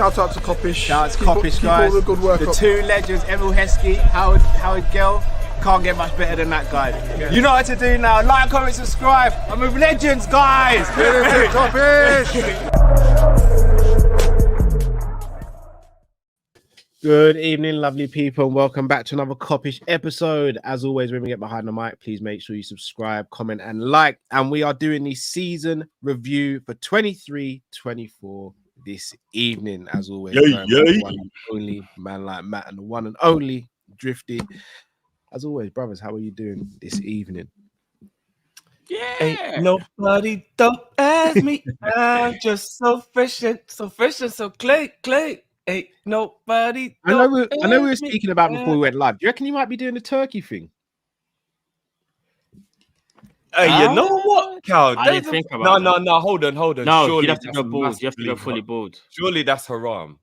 Shout out to Kop-Ish. Shout out to Kopish, keep guys. all the good work the up. two legends, Emil Heskey, Howard Gill. Can't get much better than that, guys. Yeah. You know what to do now. Like, comment, subscribe. I'm with legends, guys. Kop-Ish. Good evening, lovely people, and welcome back to another Kop-Ish episode. As always, when we get behind the mic, please make sure you subscribe, comment, and like. And we are doing the season review for 23-24 this evening. As always, one and only man like Matt and the one and only Drifty. As always, brothers, how are you doing this evening? Yeah. Ain't nobody dope as me. I'm just so fresh and so clay. Ain't nobody. I know we were speaking about before we went live. Do you reckon you might be doing the turkey thing? Hey, you know what, Cal? I didn't think about that. No. Hold on. No, surely you'd have to go bald. You have to go fully bald. Surely that's haram.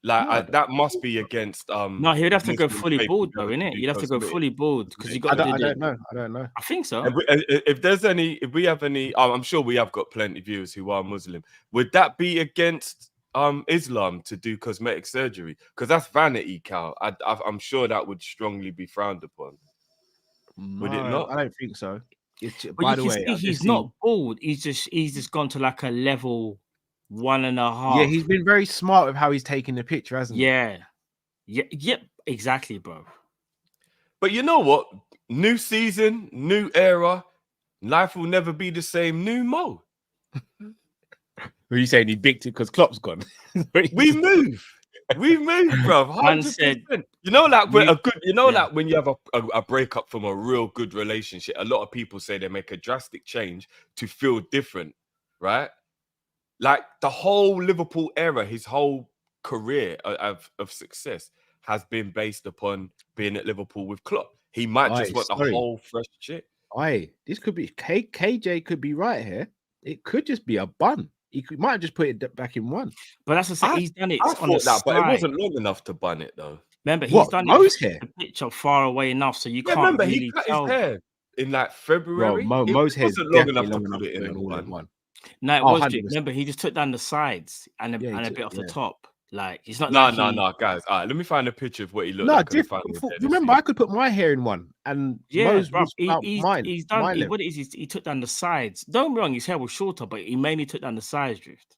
Like that must be against. No, he'd have to go fully bald, though, innit? You'd have to go fully bald because you got. I don't know. I think so. If we have any, I'm sure we have got plenty of viewers who are Muslim. Would that be against Islam to do cosmetic surgery? Because that's vanity, Cal. I'm sure that would strongly be frowned upon. Would it not? I don't think so. But by you the can way, see he's not bald. He's just gone to like a level 1.5. Yeah, he's been very smart with how he's taking the picture, hasn't he? Yep, exactly, bro. But you know what? New season, new era. Life will never be the same. New Mo. Were you saying he bicked it because Klopp's gone? We move, bro. 100%. You know, like when like when you have a breakup from a real good relationship, a lot of people say they make a drastic change to feel different, right? Like the whole Liverpool era, his whole career of success has been based upon being at Liverpool with Klopp. He might just want the whole fresh shit. This could be KJ could be right here. It could just be a bun. Might have just put it back in one. But that's what he's done it. I thought that, but it wasn't long enough to bun it though. Remember, he's done Mo's it hair? the picture far away enough, so you can't remember, really he cut tell. his hair in like February. Bro, Mo's hair wasn't long enough to put it in one. No, it was. 100%. Remember, he just took down the sides and a bit off the top. Like it's not. No, guys. All right, let me find a picture of what he looked like. Remember, I could put my hair in one, and Mo's bro, mine. He's done. What it is he took down the sides. Don't be wrong, his hair was shorter, but he mainly took down the sides. Drift.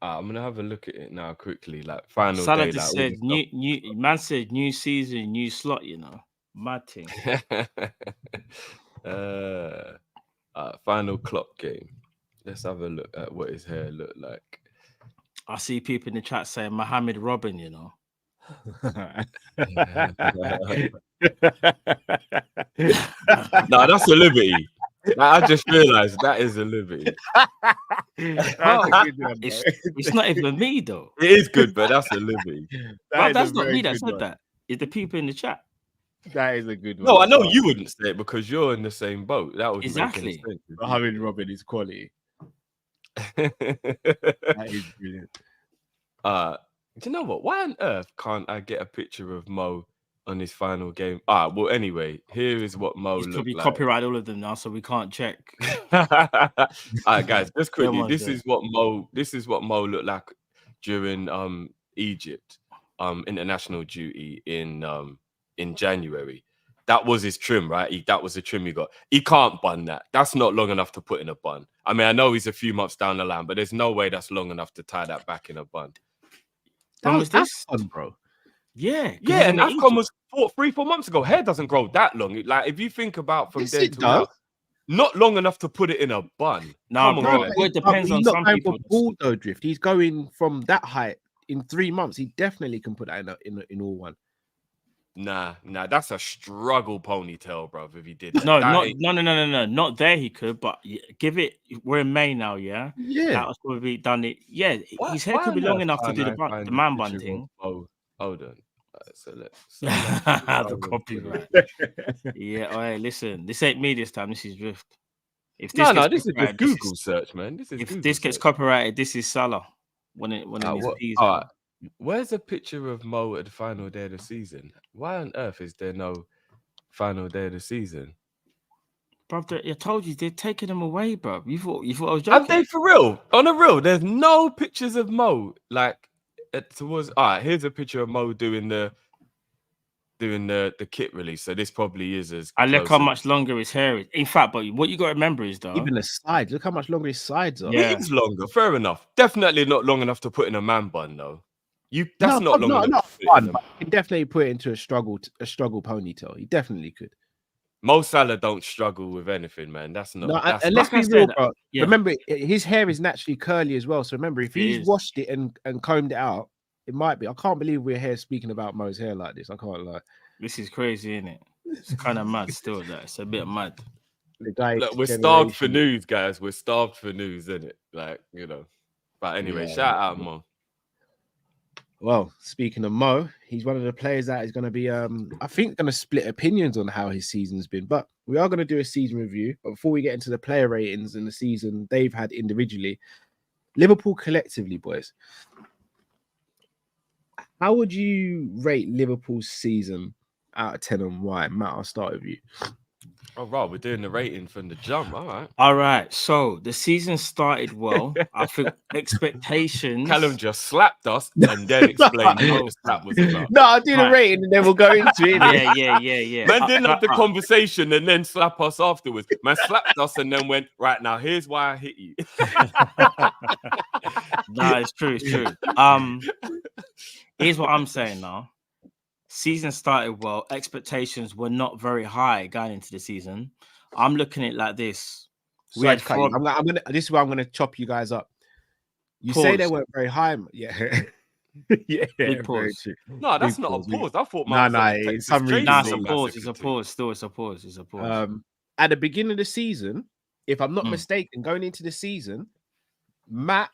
I'm gonna have a look at it now quickly. Like final Salah day. just like, said new man said new season, new slot. You know, mad thing. Final Klopp game. Let's have a look at what his hair looked like. I see people in the chat saying Mohammed Robin, you know. No, that's a liberty. I just realized that is a liberty. It's not even me though. It is good, but that's a liberty. That's not me that said that. It's the people in the chat. That is a good one. No, I know you wouldn't say it because you're in the same boat. That would exactly. Mohammed Robin is quality. That is brilliant. Do you know what? Why on earth can't I get a picture of Mo on his final game? Well, anyway, here is what Mo looked like. Copyright all of them now, so we can't check. All right, guys, just quickly. This is what Mo looked like during Egypt international duty in January. That was his trim, right? That was the trim he got. He can't bun that. That's not long enough to put in a bun. I mean, I know he's a few months down the line, but there's no way that's long enough to tie that back in a bun. That's fun, bro. Yeah. And AFCON was 3-4 months ago. Hair doesn't grow that long. Like, if you think about from then to now, not long enough to put it in a bun. No, bro. It depends on some people. Bald though, Drift. He's going from that height in 3 months. He definitely can put that in all one. Nah, that's a struggle ponytail, bro. If he did, no, not there. He could, but give it. We're in May now, yeah. That was probably done. It, yeah. His hair could be long enough to do the man bun thing. Oh, hold on. So let's the copyright. Yeah. All right. Listen, this ain't me this time. This is Drift. If this this is just Google search, man. If this gets copyrighted, this is Salah. When all right. Where's a picture of Mo at the final day of the season? Why on earth is there no final day of the season? Bro, I told you they're taking him away, bro. You thought I was joking? Are they for real? On the real, there's no pictures of Mo like towards. All right, here's a picture of Mo doing the kit release. So this probably is as. I look how much longer his hair is. In fact, but what you got to remember is though, even the sides. Look how much longer his sides are. Yeah, it is longer. Fair enough. Definitely not long enough to put in a man bun though. That's not long enough. Not fun, but he can definitely put it into a struggle ponytail. He definitely could. Mo Salah don't struggle with anything, man. That's not. No, that's and let's be real, bro. Yeah. Remember, his hair is naturally curly as well. So remember, if he's washed it and combed it out, it might be. I can't believe we're here speaking about Mo's hair like this. I can't lie. This is crazy, isn't it? It's kind of mad still. That it's a bit mad. Look, we're starved for news, guys. We're starved for news, isn't it? Like, you know. But anyway, shout out Mo. Well, speaking of Mo, he's one of the players that is going to be, I think, going to split opinions on how his season's been. But we are going to do a season review. But before we get into the player ratings and the season they've had individually, Liverpool collectively, boys, how would you rate Liverpool's season out of 10 and why? Matt, I'll start with you. Oh, right, we're doing the rating from the jump. All right. So the season started well. I think expectations. Callum just slapped us and then explained what the slap was about. No, I'll do the rating and then we'll go into it. Yeah. Man didn't have the conversation and then slap us afterwards. Man slapped us and then went, right, now here's why I hit you. Nah, it's true. Here's what I'm saying now. Season started well. Expectations were not very high going into the season. I'm looking at it like this. This is where I'm gonna chop you guys up. You say they weren't very high, yeah. Yeah, big pause. No, that's not a pause. I thought it's a pause. It's a pause. Still, it's a pause. It's a pause. At the beginning of the season, if I'm not mistaken, going into the season, Matt,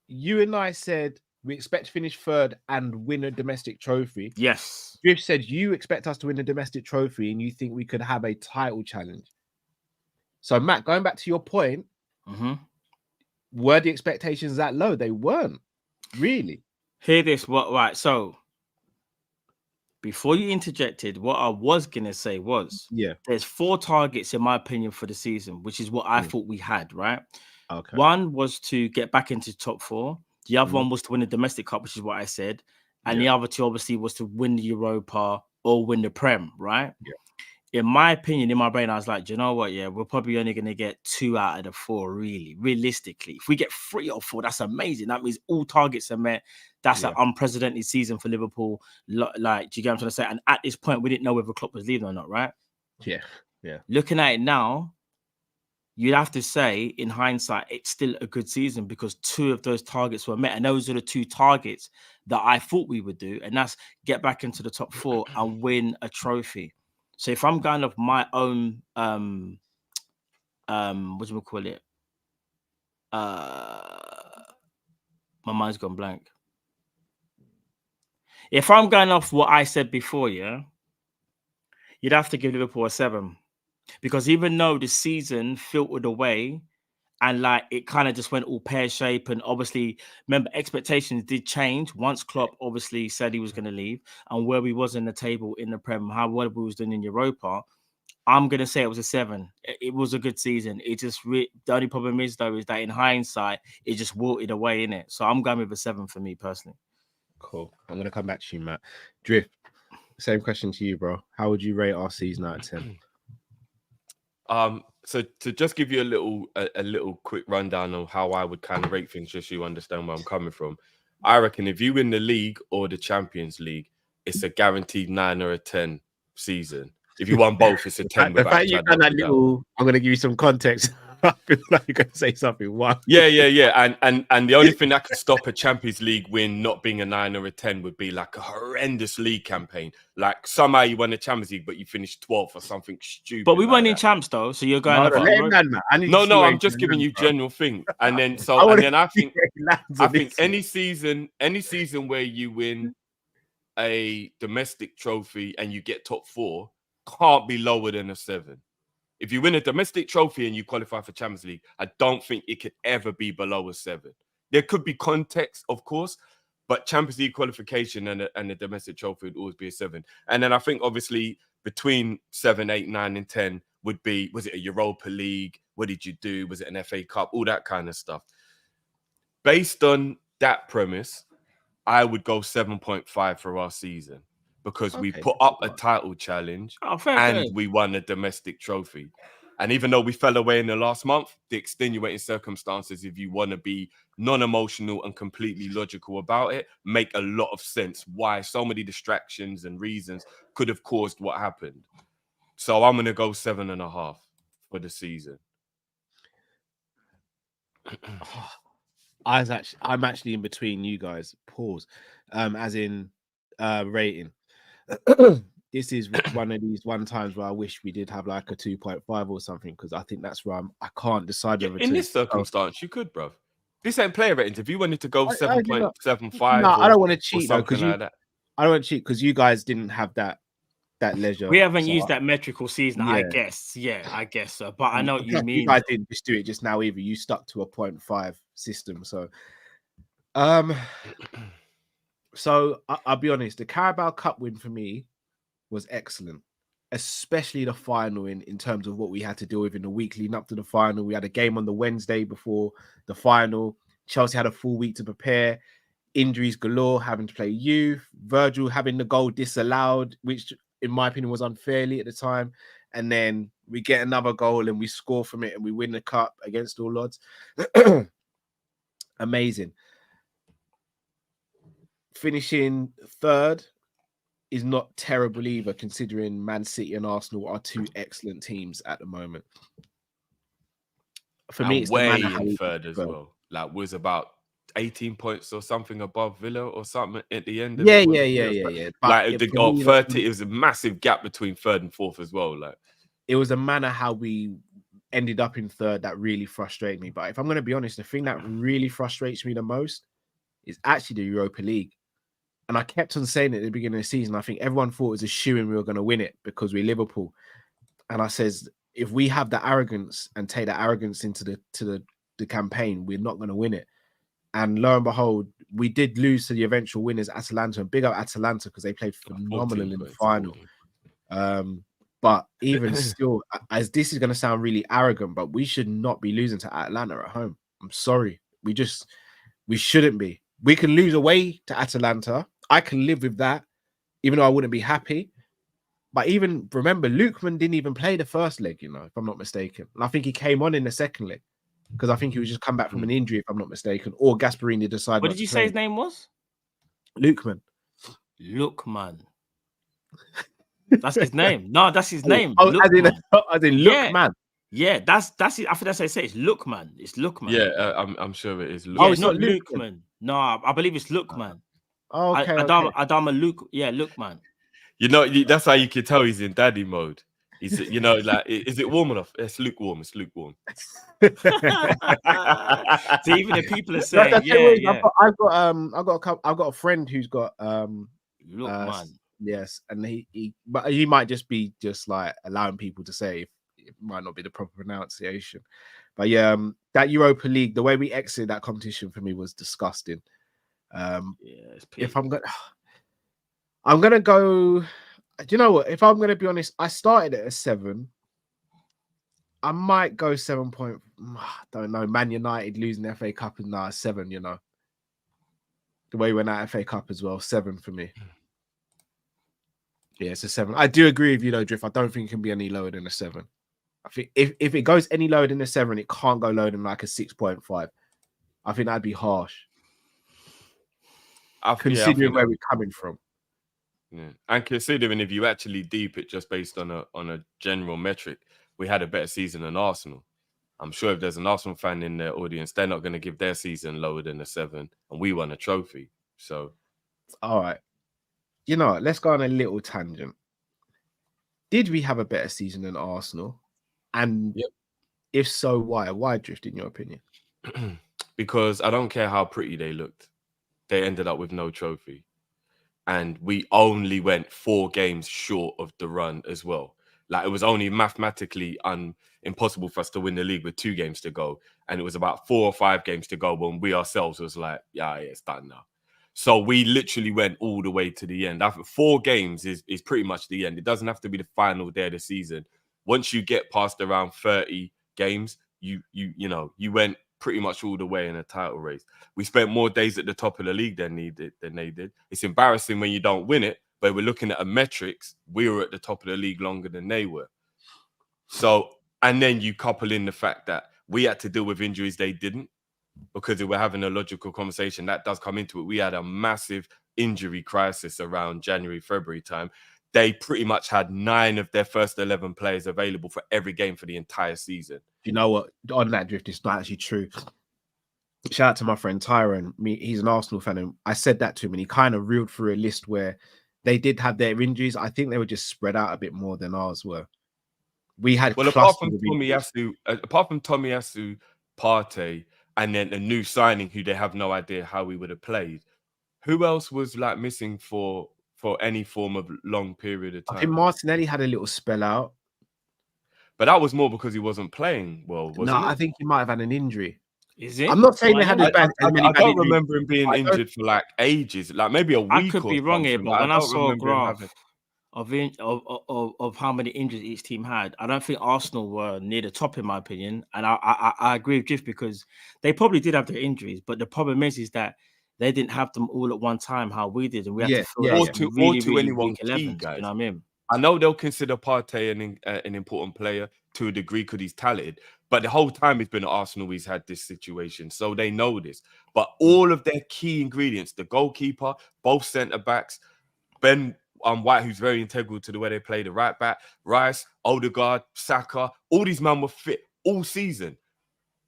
you and I said we expect to finish third and win a domestic trophy. Yes. Griff said you expect us to win a domestic trophy and you think we could have a title challenge. So, Matt, going back to your point, were the expectations that low? They weren't, really. Hear this. Right. So, before you interjected, what I was going to say was, there's 4 targets, in my opinion, for the season, which is what I thought we had, right? Okay. One was to get back into top 4. The other one was to win the domestic cup, which is what I said. And the other 2 obviously was to win the Europa or win the Prem, right? Yeah. In my opinion, in my brain, I was like, do you know what? Yeah, we're probably only going to get 2 out of the 4, really, realistically. If we get 3 or 4, that's amazing. That means all targets are met. That's an unprecedented season for Liverpool. Like, do you get what I'm trying to say? And at this point, we didn't know whether Klopp was leaving or not, right? Yeah. Looking at it now, you'd have to say, in hindsight, it's still a good season because 2 of those targets were met. And those are the 2 targets that I thought we would do. And that's get back into the top 4 and win a trophy. So if I'm going off my own, what do we call it? My mind's gone blank. If I'm going off what I said before, you'd have to give Liverpool a 7. Because even though the season filtered away and like it kind of just went all pear-shaped, and obviously, remember, expectations did change once Klopp obviously said he was going to leave, and where we was in the table in the Prem, how well we was doing in Europa, I'm going to say it was a 7. It was a good season. It just, the only problem is, though, is that in hindsight, it just wilted away, innit? So I'm going with a 7 for me, personally. Cool. I'm going to come back to you, Matt. Drift, same question to you, bro. How would you rate our season out of 10? So to just give you a little quick rundown of how I would kind of rate things, just so you understand where I'm coming from. I reckon if you win the league or the Champions League, it's a guaranteed 9 or a 10 season. If you won both, it's a 10. The fact you've done that little, I'm going to give you some context. I feel like you're going to say something. Wow. Yeah. And the only thing that could stop a Champions League win not being a 9 or a 10 would be like a horrendous league campaign. Like somehow you won the Champions League, but you finished 12th or something stupid. But we weren't in champs though, so you're going. No, I'm just giving you general thing. And then I think any season where you win a domestic trophy and you get top 4 can't be lower than a 7. If you win a domestic trophy and you qualify for Champions League, I don't think it could ever be below a 7. There could be context, of course, but Champions League qualification and a domestic trophy would always be a 7. And then I think, obviously, between 7, 8, 9, and 10 would be, was it a Europa League? What did you do? Was it an FA Cup? All that kind of stuff. Based on that premise, I would go 7.5 for our season because we Okay, put up a title challenge fair and play. we won a domestic trophy. And even though we fell away in the last month, the extenuating circumstances, if you want to be non-emotional and completely logical about it, make a lot of sense why so many distractions and reasons could have caused what happened. So I'm going to go 7.5 for the season. I'm actually in between you guys. Pause. As in rating. This is one of these times where I wish we did have like a 2.5 or something, because I think that's where I can't decide whether In this circumstance, you could, bruv. This ain't player ratings. If you wanted to go 7.75, no, I don't want to cheat though, because like that. I don't want to cheat because you guys didn't have that leisure. We haven't used that metrical season, I guess. Yeah, I guess so. But I know what you mean. You guys didn't just do it just now either. You stuck to a 0.5 system. So, so I'll be honest. The Carabao Cup win for me was excellent, especially the final in terms of what we had to deal with in the week leading up to the final. We had a game on the Wednesday before the final. Chelsea had a full week to prepare. Injuries galore, having to play youth. Virgil having the goal disallowed, which in my opinion was unfairly at the time. And then we get another goal and we score from it and we win the cup against all odds. Amazing. Finishing third is not terrible either, considering Man City and Arsenal are two excellent teams at the moment. For me, it's way in third as well. Like, was about 18 points or something above Villa or something at the end. Yeah. Like, 30, it was a massive gap between third and fourth as well. Like, it was a manner how we ended up in third that really frustrated me. But if I'm going to be honest, the thing that really frustrates me the most is actually the Europa League. And I kept on saying it at the beginning of the season. I think everyone thought it was a shoo-in we were going to win it because we're Liverpool. And I says, if we have the arrogance and take that arrogance into the campaign, we're not going to win it. And lo and behold, we did lose to the eventual winners, Atalanta. And big up Atalanta because they played phenomenal in the final. But even still, as this is going to sound really arrogant, but we should not be losing to Atlanta at home. I'm sorry. We shouldn't be. We can lose away to Atalanta. I can live with that, even though I wouldn't be happy. But even remember, Lookman didn't even play the first leg, if I'm not mistaken. And I think he came on in the second leg because I think he was just come back from an injury, if I'm not mistaken. Or Gasperini decided. What did you say his name was? Lookman. Lookman. That's his name. No, that's his name. As in Lookman. Yeah, that's it. I think that's how I say it's Lookman. It's Lookman. Yeah, I'm sure it is. Yeah, it's not Lookman. No, I believe it's Lookman. Oh, okay. Adama Luke. Yeah, Lookman. That's how you can tell he's in daddy mode. He's, like, is it warm enough? It's lukewarm. It's lukewarm. So even the people are saying, I've got a friend who's got Lookman. Yes, and but he might just be like allowing people to say it might not be the proper pronunciation. But yeah, that Europa League, the way we exited that competition for me was disgusting. If I'm gonna go. Do you know what? If I'm gonna be honest, I started at a 7. I might go 7. Don't know. Man United losing the FA Cup is now 7. The way we went out FA Cup as well, 7 for me. Yeah, it's a 7. I do agree with you though, Drift. I don't think it can be any lower than a 7. I think if it goes any lower than a 7, it can't go lower than like a 6.5. I think that'd be harsh. Considering where we're coming from. Yeah. And considering if you actually deep it just based on a general metric, we had a better season than Arsenal. I'm sure if there's an Arsenal fan in their audience, they're not going to give their season lower than a 7, and we won a trophy. So, all right. Let's go on a little tangent. Did we have a better season than Arsenal? And if so, why? Why, Drift, in your opinion? Because I don't care how pretty they looked. They ended up with no trophy. And we only went 4 games short of the run as well. Like, it was only mathematically impossible for us to win the league with 2 games to go. And it was about 4 or 5 games to go when we ourselves was like, yeah, it's done now. So we literally went all the way to the end. After 4 games is pretty much the end. It doesn't have to be the final day of the season. Once you get past around 30 games, you went pretty much all the way in a title race. We spent more days at the top of the league than they did. It's embarrassing when you don't win it, but we're looking at a metrics. We were at the top of the league longer than they were. So, and then you couple in the fact that we had to deal with injuries they didn't, because if we're having a logical conversation, that does come into it. We had a massive injury crisis around January, February time. They pretty much had 9 of their first 11 players available for every game for the entire season. You know what? On that drift, it's not actually true. Shout out to my friend Tyron. He's an Arsenal fan, and I said that to him, and he kind of reeled through a list where they did have their injuries. I think they were just spread out a bit more than ours were. We had apart from Tomiyasu, Partey, and then a new signing who they have no idea how we would have played. Who else was like missing for any form of long period of time? I think Martinelli had a little spell out, but that was more because he wasn't playing well. I think he might have had an injury. Is it? I'm not saying they had as bad. I don't remember him being injured for like ages, like maybe a week. I could be wrong here, but when I saw a graph of how many injuries each team had, I don't think Arsenal were near the top, in my opinion. And I agree with Jiff, because they probably did have their injuries, but the problem is that they didn't have them all at one time, how we did, and we had to fill really anyone weak 11s, you know what I mean? I know they'll consider Partey an important player to a degree because he's talented, but the whole time he's been at Arsenal, he's had this situation, so they know this. But all of their key ingredients, the goalkeeper, both centre backs, Ben White, who's very integral to the way they play, the right back, Rice, Odegaard, Saka, all these men were fit all season.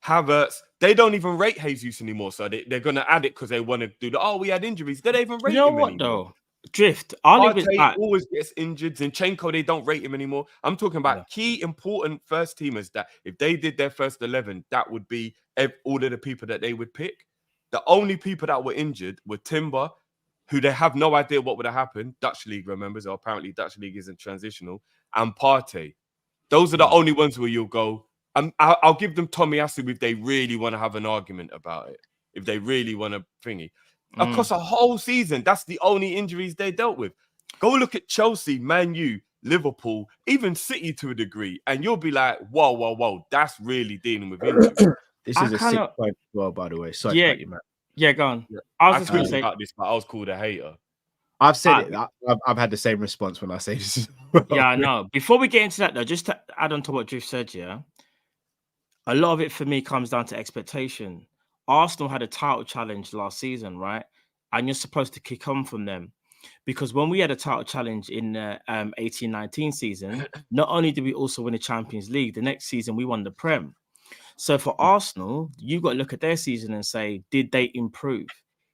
Havertz, they don't even rate Jesus anymore, so they're going to add it because they want to do we had injuries. They don't even rate him anymore. Though? Drift. Partey always gets injured. Zinchenko, they don't rate him anymore. I'm talking about key important first teamers that if they did their first 11, that would be all of the people that they would pick. The only people that were injured were Timber, who they have no idea what would have happened. Dutch League, remembers, or apparently Dutch League isn't transitional. And Partey. Those are the only ones where you'll go, I'll give them Tomiyasu if they really want to have an argument about it. If they really want to thingy. Across a whole season, that's the only injuries they dealt with. Go look at Chelsea, Man U, Liverpool, even City to a degree, and you'll be like, whoa, that's really dealing with injuries. This is a 6 point as well, by the way. Sorry, yeah, go on. Yeah. I was just going to say about this, but I was called a hater. I've said it. I've had the same response when I say this. Yeah, I know. Before we get into that, though, just to add on to what Drift said, a lot of it for me comes down to expectation. Arsenal had a title challenge last season, right? And you're supposed to kick on from them. Because when we had a title challenge in the 18-19 season, not only did we also win the Champions League, the next season we won the Prem. So for Arsenal, you've got to look at their season and say, did they improve?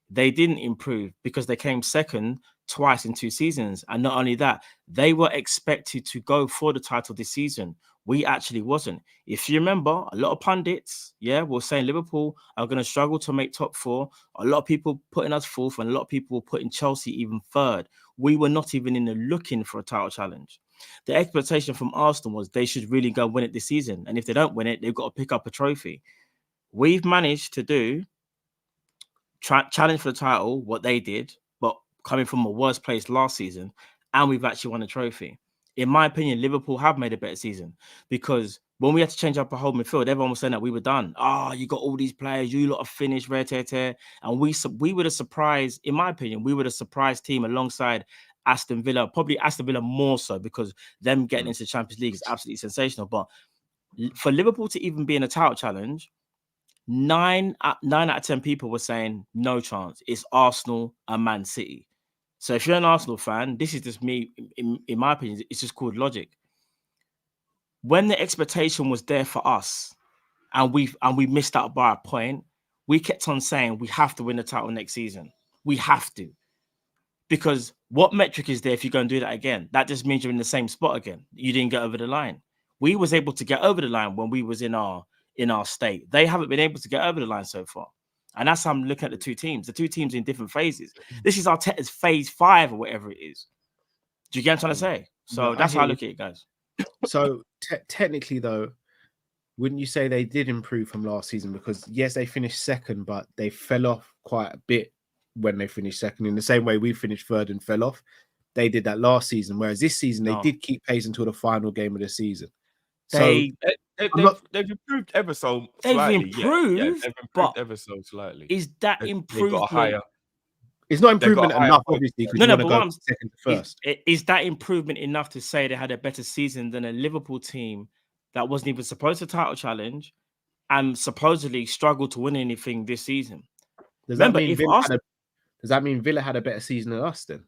They didn't improve because they came second twice in 2 seasons. And not only that, they were expected to go for the title this season. We actually wasn't. If you remember, a lot of pundits, were saying Liverpool are going to struggle to make top 4. A lot of people putting us 4th, and a lot of people were putting Chelsea even 3rd. We were not even in the looking for a title challenge. The expectation from Arsenal was they should really go win it this season. And if they don't win it, they've got to pick up a trophy. We've managed to do challenge for the title, what they did, but coming from a worse place last season, and we've actually won a trophy. In my opinion, Liverpool have made a better season, because when we had to change up our whole midfield, everyone was saying that we were done. You got all these players, you lot have finished, and we were the surprise, in my opinion, we were the surprise team alongside Aston Villa, probably Aston Villa more so, because them getting into the Champions League is absolutely sensational. But for Liverpool to even be in a title challenge, 9 out of 10 people were saying no chance. It's Arsenal and Man City. So if you're an Arsenal fan, this is just me, in my opinion, it's just called logic. When the expectation was there for us, and we missed out by a point, we kept on saying we have to win the title next season. We have to. Because what metric is there if you're going to do that again? That just means you're in the same spot again. You didn't get over the line. We was able to get over the line when we was in our state. They haven't been able to get over the line so far. And that's how I'm looking at the 2 teams. The 2 teams in different phases. This is Arteta's phase 5 or whatever it is. Do you get what I'm trying to say? So that's how I look at it, guys. So technically, though, wouldn't you say they did improve from last season? Because yes, they finished second, but they fell off quite a bit when they finished second. In the same way we finished 3rd and fell off, they did that last season. Whereas this season, they did keep pace until the final game of the season. they've improved ever so They've slightly. improved, they've improved but ever so slightly. is that They got a improvement? higher. It's not They got improvement a higher enough, point. obviously, because No, you want but to what go I'm second to first. is that improvement enough to say they had a better season than a Liverpool team that wasn't even supposed to title challenge and supposedly struggled to win anything this season? Does Remember, that mean if Villa us, does that mean Villa had a better season than us then?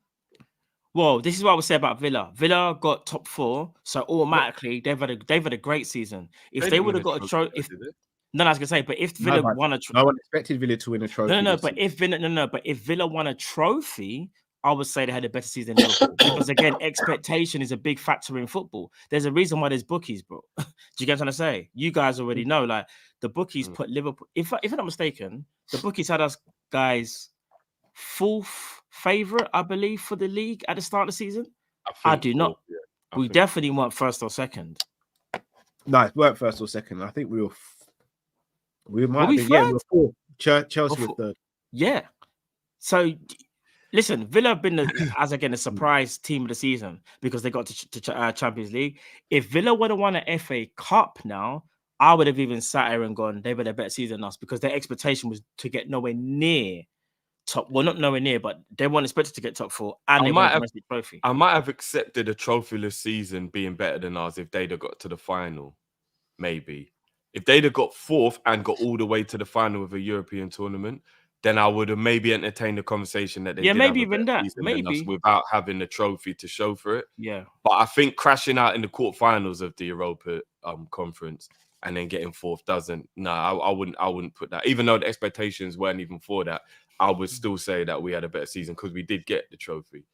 well, this is what I would say about Villa. Villa got top 4, so automatically they've had a great season. If they would have got a trophy, no, I was gonna say, but if Villa won a no one expected Villa to win a trophy. but if Villa won a trophy, I would say they had a better season than Liverpool. Because again, expectation is a big factor in football. There's a reason why there's bookies, bro. Do you get what I'm trying to say? You guys already know, like the bookies put Liverpool. If I'm not mistaken, the bookies had us guys 4th favorite, I believe, for the league at the start of the season. I do not. We definitely weren't first or second. No, it weren't first or second. I think we were. We might Were have we been. Yeah, we third? were 4th. Chelsea were 3rd. Yeah. So, listen, Villa have been, as again, a surprise team of the season because they got to Champions League. If Villa would have won an FA Cup now, I would have even sat here and gone, they've had a better season than us because their expectation was to get nowhere near top. Well, not nowhere near, but they weren't expected to get top 4 and they won a domestic trophy. I might have accepted a trophyless season being better than ours if they'd have got to the final, maybe. If they'd have got 4th and got all the way to the final of a European tournament, then I would have maybe entertained the conversation that they did maybe have a even better that, season than us without having the trophy to show for it. Yeah, but I think crashing out in the quarterfinals of the Europa Conference and then getting 4th doesn't. No, I wouldn't put that. Even though the expectations weren't even for that, I would still say that we had a better season because we did get the trophy.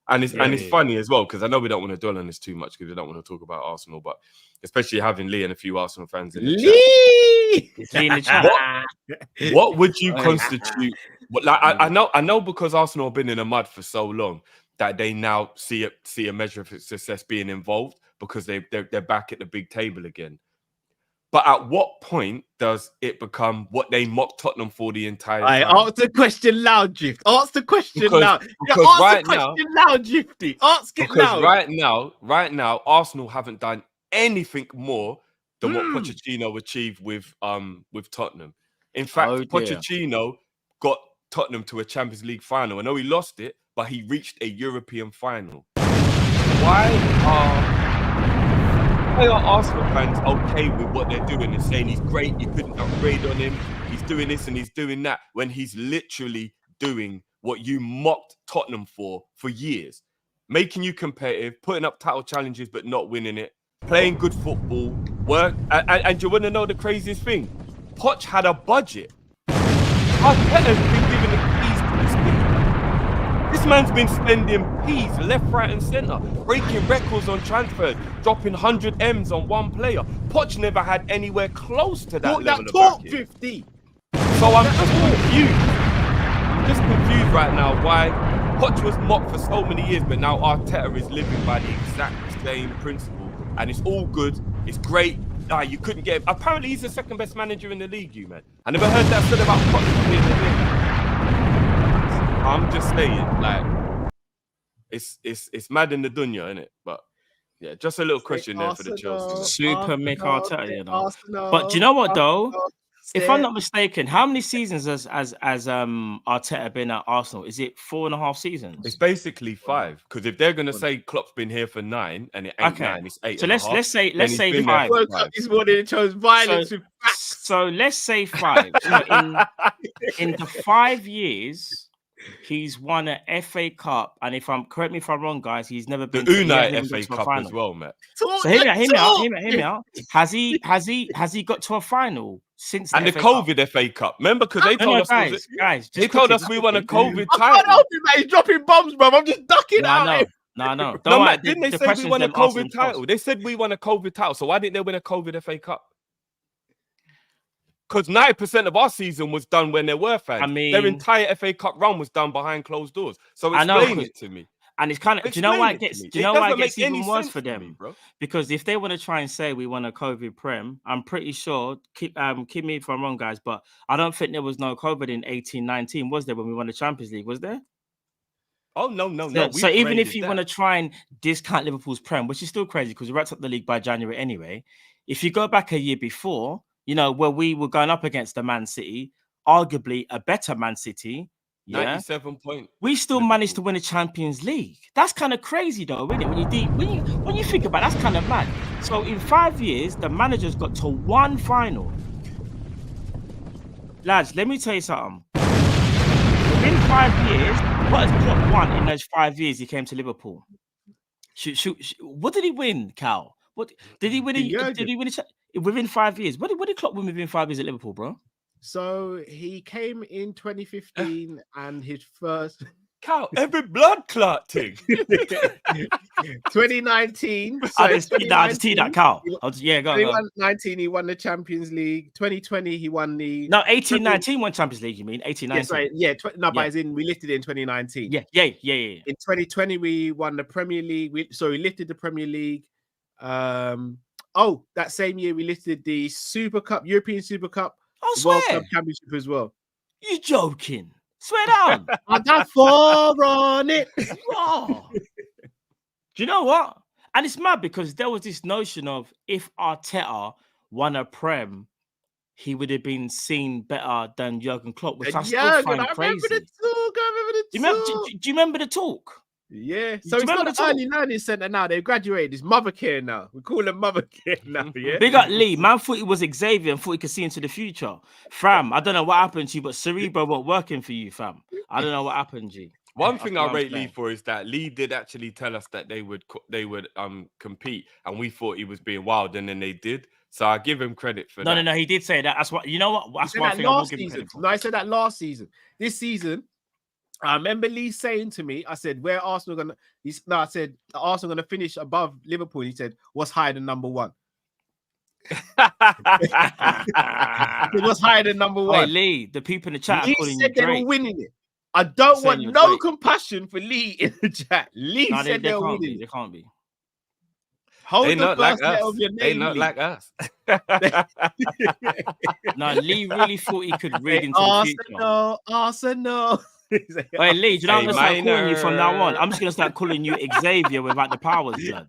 And it's funny as well, because I know we don't want to dwell on this too much because we don't want to talk about Arsenal, but especially having Lee and a few Arsenal fans in the chat. What would you constitute? Like I know because Arsenal have been in the mud for so long that they now see a measure of success being involved because they're back at the big table again. But at what point does it become what they mocked Tottenham for the entire time? Ask the question loud, Gift. Ask the question loud. Because ask right the question loud, Gifty. Ask it loud. Right now, Arsenal haven't done anything more than what Pochettino achieved with Tottenham. In fact, Pochettino got Tottenham to a Champions League final. I know he lost it, but he reached a European final. Why are Arsenal fans okay with what they're doing and saying he's great, you couldn't upgrade on him, he's doing this and he's doing that, when he's literally doing what you mocked Tottenham for years? Making you competitive, putting up title challenges but not winning it, playing good football, work. And you want to know the craziest thing? Poch had a budget. Arteta's been given the keys to this thing. This man's been spending peas left, right, and centre, breaking records on transfers, dropping 100 M's on one player. Poch never had anywhere close to that level of backing. 50. So I'm just confused. I'm just confused right now why Poch was mocked for so many years, but now Arteta is living by the exact same principle, and it's all good. It's great. You couldn't get him. Apparently, he's the second best manager in the league, you man. I never heard that said about Poch being in the league. I'm just saying, like, it's mad in the dunya, isn't it? But yeah, just a little question there for the Chelsea. Super Mick Arteta, you know. But do you know what though? If I'm not mistaken, how many seasons has Arteta been at Arsenal? Is it 4.5 seasons? It's basically 5. Because if they're gonna say Klopp's been here for 9 and it ain't 9, it's 8. So let's say 5. This morning it chose violence with facts. So let's say 5. So in the 5 years, he's won an FA Cup, and correct me if I'm wrong, guys, he's never been the Unai FA Cup as well, Matt. So hear me out. Has he got to a final since? And the COVID FA Cup, remember? Because they told us, they told us we won a COVID title. I can't help you, mate. He's dropping bombs, bro. I'm just ducking out. No. No, Matt, didn't they say we won a COVID title? They said we won a COVID title. So why didn't they win a COVID FA Cup? Because 90% of our season was done when there were fans. I mean, their entire FA Cup run was done behind closed doors. So explain it to me. And it's kind of, do you know why it gets even worse for them? Bro. Because if they want to try and say we won a COVID Prem, I'm pretty sure, keep me if I'm wrong, guys, but I don't think there was no COVID in 18-19, was there, when we won the Champions League? Was there? Oh, no. So even if you want to try and discount Liverpool's Prem, which is still crazy because we wrapped up the league by January anyway, if you go back a year before, you know, where we were going up against the Man City, arguably a better Man City, 97 points. we still managed to win a Champions League. That's kind of crazy, though, isn't it? When you think about it, that's kind of mad. So in 5 years, the manager's got to one final. Lads, let me tell you something. Within 5 years, what has Klopp won in those 5 years he came to Liverpool? What did he win, Cal? What did he win? Within 5 years? What did Klopp win within 5 years at Liverpool, bro? So he came in 2015 and his first Cal, every blood clot thing. 2019. So I just see that, Cal. Go. 2019 he won the Champions League. 2020 he won the 18-19 won Champions League. You mean 18-19? Yes, right. But as in we lifted it in 2019. Yeah. In 2020 we won the Premier League. We lifted the Premier League. That same year we lifted the Super Cup, European Super Cup. World Cup Championship as well. You joking? Swear down. I got 4 on it. Oh. Do you know what? And it's mad because there was this notion of if Arteta won a Prem, he would have been seen better than Jurgen Klopp, which I still find crazy. I remember the talk. Do you remember the talk? Yeah, so it's not the early learning centre now. They've graduated. It's mother care now. We call them mother care now. Yeah. Big up Lee. Man thought it was Xavier and thought he could see into the future. Fam, I don't know what happened to you, but Cerebro wasn't working for you, fam. I don't know what happened, G. One thing I rate Lee for is that Lee did actually tell us that they would compete, and we thought he was being wild, and then they did. So I give him credit for that. No, he did say that. That's what you know. What? That's one thing I will give him credit for. No, I said that last season. This season. I remember Lee saying to me, I said, where Arsenal gonna I said Arsenal gonna finish above Liverpool. He said, what's higher than number one? What's higher than number one? Hey, Lee, the people in the chat Lee are calling said you they Drake. were winning it. I don't want no compassion for Lee in the chat. Lee said they were winning. They can't be. Hold they the not first like letter us. of your name, They not Lee. like us. No, Lee really thought he could read into the future. Arsenal. Hey, Lee, do you know I'm going to start calling you from now on? I'm just going to start calling you Xavier without the powers, blood.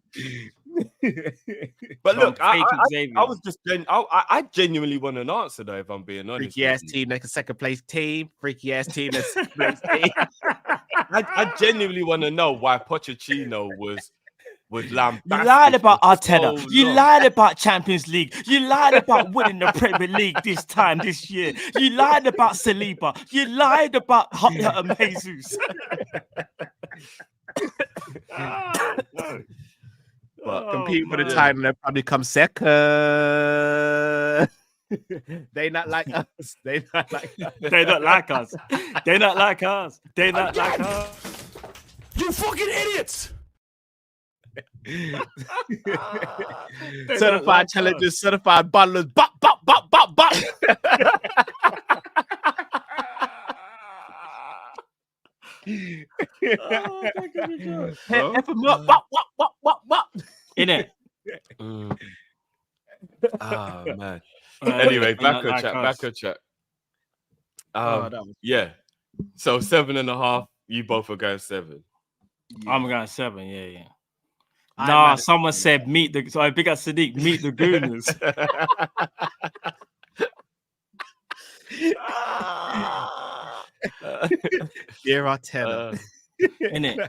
But look, I was just I genuinely want an answer though, if I'm being honest. Freaky ass team, like a second place team. Freaky ass team, that's second place team. I genuinely want to know why Pochettino was lambasted. You lied about Arteta. You lied about Champions League. You lied about winning the Premier League this year. You lied about Saliba. You lied about Jesus. But compete for the title, they'll probably come second. They not like us. They not like us. They not like us. They not like us. They not like us. You fucking idiots! Certified like challengers, certified bundlers. Bop. F them up, bop. In it. Oh man. Anyway, back on chat. Yeah. So 7.5. You both are going 7. Yeah. I'm going 7. Yeah. Nah, someone said meet the. So I big up Sadiq. Meet the Gooners. Dear Arteta. Innit?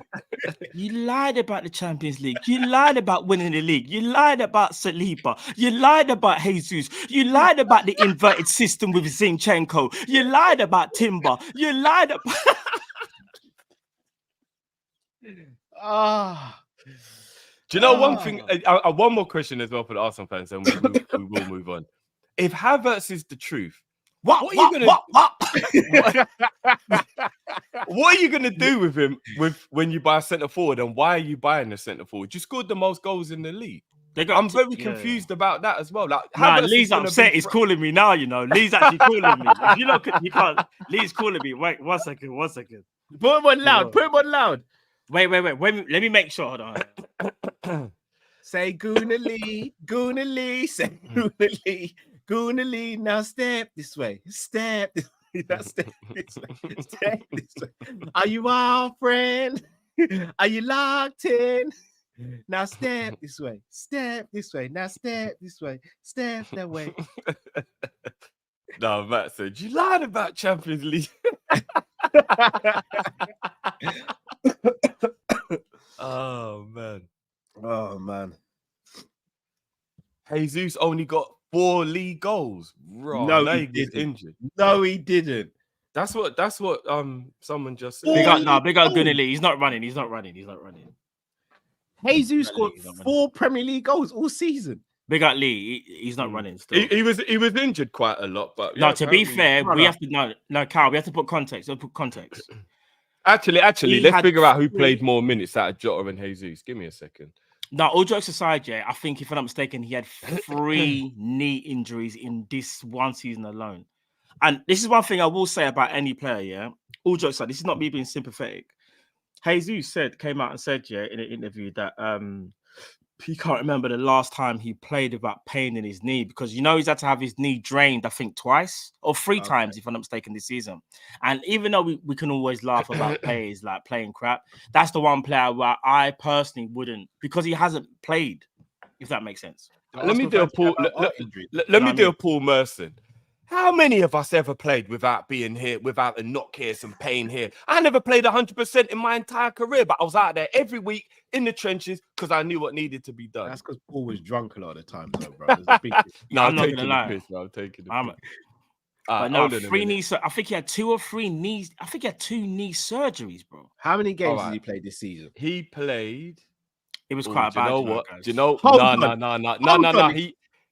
You lied about the Champions League. You lied about winning the league. You lied about Saliba. You lied about Jesus. You lied about the inverted system with Zinchenko. You lied about Timber. You lied about. Do you know one thing? One more question as well for the Arsenal fans, and we will move on. If Havertz is the truth, what are you gonna do with him when you buy a centre forward, and why are you buying a centre forward? You scored the most goals in the league. I'm very confused about that as well. Like, Lee's upset. He's calling me now. You know, Lee's actually calling me. If you look, you can't. Lee's calling me. Wait, 1 second. Put him on loud. Wait. Let me make sure. Hold on. Say Gooner Lee. Say Gooner Lee. Now step this way. Step this way. Now step this way. Step this way. Are you our friend? Are you locked in? Now step this way. Step this way. Now step this way. Step that way. No, Matt said, you lied about Champions League. Oh, man. Oh, man. Jesus only got 4 league goals. Right. No, Now he he gets didn't. injured. No, he didn't. That's what someone just said. Big up Gunnerly. He's not running. Jesus scored 4 Premier League goals all season. Big up Lee. He's not running still. He was injured quite a lot, but no. To be fair, we have to Carl. We have to put context. Actually, let's figure out who played more minutes out of Jota and Jesus. Give me a second. No, all jokes aside, yeah, I think if I'm not mistaken, he had 3 knee injuries in this one season alone. And this is one thing I will say about any player, yeah. All jokes aside, this is not me being sympathetic. Jesus came out and said, yeah, in an interview that he can't remember the last time he played without pain in his knee because he's had to have his knee drained, I think, twice or 3 times, if I'm not mistaken, this season. And even though we can always laugh about players like playing crap, that's the one player where I personally wouldn't, because he hasn't played, if that makes sense. Let me do a Paul Merson. How many of us ever played without being here, without a knock here, some pain here? I never played 100% in my entire career, but I was out there every week in the trenches because I knew what needed to be done. That's because Paul was drunk a lot of the time, though, bro. No, I'm not gonna lie. I'm taking the piss. But no, 3 knees. I think he had 2 or 3 knees. I think he had 2 knee surgeries, bro. How many games did he play this season? He played. It was quite bad. Do you know what? Guys. Do you know? No.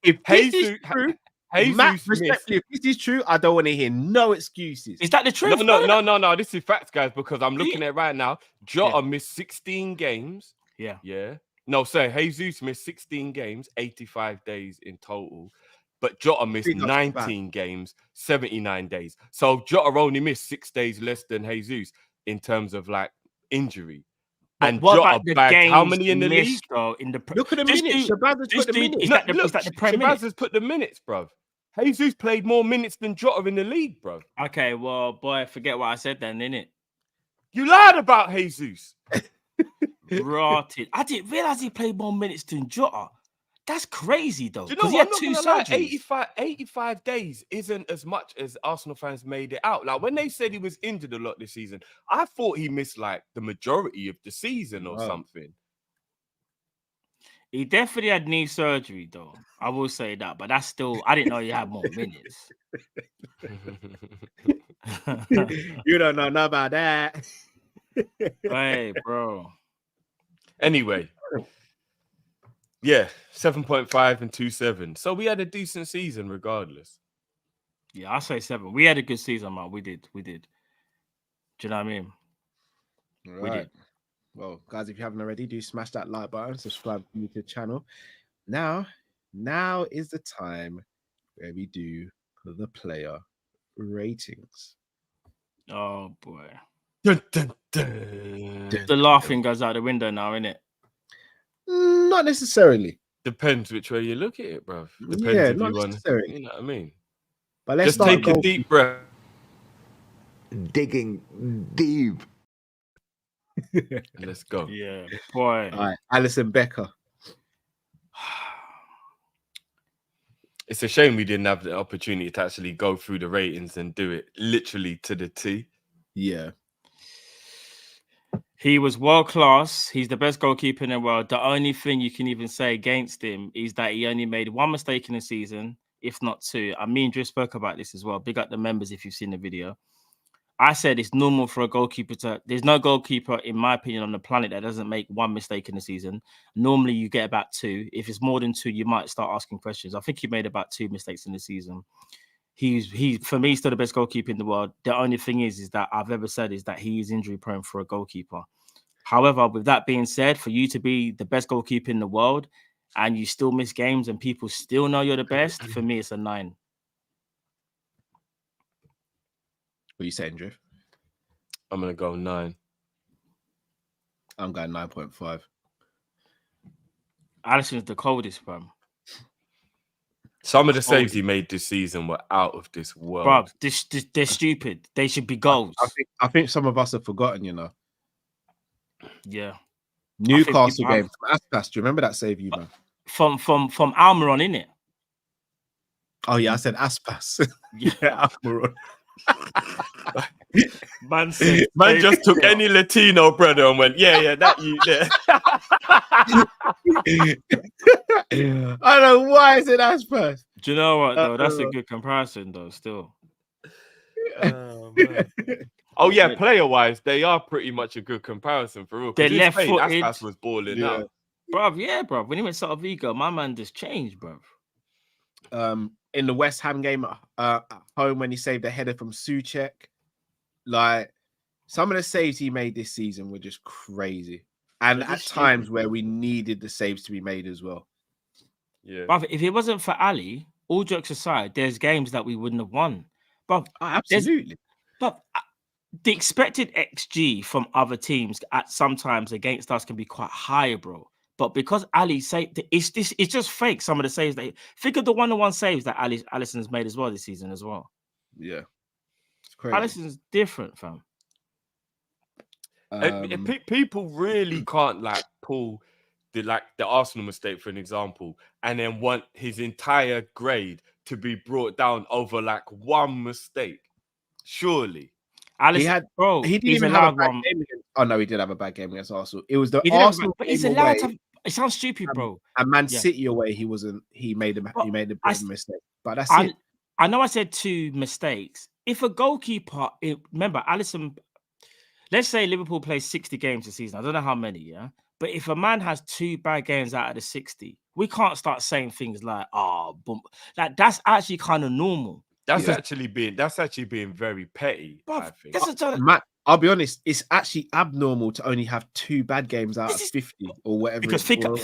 If Jesus, this is true, Jesus Matt, respectfully, if this is true, I don't want to hear no excuses. Is that the truth? No. This is facts, guys, because I'm looking at it right now. Jota missed 16 games. Yeah. No, Jesus missed 16 games, 85 days in total. But Jota missed 19 games, 79 days. So Jota only missed 6 days less than Jesus in terms of like injury. And what Jota about the bagged games how many in the league? Though, Look at the minutes. Shabazz has put the minutes. Is that the Premier Shabazz has put the minutes, bruv. Jesus played more minutes than Jota in the league, bruv. Okay, well, boy, forget what I said then, innit? You lied about Jesus. Rotted. I didn't realize he played more minutes than Jota. That's crazy, though. Do you know He what? had 2 surgeries. 85 days isn't as much as Arsenal fans made it out. Like when they said he was injured a lot this season, I thought he missed like the majority of the season or something. He definitely had knee surgery, though. I will say that, but that's still. I didn't know he had more minutes. You don't know nothing about that. Hey, bro. Anyway. Yeah, 7.5 and 2.7. So we had a decent season regardless. Yeah, I say 7. We had a good season, man. We did. Do you know what I mean? Right. We did. Well, guys, if you haven't already, do smash that like button, subscribe to the channel. Now is the time where we do the player ratings. Oh boy. Dun, dun, dun. The laughing goes out the window now, innit? Not necessarily. Depends which way you look at it, bro. Depends if you not want. necessarily. You know what I mean? But let's just take a deep breath. Digging deep. Let's go. Yeah, boy. All right, Alisson Becker. It's a shame we didn't have the opportunity to actually go through the ratings and do it literally to the T. Yeah. He was world class. He's the best goalkeeper in the world. The only thing you can even say against him is that he only made 1 mistake in the season, if not 2. I mean, Drew spoke about this as well. Big up the members if you've seen the video. I said it's normal for a goalkeeper to... There's no goalkeeper, in my opinion, on the planet that doesn't make 1 mistake in the season. Normally, you get about 2. If it's more than 2, you might start asking questions. I think he made about 2 mistakes in the season. He's for me still the best goalkeeper in the world. The only thing is that I've ever said is that he is injury prone for a goalkeeper. However, with that being said, for you to be the best goalkeeper in the world and you still miss games and people still know you're the best, for me, it's a 9. What are you saying, Drift? I'm gonna go 9. I'm going 9.5. Alisson's the coldest, bro. Some of the saves he made this season were out of this world. Bro, they're stupid. They should be goals. I think some of us have forgotten, you know. Yeah. Newcastle game from Aspas. Do you remember that save, you man? From Almiron, innit? Oh yeah, I said Aspas. Yeah, Almiron. Man said, man just took any Latino brother and went, yeah, that you there. I don't know why I said Aspas. Do you know what though? That's a good comparison though. Still. Oh yeah, player wise, they are pretty much a good comparison for real. They're left-footed. Aspas was balling out, bruv. Yeah, bruv. When he went Celta Vigo, my man just changed, bruv. In the West Ham game at home when he saved a header from Souček, like some of the saves he made this season were just crazy, and at times where we needed the saves to be made as well. Yeah, bruv, if it wasn't for Ali, all jokes aside, there's games that we wouldn't have won. Bruv, absolutely. But the expected XG from other teams at sometimes against us can be quite high, bro. But because Ali saved, it's just fake. Some of the saves think of the 1-on-1 saves that Alisson's made as well this season as well. Yeah, it's crazy. Alisson's different, fam. People really can't like pull the Arsenal mistake for an example, and then want his entire grade to be brought down over like one mistake. Surely. Alisson, he didn't even have a bad game against. Oh no, he did have a bad game against Arsenal. It was the Arsenal. But he's allowed to. It sounds stupid, bro. And Man City away, he wasn't. He made a mistake. But that's it. I know I said 2 mistakes. If a goalkeeper, remember Alisson. Let's say Liverpool plays 60 games this season. I don't know how many, yeah. But if a man has 2 bad games out of the 60, we can't start saying things like, boom. Like that's actually kind of normal. That's actually being very petty. But I think. I'll be honest, it's actually abnormal to only have 2 bad games out of 50 or whatever. Because think of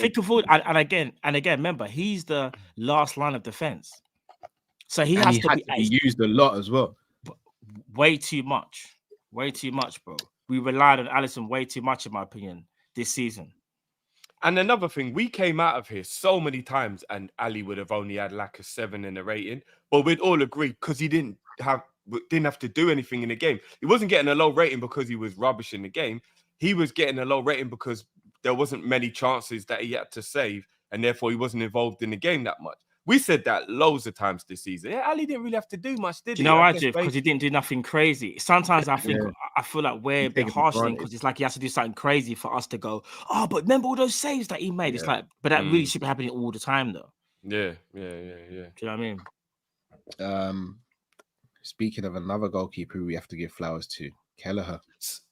and again, remember, he's the last line of defense. So he has to be used a lot as well. Way too much, bro. We relied on Alisson way too much, in my opinion, this season. And another thing, we came out of here so many times and Ali would have only had like a 7 in the rating, but we'd all agree because he didn't have to do anything in the game. He wasn't getting a low rating because he was rubbish in the game. He was getting a low rating because there wasn't many chances that he had to save, and therefore he wasn't involved in the game that much. We said that loads of times this season. Yeah, Ali didn't really have to do much, did he? You know why, Jeff? Because he didn't do nothing crazy. Sometimes I feel like we're a bit harsh because it's like he has to do something crazy for us to go, but remember all those saves that he made? Yeah. It's like, but that really should be happening all the time, though. Yeah. Do you know what I mean? Speaking of another goalkeeper we have to give flowers to, Kelleher.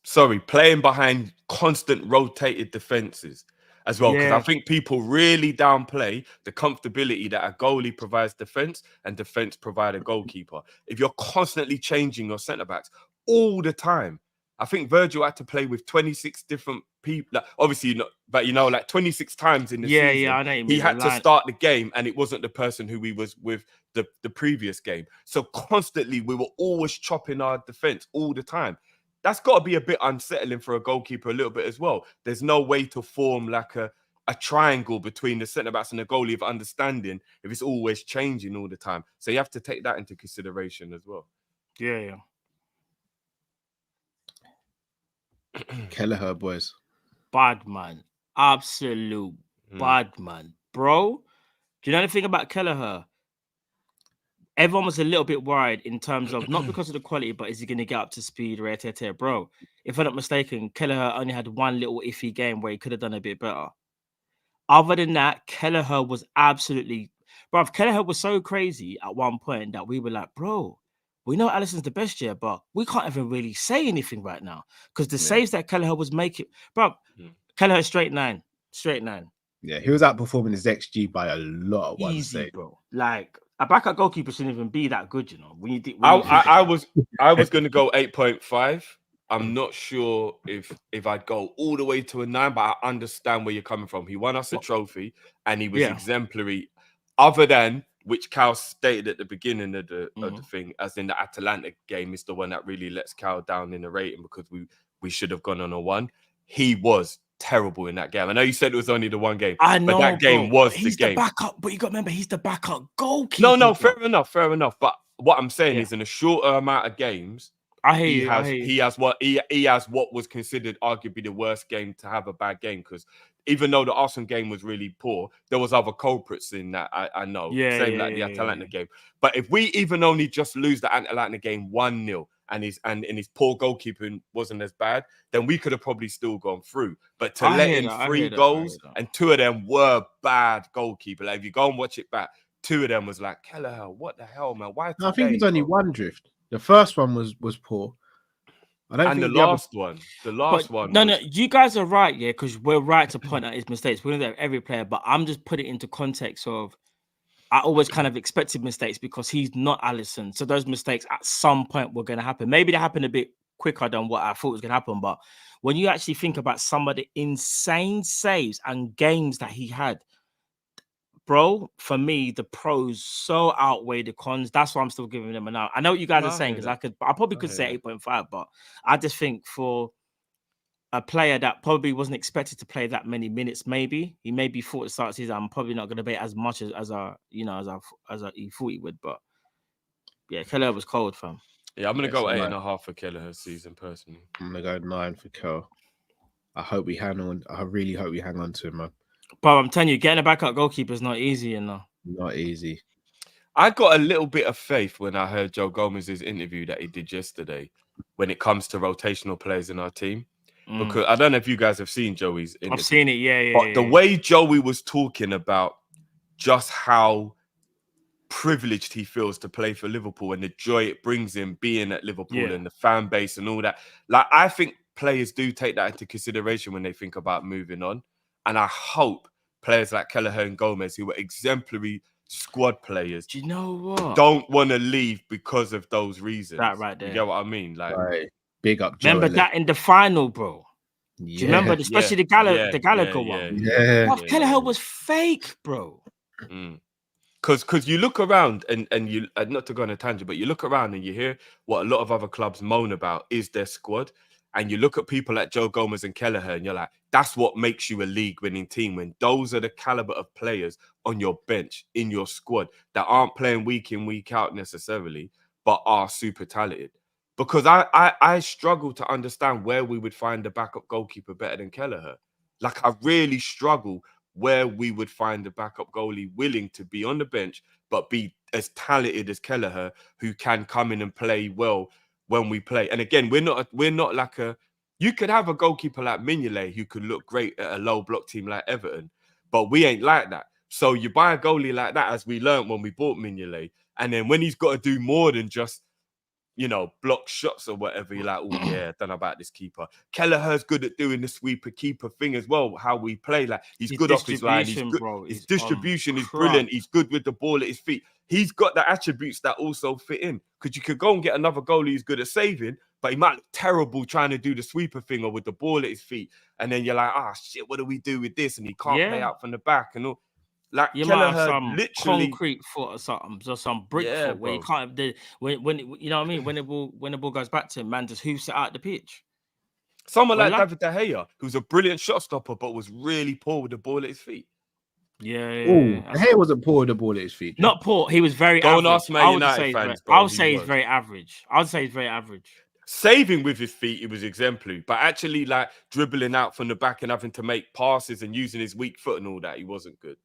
Sorry, playing behind constant rotated defenses as well, because I think people really downplay the comfortability that a goalie provides defense and defense provide a goalkeeper. If you're constantly changing your centre backs all the time, I think Virgil had to play with 26 different people. Like, obviously, like 26 times in the season. Yeah, I know you mean. He had to start the game, and it wasn't the person who he was with the previous game. So constantly, we were always chopping our defense all the time. That's got to be a bit unsettling for a goalkeeper a little bit as well. There's no way to form like a triangle between the centre-backs and the goalie of understanding if it's always changing all the time. So you have to take that into consideration as well. Yeah. Kelleher, boys. Bad man. Absolute bad man. Bro, do you know anything about Kelleher? Everyone was a little bit worried in terms of, not because of the quality, but is he going to get up to speed? Bro, if I'm not mistaken, Kelleher only had one little iffy game where he could have done a bit better. Other than that, Kelleher was absolutely... Bro, Kelleher was so crazy at one point that we were like, bro, we know Alisson's the best here, but we can't even really say anything right now because the saves that Kelleher was making... Bro, Kelleher straight 9. Yeah, he was outperforming his XG by a lot. Easy, bro. Like... A backup goalkeeper shouldn't even be that good, you know. I was going to go 8.5. I'm not sure if I'd go all the way to a 9, but I understand where you're coming from. He won us a trophy, and he was exemplary. Other than which Cal stated at the beginning of the thing, as in the Atalanta game is the one that really lets Cal down in the rating because we should have gone on a 1. He was terrible in that game. I know you said it was only the one game. I know, but that game was he's the game. Backup, but you got to remember, he's the backup goalkeeper. No, fair enough. But what I'm saying is, in a shorter amount of games, I hear you. He has what was considered arguably the worst game to have a bad game, because even though the Arsenal game was really poor, there was other culprits in that. I know. Same like the Atalanta game. But if we even only just lose the Atalanta game 1-0 and his poor goalkeeping wasn't as bad, then we could have probably still gone through. But to let in 3 goals and 2 of them were bad goalkeeper. Like if you go and watch it back, 2 of them was like, Kelleher, what the hell, man? Why? No, I think it's only one drift. The first one was poor. I don't think the last one. No, you guys are right, yeah, because we're right to point out his mistakes. We're going to every player, but I'm just putting it into context of I always kind of expected mistakes because he's not Alisson. So those mistakes at some point were going to happen. Maybe they happened a bit quicker than what I thought was going to happen. But when you actually think about some of the insane saves and games that he had, bro, for me, the pros so outweigh the cons. That's why I'm still giving them an out. I know what you guys are saying, because I probably could say 8.5, but I just think for a player that probably wasn't expected to play that many minutes, maybe he maybe thought at the start of the season, I'm probably not going to play as much as he thought he would. But yeah, Kelleher was cold, fam. Yeah, I'm gonna go 8.5 for Kelleher's season personally. I'm gonna go 9 for Kel. I hope we hang on. I really hope we hang on to him, man. But I'm telling you, getting a backup goalkeeper is not easy, you know. Not easy. I got a little bit of faith when I heard Joe Gomez's interview that he did yesterday when it comes to rotational players in our team. Because I don't know if you guys have seen Joey's interview. I've seen it, yeah. But the way Joey was talking about just how privileged he feels to play for Liverpool and the joy it brings him being at Liverpool and the fan base and all that. Like, I think players do take that into consideration when they think about moving on. And I hope players like Kelleher and Gomez, who were exemplary squad players, do you know what? Don't want to leave because of those reasons. That right there. You get what I mean? Like, right. Big up. Remember that in the final, bro. Do you remember, especially the Gallagher one? Yeah. Kelleher was fake, bro. Because you look around and you, not to go on a tangent, but you look around and you hear what a lot of other clubs moan about is their squad. And you look at people like Joe Gomez and Kelleher and you're like, that's what makes you a league-winning team, when those are the caliber of players on your bench, in your squad, that aren't playing week in, week out necessarily, but are super talented. Because I struggle to understand where we would find a backup goalkeeper better than Kelleher. Like, I really struggle where we would find a backup goalie willing to be on the bench, but be as talented as Kelleher, who can come in and play well when we play. And again, we're not like you could have a goalkeeper like Mignolet who could look great at a low block team like Everton, but we ain't like that. So you buy a goalie like that, as we learned when we bought Mignolet, and then when he's got to do more than just, you know, block shots or whatever, you're like, oh yeah, I don't know about this keeper. Kelleher's good at doing the sweeper keeper thing as well, how we play. Like, he's good off his line. He's good. Bro, his distribution is brilliant. He's good with the ball at his feet. He's got the attributes that also fit in. Because you could go and get another goalie who's good at saving, but he might look terrible trying to do the sweeper thing or with the ball at his feet. And then you're like, shit, what do we do with this? And he can't play out from the back and all. Like, you Kelleher might have some literally concrete foot or something, or some brick foot where you can't. When you know what I mean, when the ball goes back to him, man just hoofs it out the pitch. Someone like David De Gea, who's a brilliant shot stopper, but was really poor with the ball at his feet. Yeah. De Gea wasn't poor with the ball at his feet. Not poor. He was very average. Don't ask Man United fans, bro. I would say he's very average. I would say he's very average. Saving with his feet, he was exemplary. But actually, like, dribbling out from the back and having to make passes and using his weak foot and all that, he wasn't good.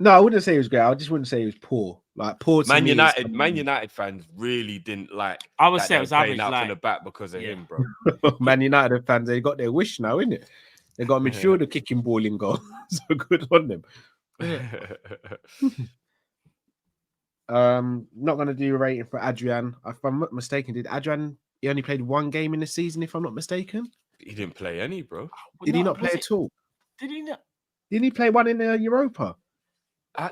No, I wouldn't say he was great. I just wouldn't say he was poor. Like, poor to Man me United fans really didn't like. I would say it was average. Out from the back because of him, bro. Man United fans, they got their wish now, innit? They got a midfielder kicking ball in goal. So good on them. Not gonna do a rating for Adrian. If I'm not mistaken, he only played one game in the season, if I'm not mistaken? He didn't play any, bro. Did he not play at all? Did he not? Didn't he play one in the Europa?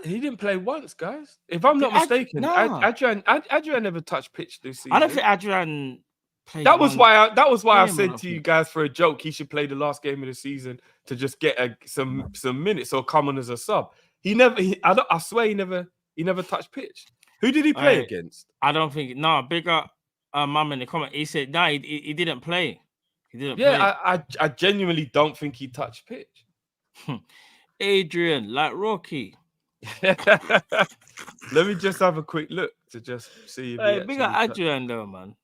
He didn't play once, guys. If I'm not mistaken, Adrian never touched pitch this season. I don't think Adrian played. That was why I said to you guys for a joke, he should play the last game of the season to just get some minutes or come on as a sub. I swear he never touched pitch. Who did he play against? I don't think. No, big up mum in the comment. He said no, he didn't play. He didn't play. I genuinely don't think he touched pitch. Adrian, like Rocky. Let me just have a quick look to just see. Big up Adrian though, man.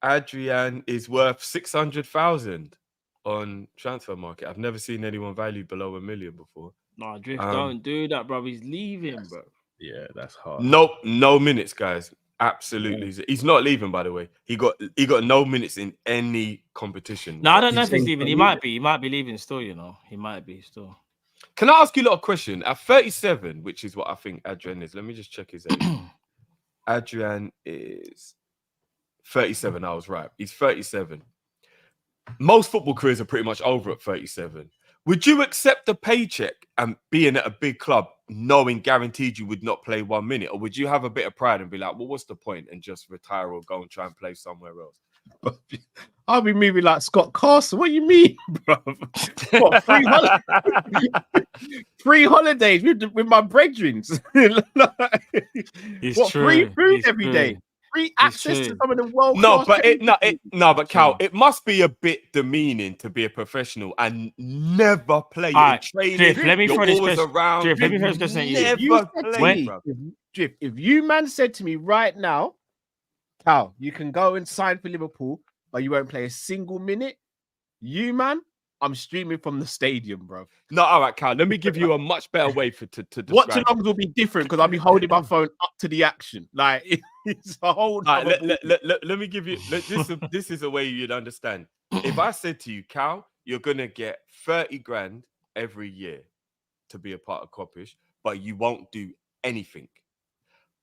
Adrian is worth 600,000 on transfer market. I've never seen anyone valued below $1 million before. No, Drift, don't do that, bro. He's leaving, bro. Yeah, that's hard. Nope, no minutes, guys. Absolutely, he's not leaving. By the way, he got no minutes in any competition. No, I don't know if he's leaving. He might be leaving still. You know, he might be still. Can I ask you a little question? At 37, which is what I think Adrian is. Let me just check his age. Adrian is 37. I was right. He's 37. Most football careers are pretty much over at 37. Would you accept a paycheck and being at a big club, knowing guaranteed you would not play 1 minute? Or would you have a bit of pride and be like, well, what's the point? And just retire or go and try and play somewhere else? I'll be moving like Scott Carson. What do you mean, bro? What, free holidays with my brethren? It's true. Free food It's every true. day? Free access to some of the world. But Cal, it must be a bit demeaning to be a professional and never play in training. Drift, let me throw this question. Around. Drift, let me throw this question at you. Never play, Drift, if you man said to me right now, Cal, you can go and sign for Liverpool, but you won't play a single minute. You man, I'm streaming from the stadium, bro. No, all right, Cal. Let me give you a much better way to describe. Watching alongs will be different because I'll be holding my phone up to the action. Like it's a whole. Let me give you. This is a way you'd understand. If I said to you, Cal, you're gonna get 30 grand every year to be a part of Kop-Ish, but you won't do anything.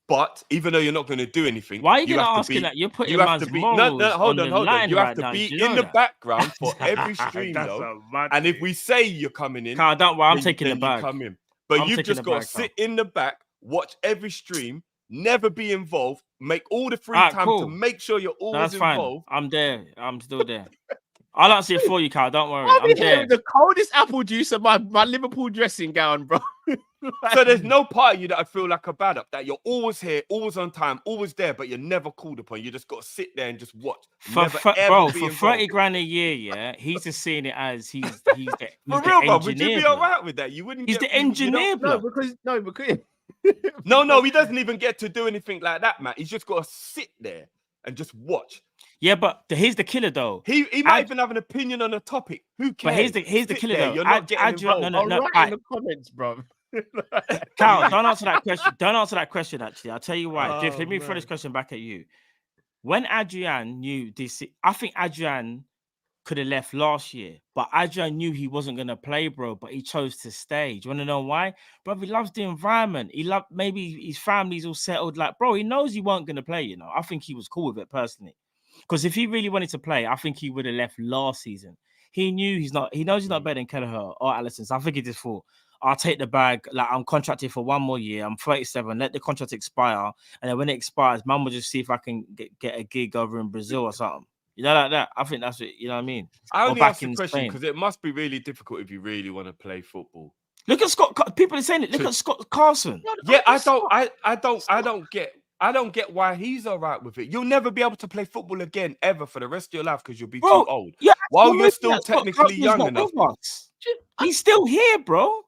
But even though you're not going to do anything, why are you going to ask that? You're putting man's morals hold on. on. You have right to be in the background for every stream, though. And if we say you're coming in, Carl, don't worry, I'm taking the bag. Come in. But you've just got to sit in the back, watch every stream, never be involved, make all the free time to make sure you're always involved. I'm there. I'm still there. I'll answer it for you, Carl. Don't worry. I'm there. With the coldest apple juice of my Liverpool dressing gown, bro. So there's no part of you that I feel like a bad up, that you're always here, always on time, always there, but you're never called upon. You just got to sit there and just watch. For 30 grand a year, yeah, he's just seeing it as he's the for real, bro. Would you be all right with that? You wouldn't. He's the engineer, bro. Because no, he doesn't even get to do anything like that, man. He's just got to sit there and just watch. Yeah, but here's the killer, though. He might even have an opinion on a topic. Who cares? But here's the killer, though. You're not getting involved. No. Write in the comments, bro. Carl, don't answer that question. Don't answer that question, actually. I'll tell you why. Jeff, let me throw this question back at you. When Adrian knew this, I think Adrian could have left last year, but Adrian knew he wasn't going to play, bro, but he chose to stay. Do you want to know why? Bro, he loves the environment. Maybe his family's all settled. Like, bro, he knows he weren't going to play, you know. I think he was cool with it personally. Because if he really wanted to play, I think he would have left last season. He knows he's not better than Kelleher or Alisson. So I think he just thought, I'll take the bag. Like, I'm contracted for 1 more year. I'm 37. Let the contract expire. And then when it expires, man will just see if I can get a gig over in Brazil or something. You know, like that. I think that's what, you know what I mean? I only ask the question because it must be really difficult if you really want to play football. Look at Scott. People are saying it. Look at Scott Carson. Yeah, I don't get why he's all right with it. You'll never be able to play football again ever for the rest of your life because you'll be too old. Yeah, while you're still technically young enough. He's still here, bro.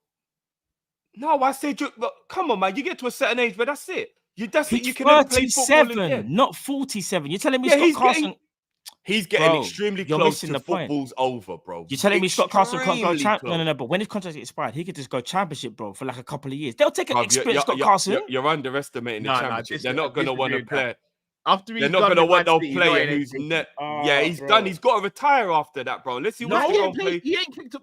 No, I said, come on, man. You get to a certain age, but that's it. You can never play football again. Not 47. You're telling me Scott Carson? He's getting extremely close to football's over, bro. You're telling me Scott Carson can't go champion? No. But when his contract expired, he could just go championship, bro, for like a couple of years. They'll take an experienced Scott Carson. You're underestimating the championship. They're not going to want to play. They're not going to want no player who's net. Yeah, he's done. He's got to retire after that, bro. Let's see what he's play.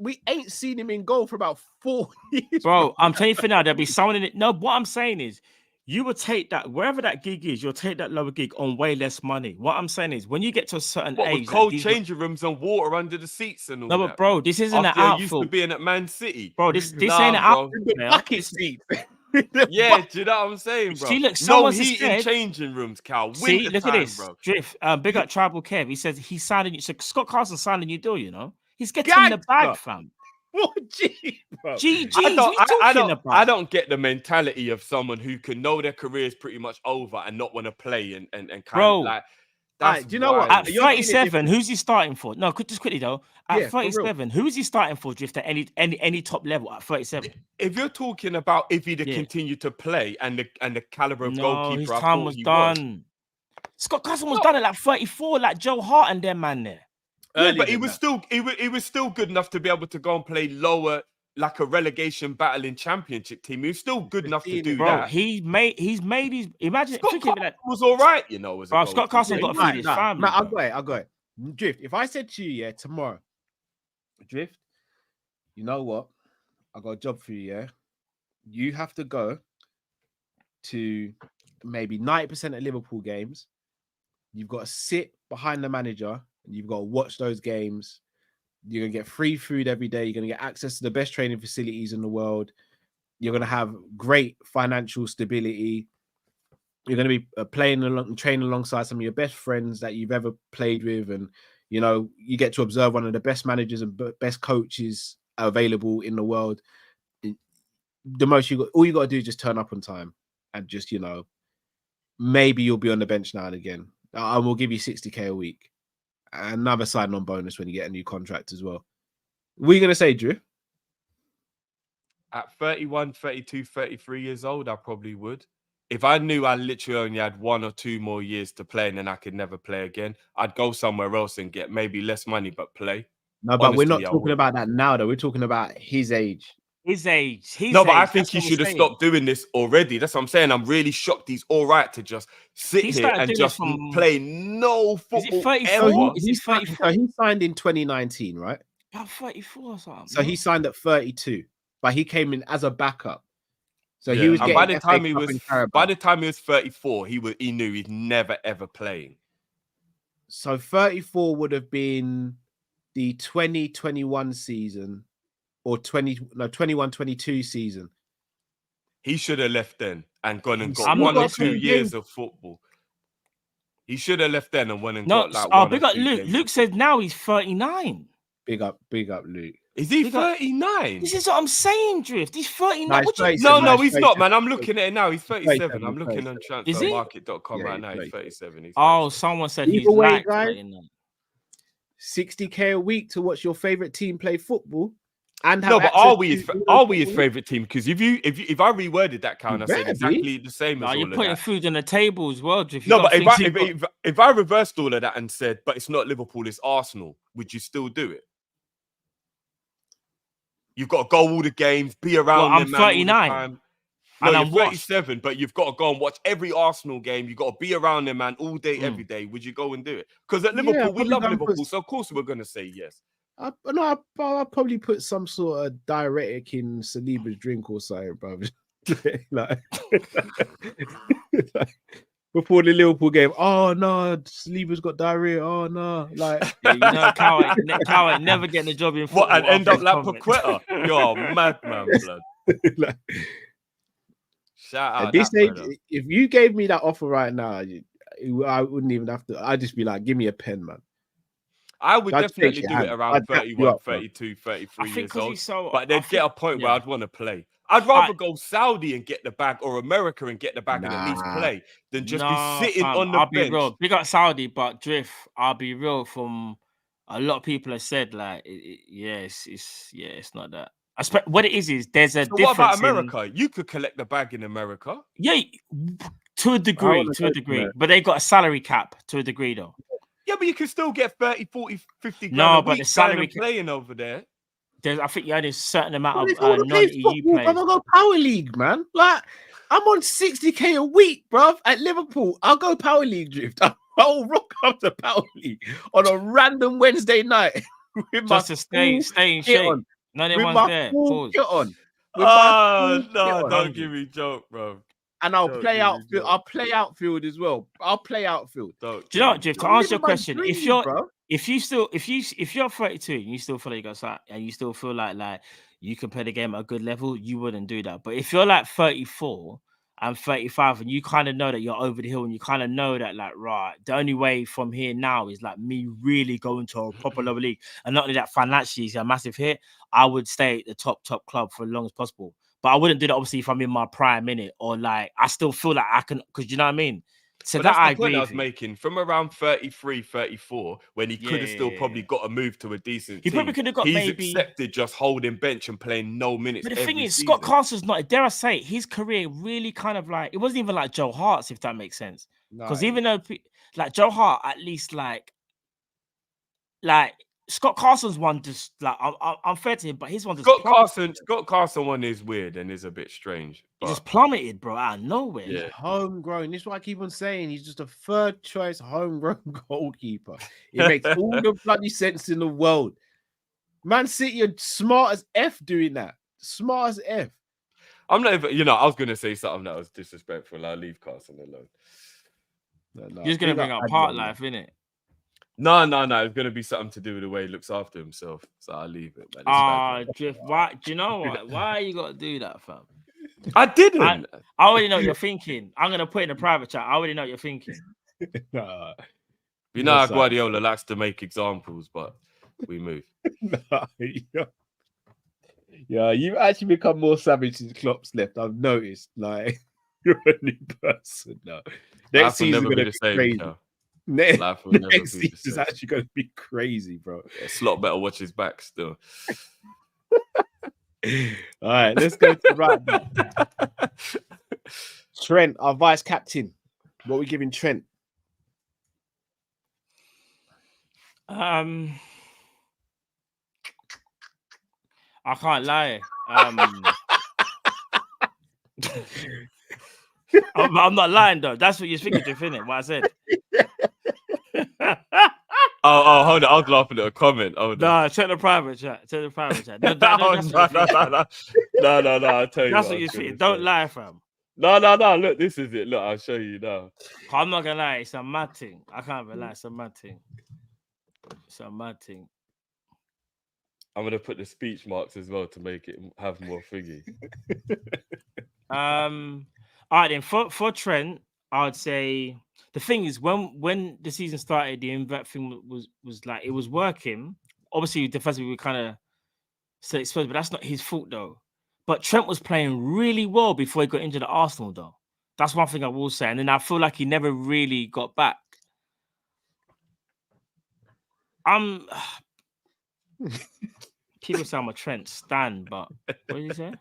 We ain't seen him in goal for about 4 years, bro. I'm telling you for now, there'll be someone in it. No, what I'm saying is, you would take that wherever that gig is. You'll take that lower gig on way less money. What I'm saying is, when you get to a certain age, with cold changing rooms and water under the seats and all that. No, but bro, this isn't an outfield. Used to being at Man City, bro. This ain't an outfield. Bucket seat. Yeah, do you know what I'm saying, bro? See, look, no heat in changing rooms, Cal. See, look at this, bro. Drift. Big up Tribal Kev. He says he's signing you. So Scott Carson signing you deal. You know, he's getting the bag, fam. What G, bro? I don't get the mentality of someone who can know their career is pretty much over and not want to play and kind of like. Right, do you know what? At 37, who's he starting for? No, just quickly though. At 37, who's he starting for? Drift at any top level at 37. If you're talking about if he'd have continued to play and the caliber of goalkeeper, his time was done. Scott Carson was done at like 34, like Joe Hart and them man there. Yeah, but he was still good enough to be able to go and play lower, like a relegation battling championship team. He was still good enough to do that. He's made his. Imagine Scott Carson was all right, you know. Bro, Scott Carson got to feed his family. I'll go it. Drift. If I said to you, tomorrow, Drift, you know what? I got a job for you, You have to go to maybe 90% of Liverpool games. You've got to sit behind the manager and you've got to watch those games. You're going to get free food every day. You're going to get access to the best training facilities in the world. You're going to have great financial stability. You're going to be training alongside some of your best friends that you've ever played with. And, you get to observe one of the best managers and best coaches available in the world. All you got to do is just turn up on time and just, maybe you'll be on the bench now and again. I will give you 60k a week. Another sign-on bonus when you get a new contract as well. What are you going to say, Drew? At 31, 32, 33 years old, I probably would. If I knew I literally only had 1 or 2 more years to play and then I could never play again, I'd go somewhere else and get maybe less money, but play. No, but we're not talking about that now, though. We're talking about his age. But I think he should have stopped doing this already. That's what I'm saying. I'm really shocked. He's all right to just sit here and just play no football. Is it 34? Is he 34? So he signed in 2019, right? About 34 or something. So he signed at 32, but he came in as a backup. So he was. And by the time he was 34, he knew he'd never ever playing. So 34 would have been the 2021 season. Or 21-22 season. He should have left then and gone and got 1 or 2 years of football. He should have left then and went and got like one big or up 2 Luke. games. Luke said now he's 39. Big up Luke. Is he 39? This is what I'm saying, Drift. He's 39. No, he's not, man. I'm looking at it now. He's 37. I'm looking on transfermarket.com right now. He's 37. Someone said he's like 39. 60k a week to watch your favorite team play football. And but are we his favorite team? Because if I reworded that count, I said exactly the same as all you're of putting that. food on the table as well. If I reversed all of that and said, but it's not Liverpool, it's Arsenal, would you still do it? You've got to go all the games, be around. I'm 39. No, and I'm 37, but you've got to go and watch every Arsenal game. You've got to be around them, man, all day, every day. Would you go and do it? Because at Liverpool, we love Liverpool, so of course we're going to say yes. I'll probably put some sort of diuretic in Saliba's drink or something, bro. Before the Liverpool game, oh no, Saliba's got diarrhea. Oh no, Cow ain't never getting a job in football. What, and end up like Paqueta? You're madman, blood. Shout out. At this age, if you gave me that offer right now, I wouldn't even have to. I'd just be like, give me a pen, man. I would definitely do it around 31, 32, 33 years old. But they'd get a point where I'd want to play. I'd rather go Saudi and get the bag or America and get the bag and at least play than just be sitting on the bench. I'll be real. Big up Saudi, but Drift, I'll be real. From a lot of people have said, like, it's not that. What it is there's a difference. What about America? You could collect the bag in America. Yeah, to a degree. But they got a salary cap to a degree, though. Yeah, but you can still get 30, 40, 50 grand a week but the salary playing over there. I think you had a certain amount of non-EU players. I'm gonna go Power League, man. Like, I'm on 60k a week, bruv, at Liverpool. I'll go Power League, Drift. I'll rock up to Power League on a random Wednesday night with just to stay in shape. On. None of one's there. On. No, don't give me joke, bro. And I'll play outfield. I'll play outfield as well. I'll play outfield. Do you know what, Jeff? To answer your question, if you're 32 and you still feel like you got something and you still feel like you can play the game at a good level, you wouldn't do that. But if you're like 34 and 35 and you kind of know that you're over the hill and you kind of know that, like, right, the only way from here now is like me really going to a proper lower league, and not only that, financially is a massive hit, I would stay at the top club for as long as possible. But I wouldn't do that, obviously, if I'm in my prime minute or like I still feel like I can, because you know what I mean? So but that that's the point I was making. From around 33, 34, when he could have still probably got a move to a decent team. Probably could have got He's accepted just holding bench and playing no minutes. But the thing is, season. Scott Carson's not, dare I say, his career really kind of like, it wasn't even like Joe Hart's, if that makes sense. Because even though like Joe Hart, at least like Scott Carson's one just like I'm fair to him, but his one just Scott Carson one is weird and is a bit strange. He just plummeted, bro, out of nowhere. Yeah. Homegrown. This is what I keep on saying. He's just a third choice homegrown goalkeeper. It makes all the bloody sense in the world. Man City are smart as F doing that. Smart as F. I'm not even, I was gonna say something that was disrespectful. I'll leave Carson alone. No. You're just gonna bring up part life, innit? No. It's gonna be something to do with the way he looks after himself. So I'll leave it. Drift. Why? Do you know what? Why you gotta do that, fam? I didn't. I already know what you're thinking. I'm gonna put it in a private chat. I already know what you're thinking. Nah. You know how Guardiola likes to make examples, but we move. Yeah, you've actually become more savage since Klopp's left. I've noticed. Like, you're a new person now. Next season's gonna be crazy. Next season's actually gonna be crazy, bro. Yeah, Slot better watch his back still. All right, let's go to right now. Trent, our vice captain. What are we giving Trent? I can't lie. I'm not lying though. That's what you're thinking, innit? What I said. Oh, hold on. I was laughing at a comment. No, check the private chat. No, no. I'll tell you. That's what you're thinking. Don't lie, fam. No. Look, this is it. Look, I'll show you now. I'm not gonna lie. It's a mad thing. I can't even lie. It's a mad thing. I'm gonna put the speech marks as well to make it have more figgy. All right, then for Trent, I would say the thing is when the season started, the invert thing was like it was working. Obviously, defensively we kind of still exposed, but that's not his fault though. But Trent was playing really well before he got injured at Arsenal, though. That's one thing I will say. And then I feel like he never really got back. People say I'm a Trent stan, but what did you say?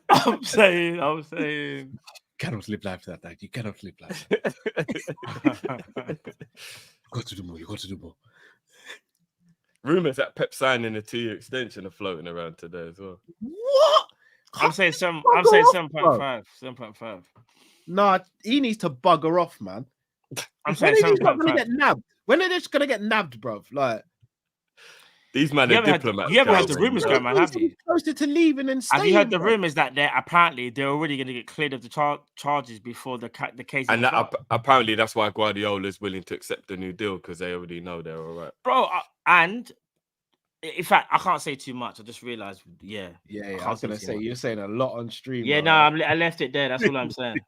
I'm saying. You cannot live life like that. You cannot live life. You got to do more. Rumors that Pep signing a 2-year extension are floating around today as well. What? I'm saying 7.5. 7.5. No, he needs to bugger off, man. I'm saying he's not gonna get nabbed. When are they just gonna get nabbed, bruv? Like these men are diplomats. You haven't heard the rumors going, man, have you? Closer to leaving and staying. Have you heard the rumors that they're already going to get cleared of the charges before the case? And apparently that's why Guardiola's willing to accept the new deal because they already know they're all right, bro. And in fact, I can't say too much. I just realized, yeah. I was gonna say you're saying a lot on stream. Yeah, no, I left it there. That's all I'm saying.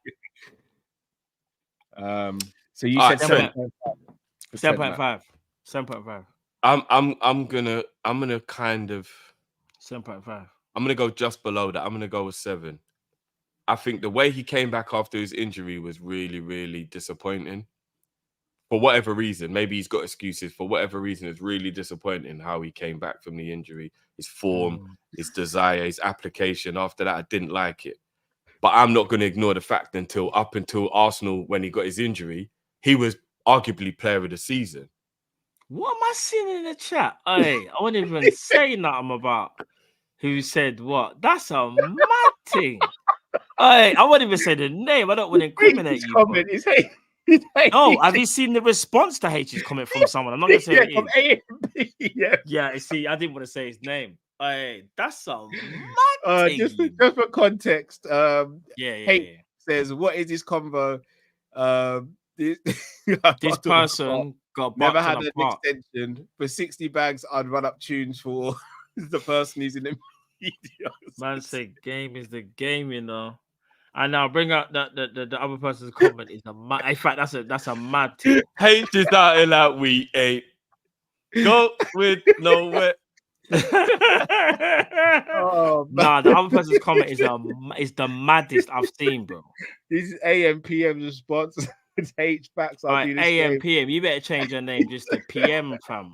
So you said 7.5. 7.5. I'm gonna kind of 7.5. I'm gonna go just below that. I'm gonna go with 7. I think the way he came back after his injury was really, really disappointing. For whatever reason, maybe he's got excuses. For whatever reason, it's really disappointing how he came back from the injury. His form, his desire, his application. After that, I didn't like it. But I'm not going to ignore the fact until Arsenal, when he got his injury, he was arguably player of the season. What am I seeing in the chat? Hey, I wouldn't even say nothing about who said what. That's a mad thing. Hey, I wouldn't even say the name. I don't want to incriminate you. Oh, have you seen the response to H's comment from someone? I'm not going to say it is. Yeah, see, I didn't want to say his name. Hey, that's a mad thing. Just for context, H says, what is this convo? This person got never had an extension. For 60 bags, I'd run up tunes for the person who's in the media. Man said game is the game, you know. And now bring up the other person's comment is a mad. In fact, that's a mad thing. H is out in that we ain't go with nowhere. Nah, the other person's comment is the maddest I've seen, bro. This is AM PM's response. It's H backs. Right, AM PM. You better change your name just to PM, fam.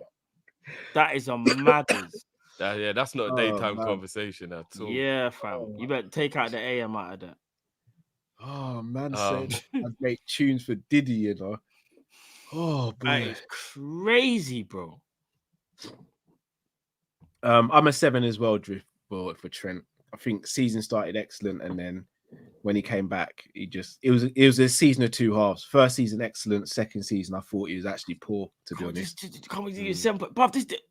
That is a matters. That's not a daytime conversation at all. Yeah, fam. You better take out the AM out of that. Oh man, said I'd make tunes for Diddy, you know. Oh boy, that is crazy, bro. I'm a 7 as well, Drift, for Trent. I think season started excellent, and then when he came back, it was a season of 2 halves. First season excellent, second season I thought he was actually poor, to be honest.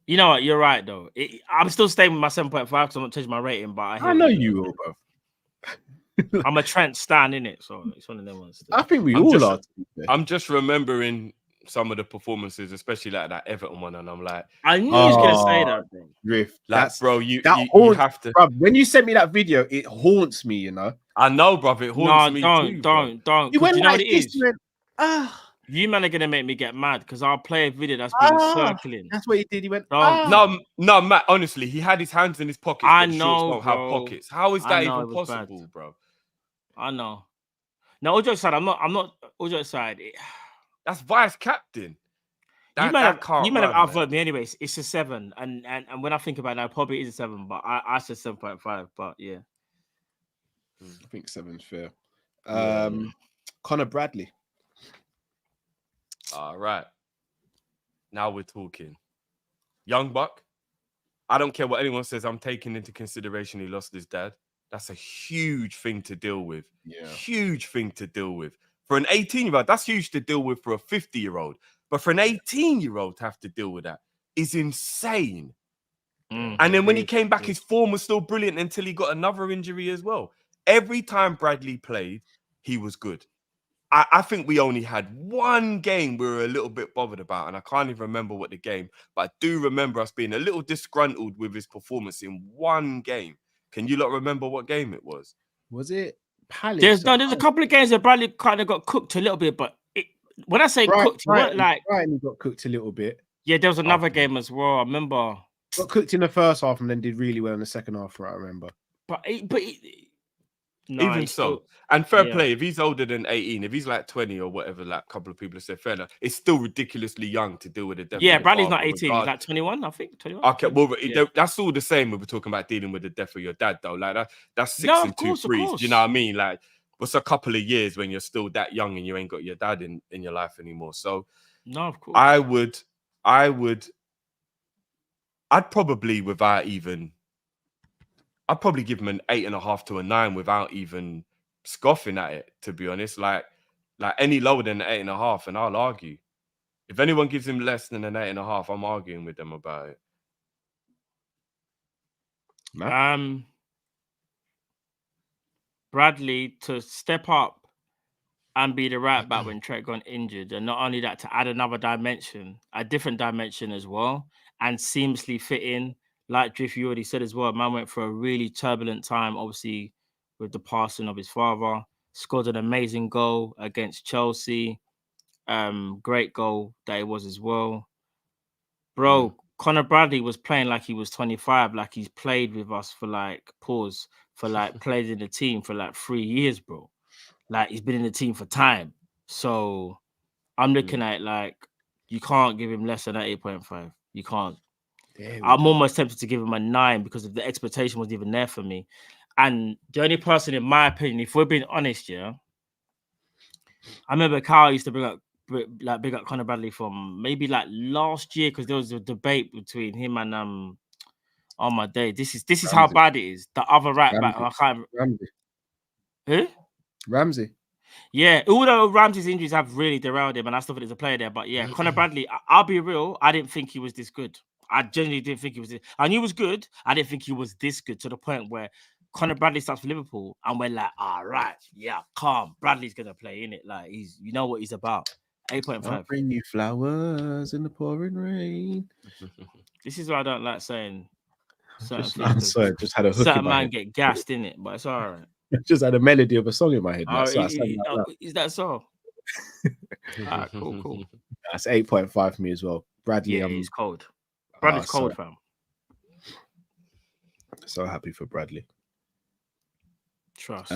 You know what? You're right though. I'm still staying with my 7.5 because I'm not changing my rating. But I know you will, bro. I'm a Trent stan in it, so it's one of them ones. I think we all are. I'm just remembering some of the performances, especially like that Everton one, and I'm like, I knew he was gonna say that, bro. Riff, like, bro, you have to. Bro, when you sent me that video, it haunts me, you know. I know, bro. It haunts me too. Don't. You went you know like what it this, is? you went, You man are gonna make me get mad because I'll play a video that's been circling. That's what he did. He went, No, Matt. Honestly, he had his hands in his pockets. I but know, don't have pockets. How is that even possible, possible, bro? I know. No, all jokes aside, I'm not. All jokes aside, that's vice captain. You might have outvoted me anyways. It's a 7, and when I think about it now, probably is a 7, but I said 7.5. But yeah, I think 7's fair. Connor Bradley. All right. Now we're talking. Young buck. I don't care what anyone says. I'm taking into consideration he lost his dad. That's a huge thing to deal with. Yeah. Huge thing to deal with. For an 18-year-old, that's huge to deal with for a 50-year-old. But for an 18-year-old to have to deal with that is insane. And then when he came back, his form was still brilliant until he got another injury as well. Every time Bradley played, he was good. I think we only had one game we were a little bit bothered about, and I can't even remember what the game, but I do remember us being a little disgruntled with his performance in one game. Can you lot remember what game it was? Was it Palace? There's a couple of games that Bradley kind of got cooked a little bit, but when I say cooked, he weren't like... Brighton got cooked a little bit. Yeah, there was another game as well, I remember. Got cooked in the first half and then did really well in the second half, right? I remember. Even so, and fair play, if he's older than 18, if he's like 20 or whatever, like a couple of people have said, fair enough, it's still ridiculously young to deal with a death. Yeah, Bradley's not 18, he's like 21, I think. 21. Okay, well, that's all the same when we're talking about dealing with the death of your dad, though. Like that's 6 and 2 threes. Do you know what I mean? Like, what's a couple of years when you're still that young and you ain't got your dad in your life anymore? So, no, of course. I'd probably I'd probably give him an 8.5 to a 9 without even scoffing at it, to be honest. Like any lower than an 8.5, and I'll argue. If anyone gives him less than an 8.5, I'm arguing with them about it. Bradley to step up and be the right back when Trent got injured, and not only that, to add another dimension, a different dimension as well, and seamlessly fit in. Like Drift, you already said as well, man went for a really turbulent time, obviously, with the passing of his father. Scored an amazing goal against Chelsea. Great goal that it was as well. Bro, Connor Bradley was playing like he was 25, like he's played with us for played in the team for like 3 years, bro. Like he's been in the team for time. So I'm looking at it like you can't give him less than that 8.5. You can't. I'm almost tempted to give him a 9 because of the expectation wasn't even there for me. And the only person, in my opinion, if we're being honest, I remember Kyle used to big up Connor Bradley from maybe like last year because there was a debate between him and on my day. This is Ramsey. How bad it is. The other right back, I can't. Ramsey. Who? Ramsey. Yeah, although Ramsey's injuries have really derailed him, and I still think there's a player there. But yeah, Connor Bradley, I'll be real, I didn't think he was this good. I genuinely didn't think he was. I knew he was good. I didn't think he was this good to the point where Connor Bradley starts for Liverpool, and we're like, all right, yeah, calm. Bradley's gonna play in it. Like you know what he's about. 8.5. I'll bring you flowers in the pouring rain. This is what I don't like saying. I'm sorry, just had a hook. Certain man get gassed in it, but it's all right. Just had a melody of a song in my head. Is that so? Cool. That's 8.5 for me as well. Bradley, he's cold. Bradley's cold, fam. So happy for Bradley. Trust.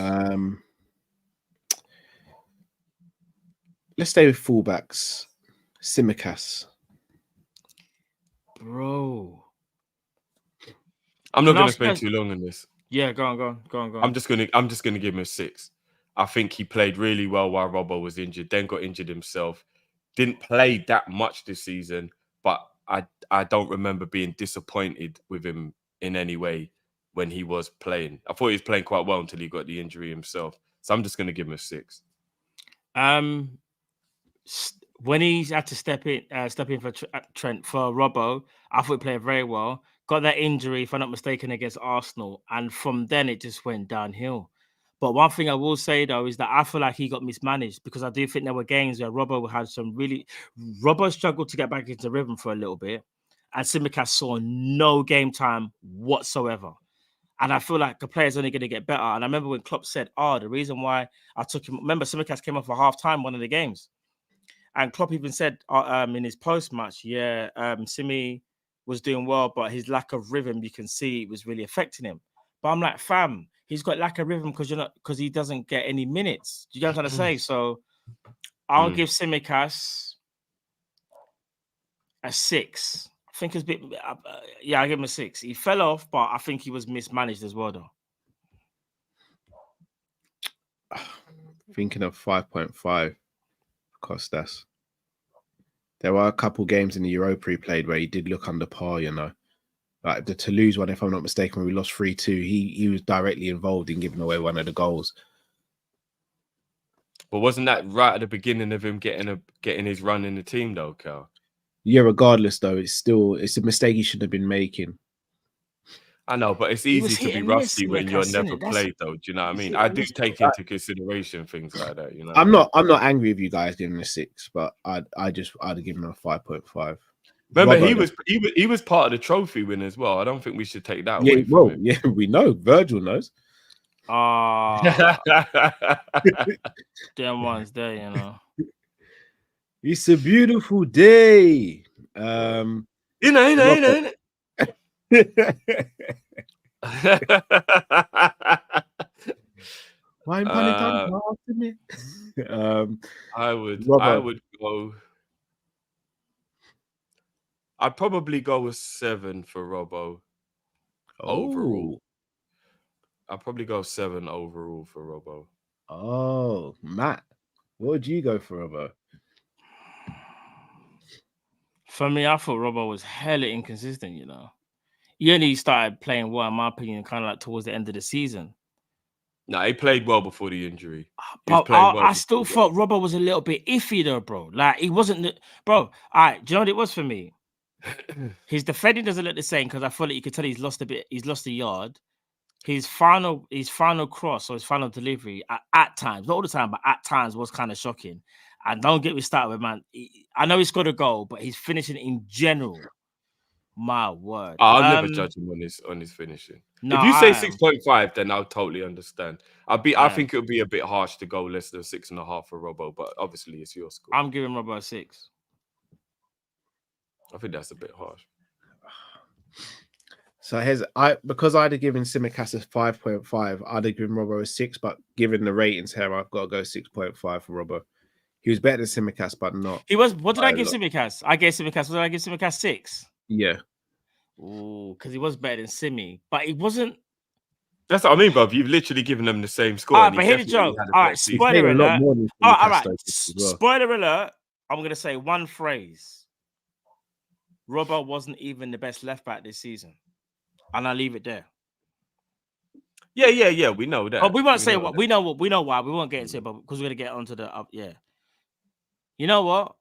Let's stay with fullbacks. Simicas. bro. I'm not going to spend too long on this. Yeah, go on. I'm just gonna give him a 6. I think he played really well while Robbo was injured, then got injured himself. Didn't play that much this season, but I don't remember being disappointed with him in any way when he was playing. I thought he was playing quite well until he got the injury himself. So I'm just gonna give him a 6. When he had to step in for Trent for Robbo, I thought he played very well. Got that injury, if I'm not mistaken, against Arsenal, and from then it just went downhill. But one thing I will say though is that I feel like he got mismanaged, because I do think there were games where Robbo struggled to get back into rhythm for a little bit, and Tsimikas saw no game time whatsoever. And I feel like the player's only going to get better. And I remember when Klopp said, the reason why I took him, remember Tsimikas came off for half time one of the games. And Klopp even said in his post-match, Simi was doing well, but his lack of rhythm, you can see, was really affecting him. But I'm like, fam, he's got lack of rhythm because he doesn't get any minutes. Do you get what I'm trying to say? So I'll give Tsimikas a 6. I think it's a bit, I'll give him a 6. He fell off, but I think he was mismanaged as well, though. Thinking of 5.5, Costas. There were a couple games in the Europa he played where he did look under par, you know. Like the Toulouse one, if I'm not mistaken, when we lost 3-2, he was directly involved in giving away one of the goals. But wasn't that right at the beginning of him getting his run in the team, though, Cal? Yeah, regardless, though, it's a mistake he shouldn't have been making. I know, but it's easy to be rusty when you're never played, though. Do you know what I mean? I do take into consideration things like that. You know, I'm not angry with you guys giving him a 6, but I'd give him a 5.5. Remember, he was part of the trophy win as well. I don't think we should take that away. Yeah, we know. Virgil knows. Damn one's there, you know. It's a beautiful day. You know. Why after me? I would go. I'd probably go with 7 for Robbo. Overall. I'd probably go 7 overall for Robbo. Oh, Matt, what would you go for Robbo? For me, I thought Robbo was hella inconsistent, you know. He only started playing well, in my opinion, kind of like towards the end of the season. No, he played well before the injury. But I still thought Robbo was a little bit iffy though, bro. Like, he wasn't... Bro, all right, do you know what it was for me? His defending doesn't look the same, because I feel like you could tell he's lost a yard. His final cross or his final delivery at times, not all the time, but at times was kind of shocking. And don't get me started with, man. I know he scored a goal, but his finishing in general, my word. I'll never judge him on his finishing. No, if you say 6.5, then I'll totally understand. I think it would be a bit harsh to go less than 6.5 for Robbo, but obviously it's your score. I'm giving Robbo a 6. I think that's a bit harsh. So because I'd have given Tsimikas a 5.5, I'd have given Robbo a 6, but given the ratings here, I've got to go 6.5 for Robbo. He was better than Tsimikas, but not. He was. What did I give Tsimikas? I gave Tsimikas. What did I give Tsimikas? 6. Yeah. Ooh, because he was better than Simi, but he wasn't. That's what I mean, bruv. You've literally given them the same score. All right, but here's the joke. All right, spoiler alert. All right. Spoiler alert. I'm going to say one phrase. Robbo wasn't even the best left back this season. And I'll leave it there. Yeah. We know that. But we won't say what. We know why. We won't get into it, but because we're going to get onto the yeah. You know what?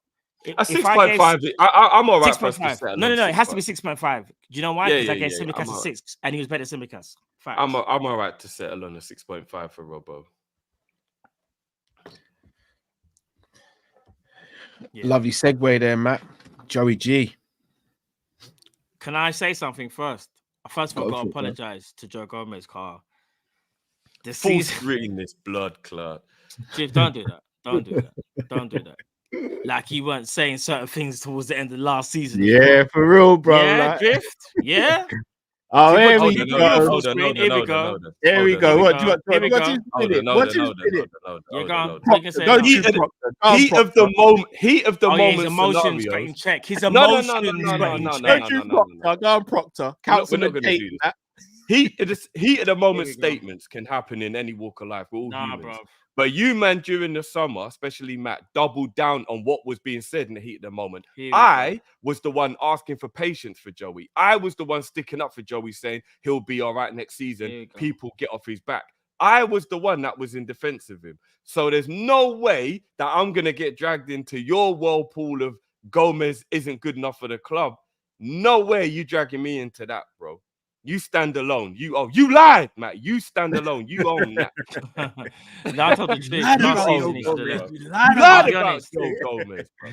A 6.5. I'm all right. 6.5. No. It has to be 6.5. Do you know why? Because I gave Tsimikas a 6, and he was better than Tsimikas. I'm all right to settle on a 6.5 for Robbo. Yeah. Lovely segue there, Matt. Joey G. Can I say something first? I first of all got to apologize to Joe Gomez, Carl. The season reading this blood clot. Chief, don't do that. Don't do that. Like he weren't saying certain things towards the end of the last season. Yeah, for real, bro. Yeah, Drift. Yeah. Oh, here hold we on, go. hold on, here we go. Here we go. What do you Here we want? go. What's his minute? You're gone. Proctor, don't you Proctor. Heat of the moment. Heat of the Oh, yeah, his moment. emotions got in check. His emotions got in check. Don't you Proctor. Go on, Proctor. Councilman Tate. Heat of the moment statements can happen in any walk of life. We're all humans. Bro. But you, man, during the summer, especially Matt, doubled down on what was being said in the heat of the moment. I was the one asking for patience for Joey. I was the one sticking up for Joey, saying he'll be all right next season. People get off his back. I was the one that was in defense of him. So there's no way that I'm going to get dragged into your whirlpool of Gomez isn't good enough for the club. No way you dragging me into that, bro. You stand alone. You lied, Matt. You stand alone. You own that. No, I told the truth. Last season, he should have left. You lied about Joe Gomez, bro.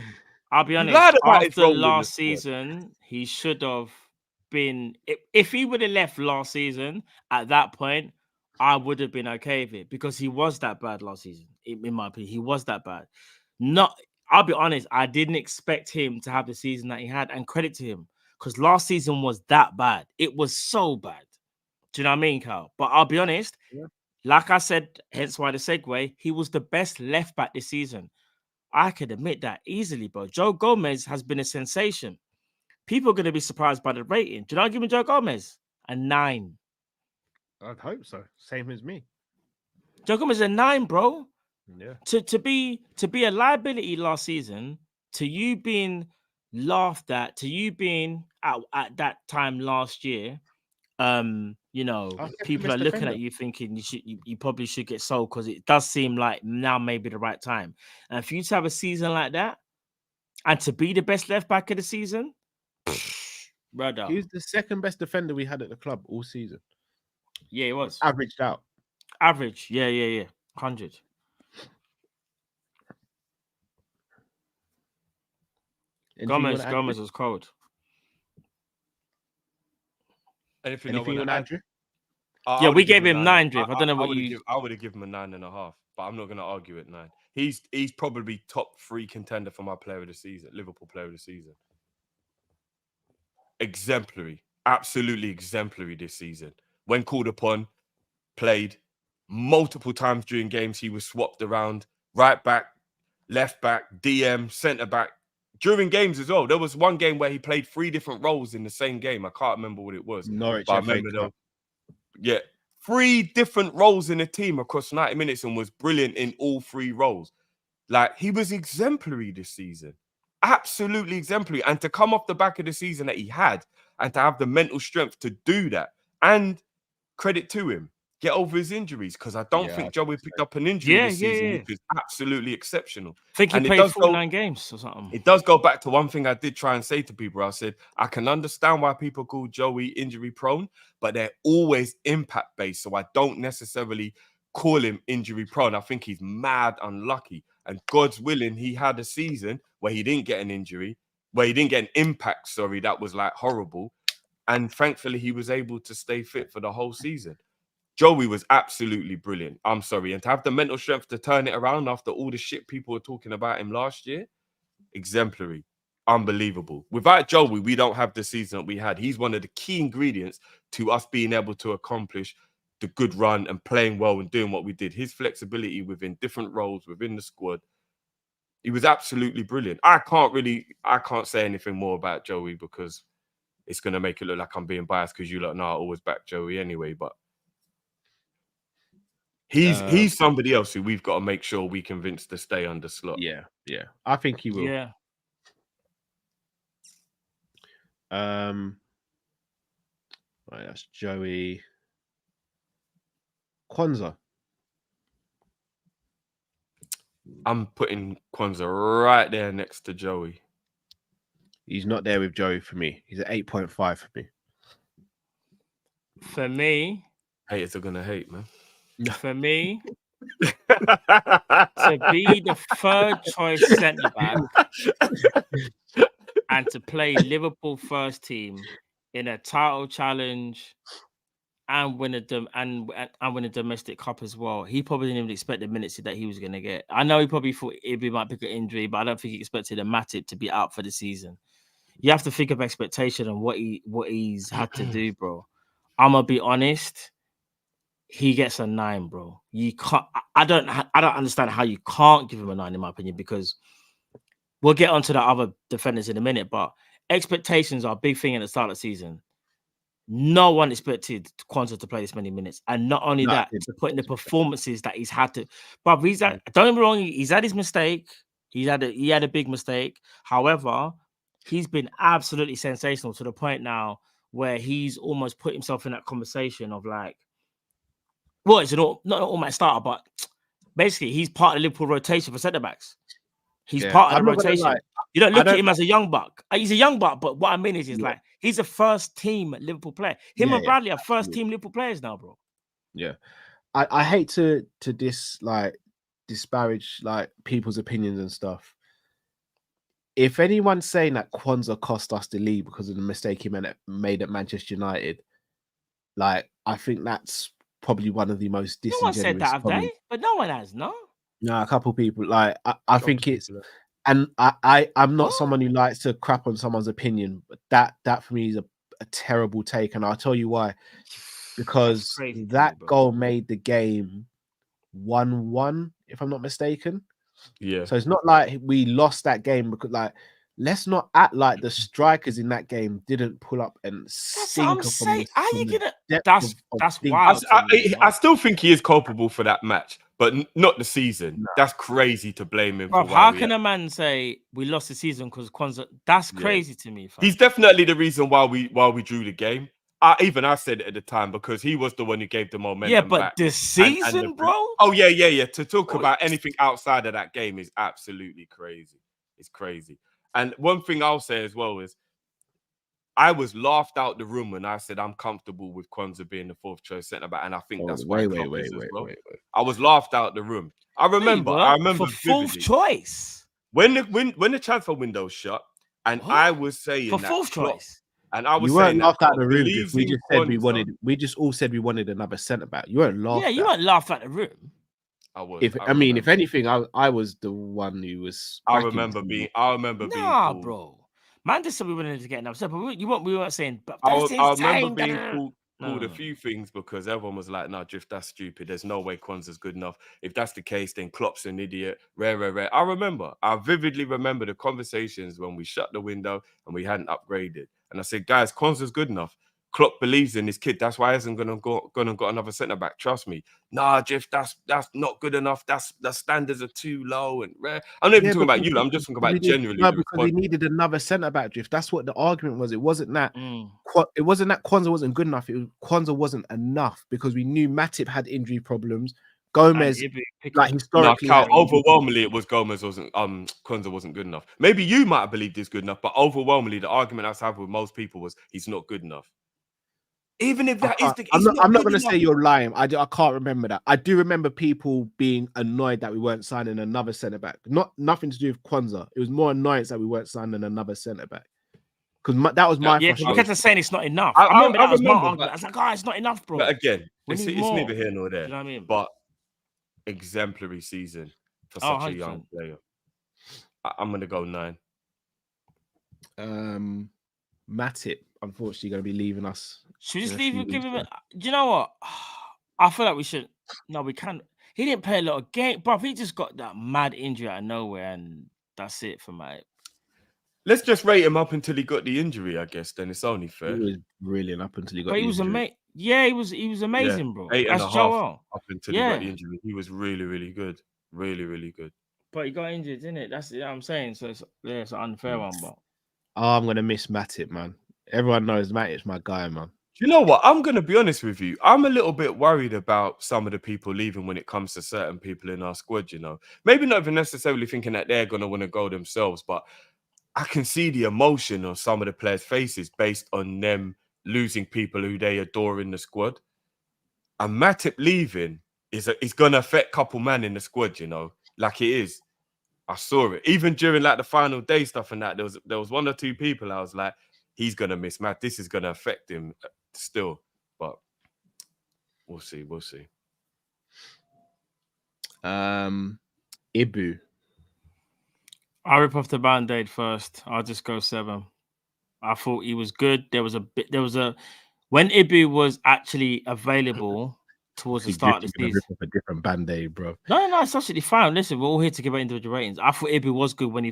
I'll be honest. After last season, he should have been. If he would have left last season, at that point, I would have been okay with it because he was that bad last season. In my opinion, he was that bad. I'll be honest. I didn't expect him to have the season that he had, and credit to him. Because last season was that bad. It was so bad. Do you know what I mean, Carl? But I'll be honest, like I said, hence why the segue, he was the best left back this season. I could admit that easily, bro. Joe Gomez has been a sensation. People are going to be surprised by the rating. Do you know I give him Joe Gomez? A 9. I'd hope so. Same as me. Joe Gomez is a 9, bro. Yeah. To be a liability last season, to you being laughed at, to you being at that time last year, people are looking at you thinking you probably should get sold because it does seem like now may be the right time. And for you to have a season like that and to be the best left back of the season, brother. He was the second best defender we had at the club all season. Yeah, it was. Averaged out. Average. Yeah. 100. Gomez was cold. Anything on Andrew? Yeah, we gave him 9, Drift. I don't know what I would have given him a 9.5, but I'm not going to argue at 9. He's probably top 3 contender for my player of the season, Liverpool player of the season. Exemplary, absolutely exemplary this season. When called upon, played multiple times during games. He was swapped around, right back, left back, DM, centre back. During games as well. There was one game where he played 3 different roles in the same game. I can't remember what it was. Norwich, but I remember 3 different roles in the team across 90 minutes and was brilliant in all 3 roles. Like, he was exemplary this season. Absolutely exemplary. And to come off the back of the season that he had and to have the mental strength to do that, and credit to him, get over his injuries, because I don't think Joey picked up an injury this season, which is absolutely exceptional. I think he played 49 games or something. It does go back to one thing I did try and say to people. I said, I can understand why people call Joey injury prone, but they're always impact based. So I don't necessarily call him injury prone. I think he's mad unlucky. And God's willing, he had a season where he didn't get an injury, where he didn't get an impact, that was like horrible. And thankfully, he was able to stay fit for the whole season. Joey was absolutely brilliant. I'm sorry. And to have the mental strength to turn it around after all the shit people were talking about him last year, exemplary, unbelievable. Without Joey, we don't have the season that we had. He's one of the key ingredients to us being able to accomplish the good run and playing well and doing what we did. His flexibility within different roles within the squad, he was absolutely brilliant. I can't say anything more about Joey because it's going to make it look like I'm being biased because you lot know I always back Joey anyway, but he's somebody else who we've got to make sure we convince to stay under slot. Yeah. I think he will. Yeah. Right, that's Joey. Kwanzaa. I'm putting Kwanzaa right there next to Joey. He's not there with Joey for me. He's at 8.5 for me. For me, haters are gonna hate, man. For me, to be the 3rd choice centre back and to play Liverpool first team in a title challenge and win a domestic cup as well. He probably didn't even expect the minutes that he was going to get. I know he probably thought he might pick an injury, but I don't think he expected a Matip to be out for the season. You have to think of expectation and what he's had to do, bro. I'm gonna be honest. He gets a 9, bro. You can't. I don't understand how you can't give him a 9, in my opinion, because we'll get onto the other defenders in a minute. But expectations are a big thing at the start of the season. No one expected Kwanzaa to play this many minutes, and not only that, to put in the performances that he's had to. But he's had, don't get me wrong, he's had his mistake. He had a big mistake. However, he's been absolutely sensational to the point now where he's almost put himself in that conversation of like, well, it's not an automatic starter, but basically he's part of the Liverpool rotation for centre backs. He's part of the rotation. You don't look at him as a young buck. He's a young buck, but what I mean is like he's a first team Liverpool player. Him and Bradley are first team Liverpool players now, bro. Yeah, I hate to disparage like people's opinions and stuff. If anyone's saying that Kwanzaa cost us the league because of the mistake he made at Manchester United, like I think that's probably one of the most disingenuous. No one said that, have they? But no one has, no. No, a couple people. Like I think it's, and I'm not someone who likes to crap on someone's opinion, but that for me is a terrible take, and I'll tell you why. Because that goal made the game 1-1, if I'm not mistaken. Yeah. So it's not like we lost that game because, like, let's not act like the strikers in that game didn't pull up and sink. How you gonna? That's wild. I still think he is culpable for that match, but not the season. No. That's crazy to blame him. Bro, how can a man say we lost the season because Kwanzaa? That's crazy to me. Fam. He's definitely the reason why we drew the game. I said it at the time because he was the one who gave the momentum. Yeah, but back. this season, bro. Oh yeah. To talk about anything outside of that game is absolutely crazy. It's crazy. And one thing I'll say as well is, I was laughed out the room when I said I'm comfortable with Kwanzaa being the 4th choice centre back, and I think that's why. Wait. I was laughed out the room. I remember for 4th choice when the transfer window shut, and I was saying for 4th choice. And I was you weren't laughed out the room. We just all said we wanted another centre back. You weren't laughed. Yeah, you weren't laughed at the room. I was. If anything, I was the one who was. I remember being. Nah, cool. Bro. Man just said we wanted to get another centre, but we weren't saying. But I remember being called a few things because everyone was like, "No, Drift, that's stupid. There's no way Kwanzaa's good enough. If that's the case, then Klopp's an idiot." Rare. I vividly remember the conversations when we shut the window and we hadn't upgraded. And I said, guys, Kwanzaa's good enough. Klopp believes in his kid. That's why he hasn't gonna got another centre back. Trust me. Nah, Jeff, that's not good enough. The standards are too low and rare. I'm not even talking about you. I'm just talking about generally. No, because we needed another centre back, Jeff. That's what the argument was. It wasn't that. It wasn't that Kwanzaa wasn't good enough. It was Kwanzaa wasn't enough because we knew Matip had injury problems. Gomez, like historically, overwhelmingly it was Gomez wasn't. Kwanzaa wasn't good enough. Maybe you might have believed he's good enough, but overwhelmingly the argument I was having with most people was he's not good enough. Even if that is the case, I'm not going to say you're lying. I can't remember that. I do remember people being annoyed that we weren't signing another centre back. Nothing to do with Kwanzaa. It was more annoyance that we weren't signing another centre back. Because that was my frustration. You kept saying it's not enough. I remember that was my argument. I was like, it's not enough, bro. But again, it's neither here nor there. You know what I mean? But exemplary season for such a young player. I'm going to go 9. Matip, unfortunately, going to be leaving us. Should we just leave him? Give him. Do you know what? I feel like we should. No, we can't. He didn't play a lot of games, bro. He just got that mad injury out of nowhere, and that's it for my. Let's just rate him up until he got the injury. I guess then it's only fair. He was brilliant up until he got. But he was amazing. Yeah, he was amazing, bro. 8.5 up until he got the injury. He was really, really good. Really, really good. But he got injured, didn't it? That's what I'm saying. So it's an unfair one, but. Oh, I'm gonna miss Matip, man. Everyone knows Matip's my guy, man. You know what? I'm going to be honest with you. I'm a little bit worried about some of the people leaving when it comes to certain people in our squad, you know. Maybe not even necessarily thinking that they're going to want to go themselves, but I can see the emotion on some of the players' faces based on them losing people who they adore in the squad. And Matip leaving is going to affect a couple man in the squad, you know, like it is. I saw it. Even during like the final day stuff and that, there was 1 or 2 people I was like, he's going to miss Matt. This is going to affect him still, but we'll see. Ibu. I'll rip off the band-aid first. I'll just go 7. I thought he was good. when Ibu was actually available towards the start of the season. A different band-aid, bro. No, it's absolutely fine. Listen, we're all here to give out individual ratings. I thought Ibu was good when he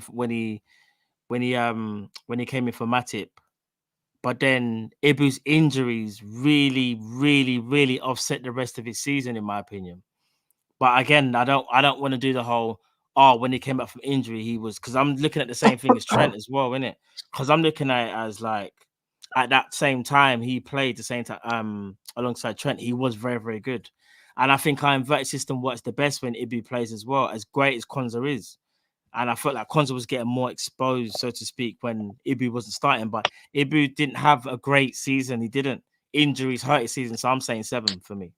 came in for Matip, but then Ibu's injuries really offset the rest of his season, in my opinion. But again, I don't want to do the whole when he came back from injury, he was, because I'm looking at the same thing as Trent as well, innit? Because I'm looking at it as like at that same time he played the same time alongside Trent, he was very, very good. And I think our inverted system works the best when Ibu plays as well, as great as Konza is. And I felt like Konza was getting more exposed, so to speak, when Ibu wasn't starting. But Ibu didn't have a great season. He didn't. Injuries hurt his season. So I'm saying 7 for me.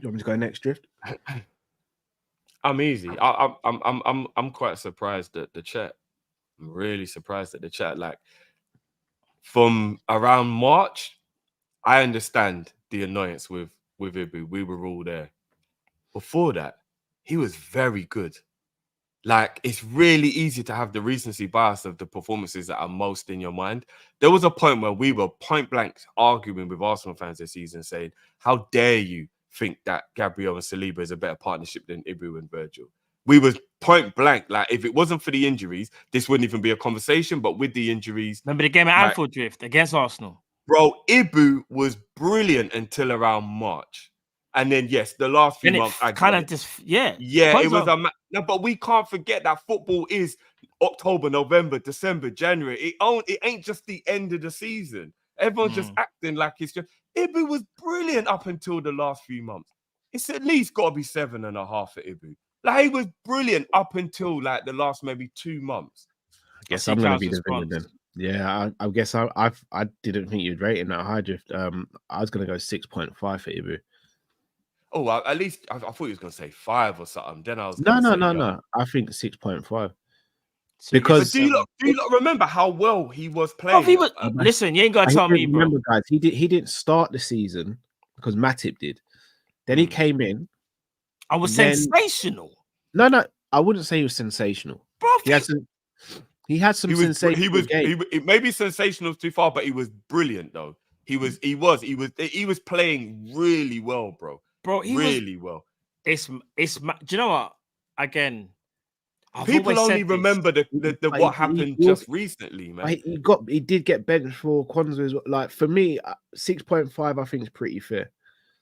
You want me to go next, Drift? I'm easy. I'm quite surprised at the chat. I'm really surprised at the chat. Like, from around March, I understand the annoyance with Ibu. We were all there. Before that, he was very good. Like, it's really easy to have the recency bias of the performances that are most in your mind. There was a point where we were point blank arguing with Arsenal fans this season, saying, how dare you think that Gabriel and Saliba is a better partnership than Ibu and Virgil? We were point blank. Like, if it wasn't for the injuries, this wouldn't even be a conversation. But with the injuries... Remember the game at Anfield, Drift, against Arsenal? Bro, Ibu was brilliant until around March. And then, yes, the last few months... Yeah, it was no, but we can't forget that football is October, November, December, January. It ain't just the end of the season. Everyone's just acting like it's just... Ibu was brilliant up until the last few months. It's at least got to be 7.5 for Ibu. Like, he was brilliant up until like the last maybe 2 months. I guess I'm going to be the villain then. Yeah, I guess I didn't think you'd rate him that high, Drift. I was going to go 6.5 for Ibu. Oh, well, at least I thought he was going to say 5 or something. Then I was no. I think 6.5. Because do you not remember how well he was playing? Listen, you ain't got to tell me, bro. Remember, guys, he didn't start the season because Matip did. Then he came in. I was sensational. No, I wouldn't say he was sensational. Bro, he had some sensational. He maybe sensational too far, but he was brilliant though. He was playing really well, bro. Bro, he really well. It's. Do you know what? Again, people only remember the what happened just recently, man. He did get benched for Konza as well. Like, for me, 6.5 I think is pretty fair.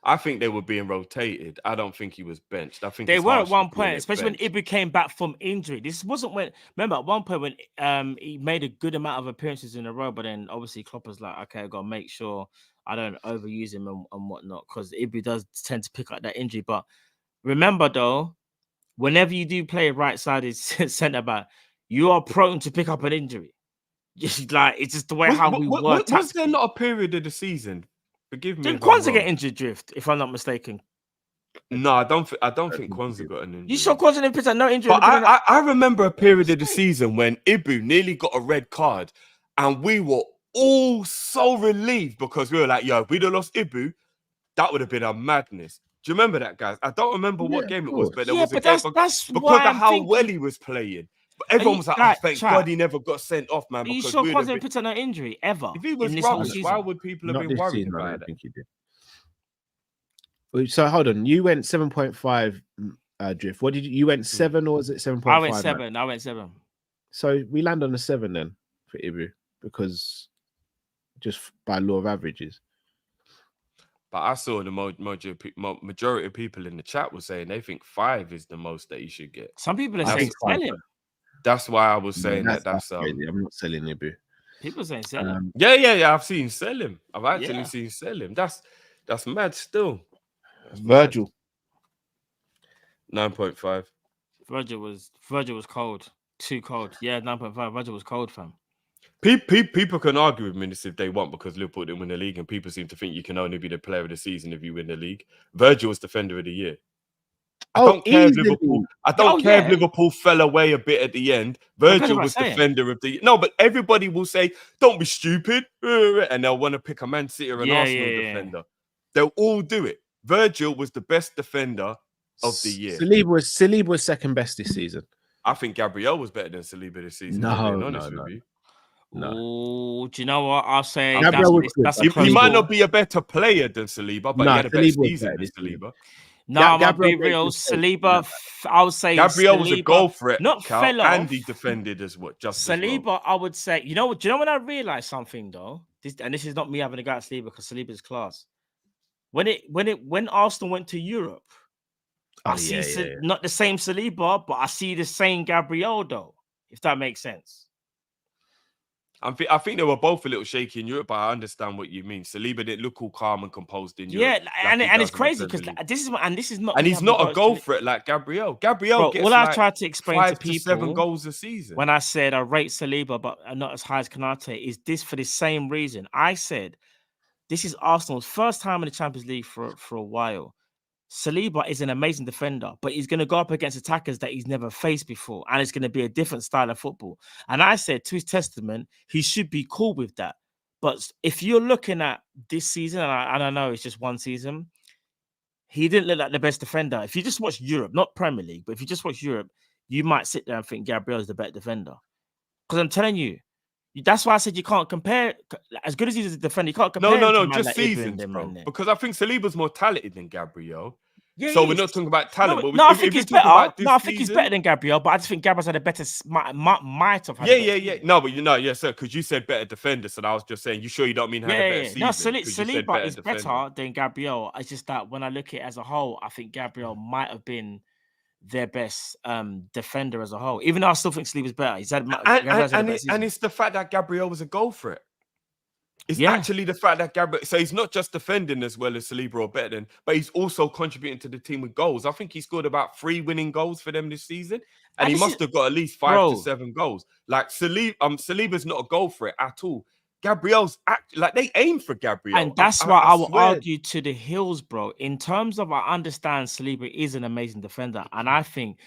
I think they were being rotated. I don't think he was benched. I think they were at one point, especially when Ibu came back from injury. This wasn't when. Remember, at one point when he made a good amount of appearances in a row, but then obviously Klopp was like, "Okay, I got to make sure I don't overuse him and whatnot," because Ibu does tend to pick up that injury. But remember, though, whenever you do play right-sided centre back, you are prone to pick up an injury. Just like it's just the way we work. Was there not a period of the season? Forgive me. Did Konza get injured, Drift? If I'm not mistaken. No, I don't think Konza got an injury. You saw Konza in pitch and no injury. But I remember a period of the season when Ibu nearly got a red card, and we were all so relieved because we were like, "Yo, if we'd have lost Ibu, that would have been a madness." Do you remember that, guys? I don't remember what game it was, but there was a game because of how well he was playing. But everyone was like, thank God he never got sent off, man. Are you sure Konza didn't put no injury ever? If he was rubbish, why would people have been worried about I don't think he did. So hold on, you went 7.5, Drift. What did you went 7 or was it 7.5? I went 7. I went 7. So we land on a 7 then for Ibu because just by law of averages. But I saw the majority of people in the chat were saying they think 5 is the most that you should get. Some people are saying sell him. That's why I was saying that's crazy. I'm not selling Ibu. People saying sell him. Yeah. I've seen sell him. I've actually seen sell him. That's mad still. Virgil. 9.5. Virgil was cold. Too cold. Yeah, 9.5. Virgil was cold, fam. People can argue with me this if they want because Liverpool didn't win the league, and people seem to think you can only be the player of the season if you win the league. Virgil was defender of the year. I don't care if Liverpool fell away a bit at the end. Virgil was defender of the year. No, but everybody will say, don't be stupid. And they'll want to pick a Man City or an Arsenal defender. They'll all do it. Virgil was the best defender of the year. Saliba was second best this season. I think Gabriel was better than Saliba this season. No. No. Oh, do you know what? I'll say Gabriel was good. that's a He close might call. not be a better player than Saliba, but he had a better season than Saliba. No, I'm gonna Gabriel be real. made mistakes. Saliba, I would say Gabriel was a Saliba, goal threat, not Cal, fell and off. he defended as well. Saliba, I would say, do you know when I realized something though? This is not me having a go at Saliba because Saliba's class. When Arsenal went to Europe, I see not the same Saliba, but I see the same Gabriel though, if that makes sense. I think they were both a little shaky in Europe, but I understand what you mean. Saliba didn't look all calm and composed in Europe. Yeah, and it's crazy because this is not. And he's not a goal threat like Gabriel. Gabriel gets all I like tried to explain 5 to people, to 7 goals a season. When I said I rate Saliba, but not as high as Konate, is this for the same reason. I said this is Arsenal's first time in the Champions League for a while. Saliba is an amazing defender, but he's going to go up against attackers that he's never faced before, and it's going to be a different style of football. And I said, to his testament, he should be cool with that. But if you're looking at this season, and I know it's just one season, he didn't look like the best defender. If you just watch Europe, not Premier League, but if you just watch Europe, you might sit there and think Gabriel is the better defender. Because I'm telling you, that's why I said you can't compare. As good as he's a defender, you can't compare. No, just seasons, bro. Because I think Saliba's more talented than Gabriel. Yeah, so we're not talking about talent. No, but I think he's better. I think he's better than Gabriel, but I just think Gabriel's had a better might have had. Yeah. No, but sir, because you said better defender, so I was just saying, you sure you don't mean had a better season? No, Saliba is better than Gabriel. It's just that when I look at it as a whole, I think Gabriel might have been their best defender as a whole. Even though I still think Saliba's better. He's had and it's the fact that Gabriel was a goal threat. It's actually the fact that Gabriel, so he's not just defending as well as Saliba or better than, but he's also contributing to the team with goals. I think he scored about 3 winning goals for them this season, and he must have got at least 5 to 7 goals. Like Saliba's not a goal threat at all. Gabriel's like they aim for Gabriel, and that's why I will argue to the hills, bro. In terms of, I understand Saliba is an amazing defender, and I think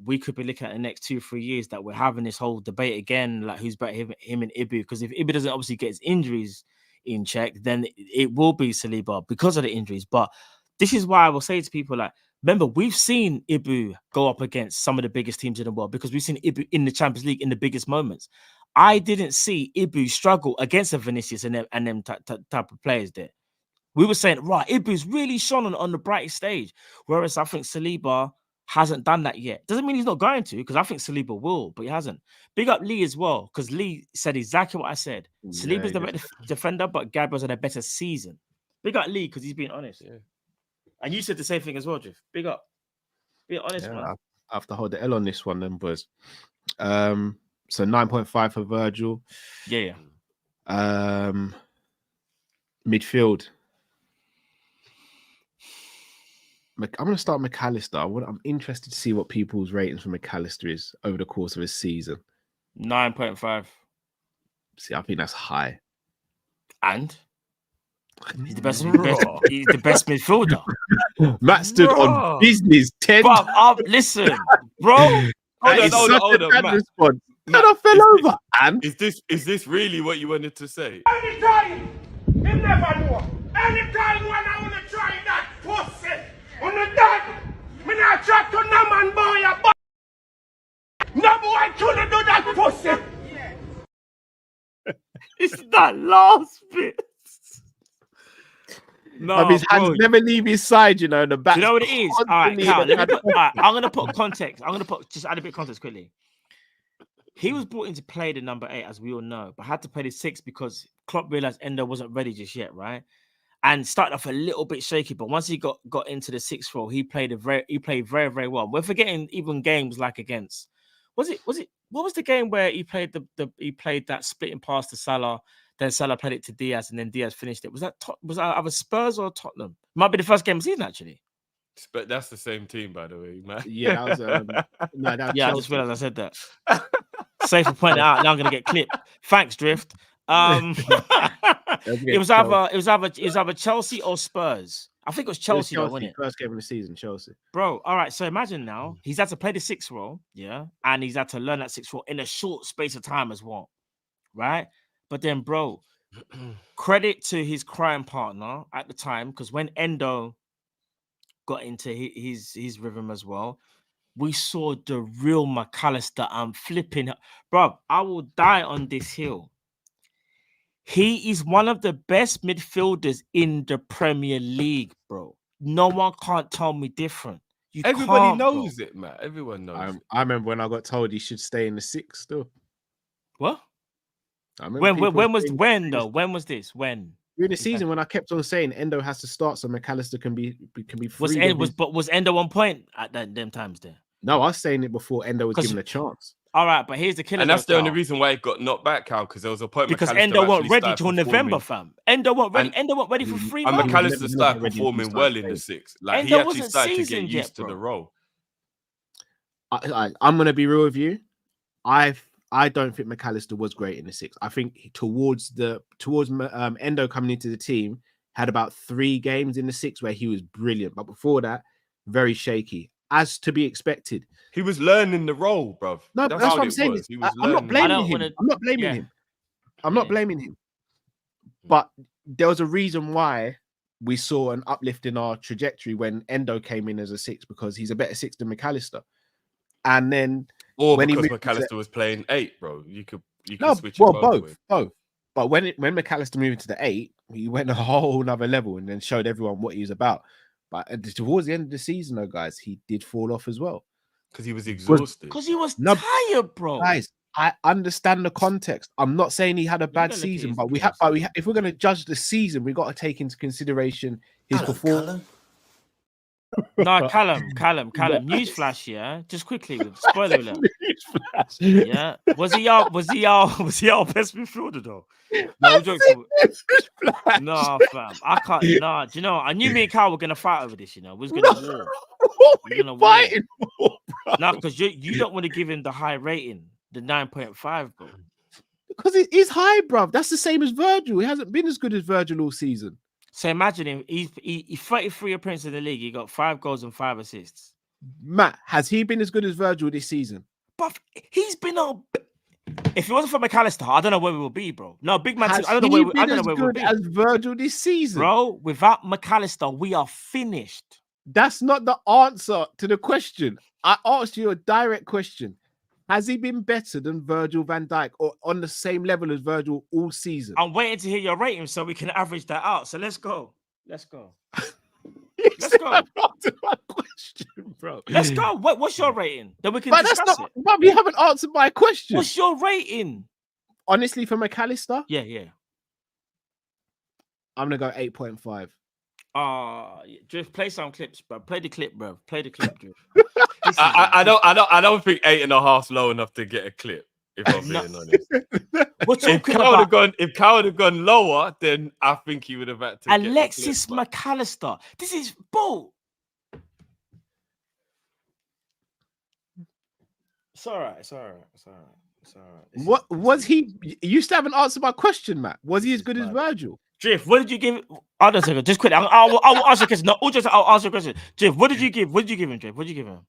we could be looking at the next 2-3 years that we're having this whole debate again, like who's better, him and Ibu. Because if Ibu doesn't obviously get his injuries in check, then it will be Saliba because of the injuries. But this is why I will say to people, like, remember, we've seen Ibu go up against some of the biggest teams in the world because we've seen Ibu in the Champions League in the biggest moments. I didn't see Ibu struggle against a Vinicius and them type of players there. We were saying, right, Ibu's really shone on the brightest stage. Whereas I think Saliba hasn't done that yet. Doesn't mean he's not going to, because I think Saliba will, but he hasn't. Big up Lee as well, because Lee said exactly what I said. Saliba's the better defender, but Gabriel's had a better season. Big up Lee, because he's being honest. Yeah. And you said the same thing as well, Jeff. Big up. Be honest, man. I have to hold the L on this one then, boys. So 9.5 for Virgil. Yeah. Midfield. I'm going to start McAllister. I'm interested to see what people's ratings for McAllister is over the course of his season. 9.5. See, I think that's high. And he's the best. He's the best midfielder. Matt stood on business. 10. Listen, bro. Hold on, Matt. Response. Matt, I fell over. And is this really what you wanted to say? Anytime, you never know. Anytime when I want to try that pussy, on the dad, me not chat to no man boy, but no boy should do that pussy. It's that last bit. No, his hands never leave his side, you know. The back. You know what it is? All right, Cal, I'm gonna put context. I'm gonna just add a bit of context quickly. He was brought in to play the number 8, as we all know, but had to play the 6 because Klopp realized Endo wasn't ready just yet, right? And started off a little bit shaky, but once he got into the 6th role, he played very, very well. We're forgetting even games like against what was the game where he played he played that splitting pass to Salah, then Salah played it to Diaz, and then Diaz finished it. Was that either Spurs or Tottenham? Might be the first game of the season actually. But that's the same team, by the way, man. Yeah, that was I just realized I said that. Safe to point it out. Now I'm gonna get clipped. Thanks, Drift. It was either Chelsea or Spurs. I think it was Chelsea, though, wasn't it? First game of the season, Chelsea. Bro, all right. So imagine now he's had to play the 6th role, yeah, and he's had to learn that 6th role in a short space of time as well, right? But then, bro, credit to his crime partner at the time, because when Endo got into his rhythm as well, we saw the real McAllister. I'm flipping, bro. I will die on this hill. He is one of the best midfielders in the Premier League, bro. No one can't tell me different. Everybody knows it, Matt. Everyone knows. I remember when I got told he should stay in the 6 still. What? When was this? When? During the season, when I kept on saying Endo has to start so McAllister can be free. Was Endo on point at them times there? No, I was saying it before Endo was given a chance. All right, but here's the killer. And that's the only reason why it got knocked back, Cal, because there was a point because Endo wasn't ready till November, fam. Endo wasn't ready for 3 months. And McAllister started performing well in the 6. Like, he actually started to get used to the role. I'm gonna be real with you. I don't think McAllister was great in the 6. I think towards Endo coming into the team, had about 3 games in the 6 where he was brilliant, but before that, very shaky, as to be expected. He was learning the role, bruv. No, that's what I'm saying. I'm not blaming him. I'm not blaming him. But there was a reason why we saw an uplift in our trajectory when Endo came in as a 6, because he's a better 6 than McAllister. And then when because McAllister was playing 8, bro. You could switch it both. But when McAllister moved to the 8, he went a whole nother level and then showed everyone what he was about. But towards the end of the season, though, guys, he did fall off as well. Because he was exhausted. Because he was tired, bro. Guys, I understand the context. I'm not saying he had a bad season, but if we're going to judge the season, we got to take into consideration his performance. No, Callum. Newsflash, yeah. Just quickly, spoiler alert. Newsflash. Yeah. Was he our best midfielder though? No, no, fam. I can't. Nah, do you know? I knew me and Kyle were gonna fight over this. You know, we was gonna war. What were you fighting for, bro? No, because you don't want to give him the high rating, the 9.5, bro. Because it is high, bro. That's the same as Virgil. He hasn't been as good as Virgil all season. So imagine him. He's 33 appearances in the league. He got 5 goals and 5 assists. Matt, has he been as good as Virgil this season? But he's been on. If it wasn't for McAllister, I don't know where we will be, bro. No, big man. I don't know where we'll be. As Virgil this season, bro. Without McAllister, we are finished. That's not the answer to the question. I asked you a direct question. Has he been better than Virgil van Dijk or on the same level as Virgil all season? I'm waiting to hear your rating so we can average that out. So let's go. Let's go. Let's go. Answer my question, bro. Let's go. What's your rating? Then we can discuss it. But you haven't answered my question. What's your rating? Honestly, for McAllister? Yeah. I'm going to go 8.5. Drift, play some clips, bro. Play the clip, bro. Play the clip, Drift. I don't think 8.5 low enough to get a clip. If I'm being honest, if Cal would have gone lower, then I think he would have had to. Alexis McAllister. This is bull. It's all right. What was he? You still haven't answered my question, Matt. Was he as good as Virgil? Drift, what did you give? Hold on a second. Just quickly. I'll answer the question. No, I'll answer the question. Drift, what did you give? What did you give him, Drift? What did you give him?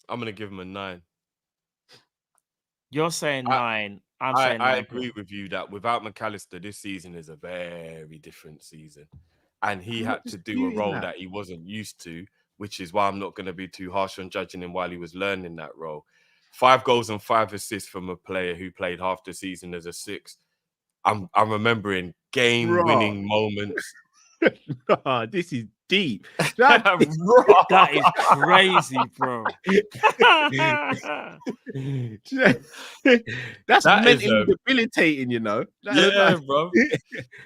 I'm gonna give him a 9. You're saying 9. I'm saying 9. I agree with you that without McAllister, this season is a very different season, and he had to do a role that he wasn't used to, which is why I'm not going to be too harsh on judging him while he was learning that role. 5 goals and 5 assists from a player who played half the season as a 6. I'm remembering game-winning moments. This is deep. That is crazy, bro. That's mentally debilitating, you know. Bro. Do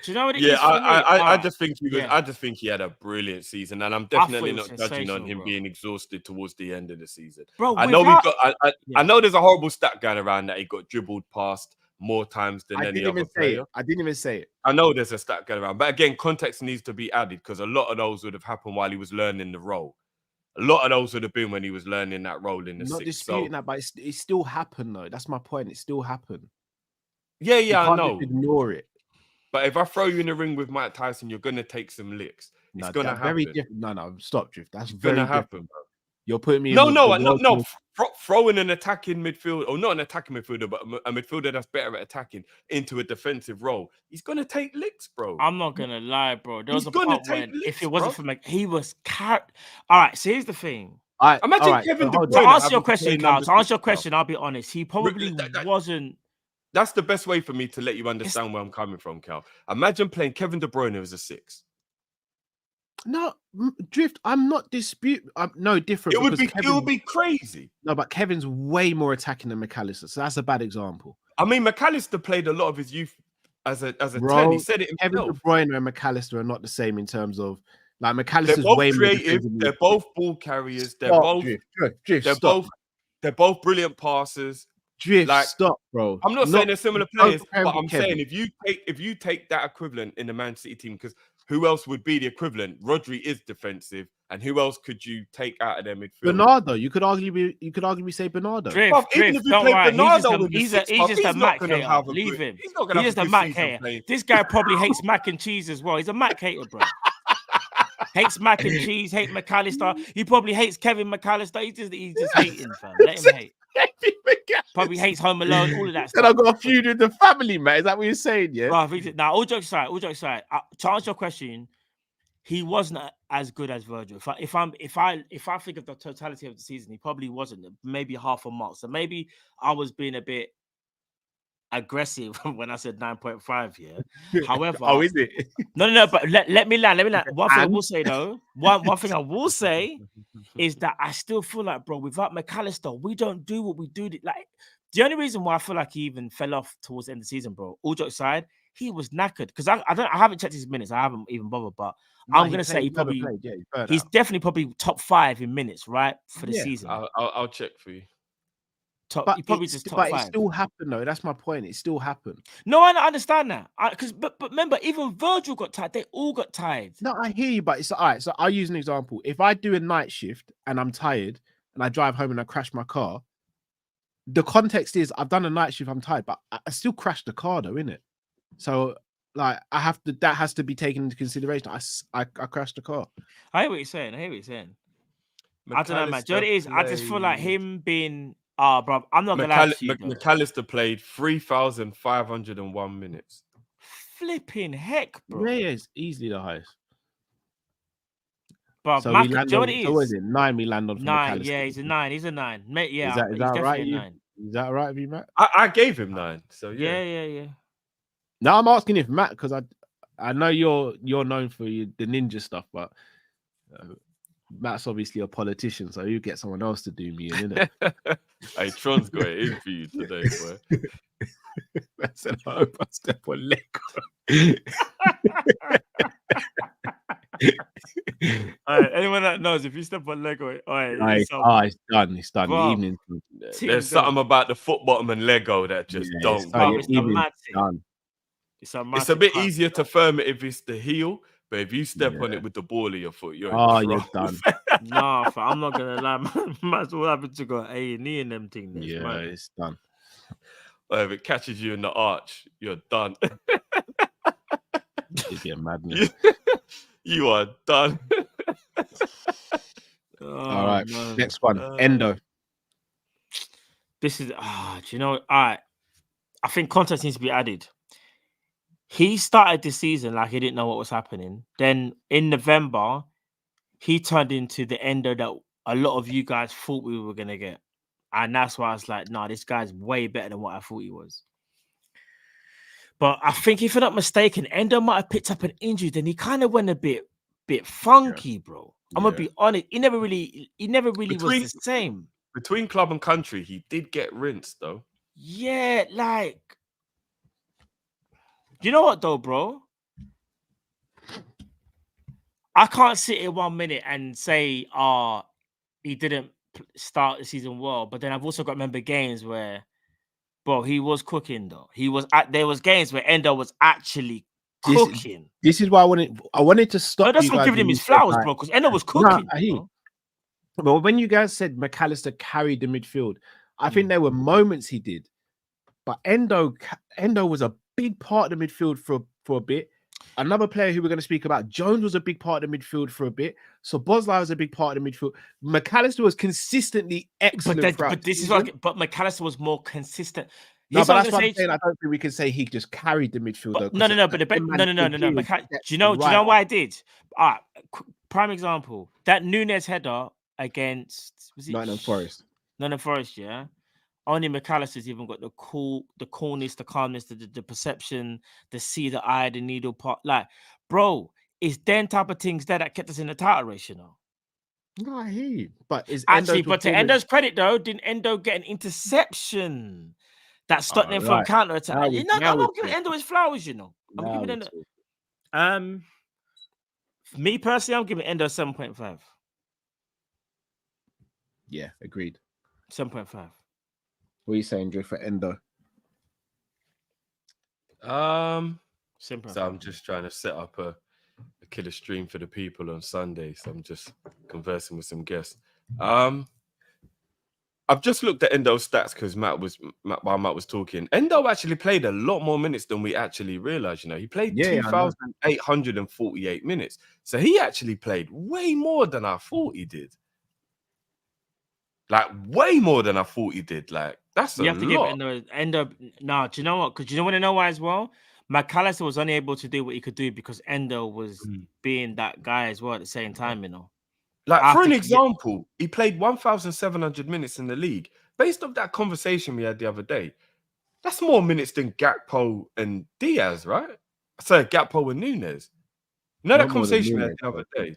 you know what it is? I just think he was. I just think he had a brilliant season, and I'm definitely not judging on him being exhausted towards the end of the season. Bro, I know I know there's a horrible stat going around that he got dribbled past more times than any other player. I didn't even say it. I know there's a stat going around, but again, context needs to be added because a lot of those would have happened while he was learning the role. A lot of those would have been when he was learning that role in the 6. Not disputing that, but it still happened though. That's my point. It still happened. Yeah, I know. Ignore it. But if I throw you in the ring with Mike Tyson, you're gonna take some licks. It's gonna happen. Very different. No, stop, Drift. That's gonna happen, bro. You're putting me. No. Throwing an attacking midfield, or not an attacking midfielder, but a midfielder that's better at attacking into a defensive role. He's gonna take licks, bro. I'm not gonna lie, bro. There was a point when if it wasn't for he was carried. All right. So here's the thing. Imagine all right, Kevin De hold Bruyne. To answer your having to question, play Carl, number to answer six your now. question, I'll be honest. He probably wasn't. That's the best way for me to let you understand where I'm coming from, Cal. Imagine playing Kevin De Bruyne as a 6. No, Drift. I'm not dispute. No, different. It would be crazy. No, but Kevin's way more attacking than McAllister, so that's a bad example. I mean, McAllister played a lot of his youth as a 10. He said it Kevin De himself. Bruyne and McAllister are not the same in terms of like They're McAllister's both way creative. more. They're both ball carriers. They're both brilliant passers. Drift. Like, Stop, bro. I'm not saying they're similar players, compare but with I'm Kevin. saying if you take that equivalent in the Man City team, because who else would be the equivalent? Rodri is defensive, and who else could you take out of their midfield? Bernardo. You could arguably say Bernardo. Drift, even if you don't play worry. Bernardo He's just a Mac hater. Leave him. He's not gonna He's have just a good Mac season hater. playing. This guy probably hates mac and cheese as well. He's a Mac hater, bro. Hates mac and cheese. Hate McAllister. He probably hates Kevin McAllister. He's just hating, fam. Let him hate. Probably hates Home Alone. All of that stuff. And I've got a feud with the family, man. Is that what you're saying? Yeah. Now, all jokes aside. To answer your question, he wasn't as good as Virgil. If I think of the totality of the season, he probably wasn't. Maybe half a mark. So maybe I was being a bit aggressive when I said 9.5. Yeah. However, is it? No. But let me land. One thing I will say though. One thing I will say is that I still feel like, bro, without McAllister, we don't do what we do. Like the only reason why I feel like he even fell off towards the end of the season, bro. All jokes aside, he was knackered because I haven't checked his minutes. I haven't even bothered, but I'm gonna say he's definitely probably top 5 in minutes, right, for the season. I'll check for you. He probably just top 5. It still happened though. That's my point. It still happened. No, I understand that. But remember, even Virgil got tired. They all got tired. No, I hear you, but it's all right. So I'll use an example. If I do a night shift and I'm tired and I drive home and I crash my car, the context is I've done a night shift, I'm tired, but I still crashed the car though, innit? So like that has to be taken into consideration. I crashed the car. I hear what you're saying. I don't know, man. Do you know what it is? I just feel like him being bro, I'm not gonna lie to you. McAllister played 3,501 minutes. Flipping heck, bro. Yeah, it's easily the highest. But so do you know what it is? So is it 9 we land on for 9, McAllister? yeah, he's a 9. He's a 9. Mate, yeah, is that right? 9. Is that right with you, Matt? I gave him 9. So yeah. No, I'm asking if Matt, because I know you're known for the ninja stuff, but Matt's obviously a politician, so you get someone else to do me in, innit? Hey, Tron's got it in for you today, boy. I said, I hope I step on Lego. All right, anyone that knows, if you step on Lego, all right, it's done. It's done. Bro, The evening. There's something about the foot bottom and Lego that just don't. It's a bit easier to firm it if it's the heel, but if you step on it with the ball of your foot, you're done. Nah, I'm not gonna lie, man. Might as well happen to go A&E and them things. Yeah, it's done. If it catches you in the arch, you're done. It'd be a madness. You are done. All right, next one, Endo. This is do you know? All right, I think context needs to be added. He started the season like he didn't know what was happening. Then in November, he turned into the Endo that a lot of you guys thought we were gonna get, and that's why I was like, "Nah, this guy's way better than what I thought he was." But I think if I'm not mistaken, Endo might have picked up an injury. Then he kind of went a bit funky, bro. I'm gonna be honest. He never really was the same. Between club and country, he did get rinsed though. Yeah, like, you know what though, bro? I can't sit here 1 minute and say, he didn't start the season well. But then I've also got to remember games where, bro, he was cooking though. There was games where Endo was actually cooking. This is why I wanted to stop. No, that's not giving him his flowers, bro, because Endo was cooking. But when you guys said McAllister carried the midfield, I think there were moments he did. But Endo was a big part of the midfield for a bit. Another player who we're going to speak about, Jones, was a big part of the midfield for a bit. So Bosley was a big part of the midfield. McAllister was consistently excellent. But McAllister was more consistent. No, but that's what I'm saying. I don't think we can say he just carried the midfield. No. Do you know why I did? Prime example, that Nunez header against Nottingham Forest. Nottingham Forest, yeah. Only McAllister's even got the coolness, the calmness, the perception, the see the eye, the needle part. Like, bro, it's them type of things that kept us in the title race, you know. No, I hear you. But is Actually, Endo's but to Endo's credit, though, didn't Endo get an interception that stopped them from counter attack? I'm giving Endo his flowers, you know. I'm giving Endo. Me personally, I'm giving Endo 7.5. Yeah, agreed. 7.5. What are you saying, Drew, for Endo? So I'm just trying to set up a killer stream for the people on Sunday. So I'm just conversing with some guests. I've just looked at Endo's stats because while Matt was talking. Endo actually played a lot more minutes than we actually realized. You know, he played 2,848 minutes. So he actually played way more than I thought he did. Like way more than I thought he did. Like that's you a have to lot. give Endo. No, do you know what? Because you want to know why as well? McAllister was unable to do what he could do because Endo was being that guy as well at the same time. You know, like for an example, he played 1,700 minutes in the league. Based off that conversation we had the other day, that's more minutes than Gakpo and Diaz, right? Sorry, Gakpo and Nunez. You know that conversation we had the other day.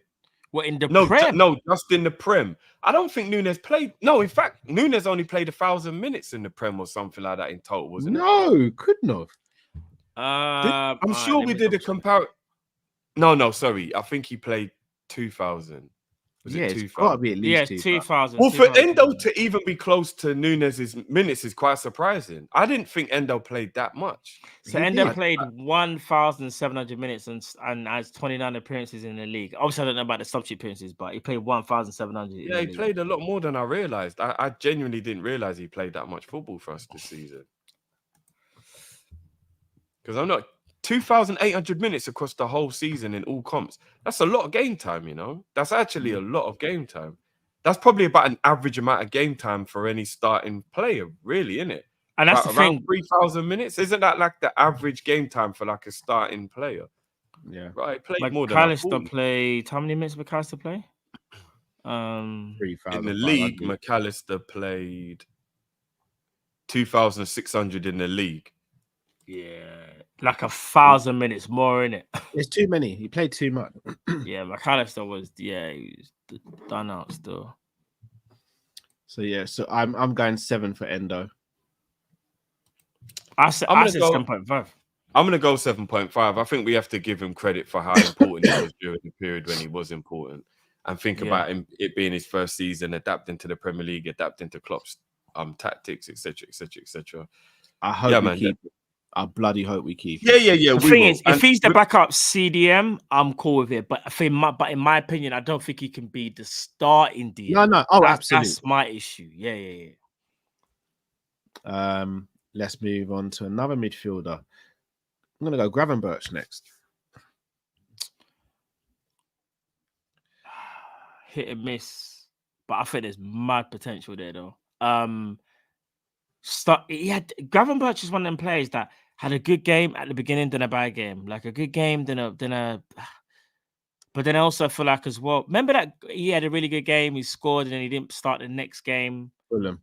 What, in the Prem? No, just in the Prem. I don't think Nunez played. No, in fact, Nunez only played 1,000 minutes in the Prem or something like that in total, wasn't it? No, couldn't have. I'm sure we did a comparison. No, sorry. I think he played 2,000. It's got to be at least 2,000. Well, for Endo to even be close to Nunez's minutes is quite surprising. I didn't think Endo played that much. So Endo played 1,700 minutes and has 29 appearances in the league. Obviously, I don't know about the substitute appearances, but he played 1,700. Yeah, he played a lot more than I realized. I genuinely didn't realize he played that much football for us this season. Because I'm not 2,800 minutes across the whole season in all comps. That's a lot of game time, you know. That's actually a lot of game time. That's probably about an average amount of game time for any starting player, really, isn't it? And that's about around 3,000 minutes. Isn't that like the average game time for like a starting player? Yeah, right. Played more than McAllister played. How many minutes did McAllister play? 3,000 in the league. McAllister played 2,600 in the league. Yeah, like 1,000 minutes more in it. It's too many. He played too much. Yeah, McAllister was he was done out still. So I'm going 7 for Endo. I said 7.5. I'm gonna go 7.5. I think we have to give him credit for how important he was during the period when he was important, and think about it being his first season, adapting to the Premier League, adapting to Klopp's tactics, etc., etc., etc. I hope we keep. I bloody hope we keep. Yeah. The thing is, if he's the backup CDM, I'm cool with it. But in my opinion, I don't think he can be the starting DM. No. Oh, absolutely. That's my issue. Yeah. Let's move on to another midfielder. I'm gonna go Gravenberch next. Hit and miss, but I think there's mad potential there, though. Gravenberch is one of them players that had a good game at the beginning, then a bad game. Like a good game, then a. But then I also feel like as well. Remember that he had a really good game. He scored and then he didn't start the next game. Fulham.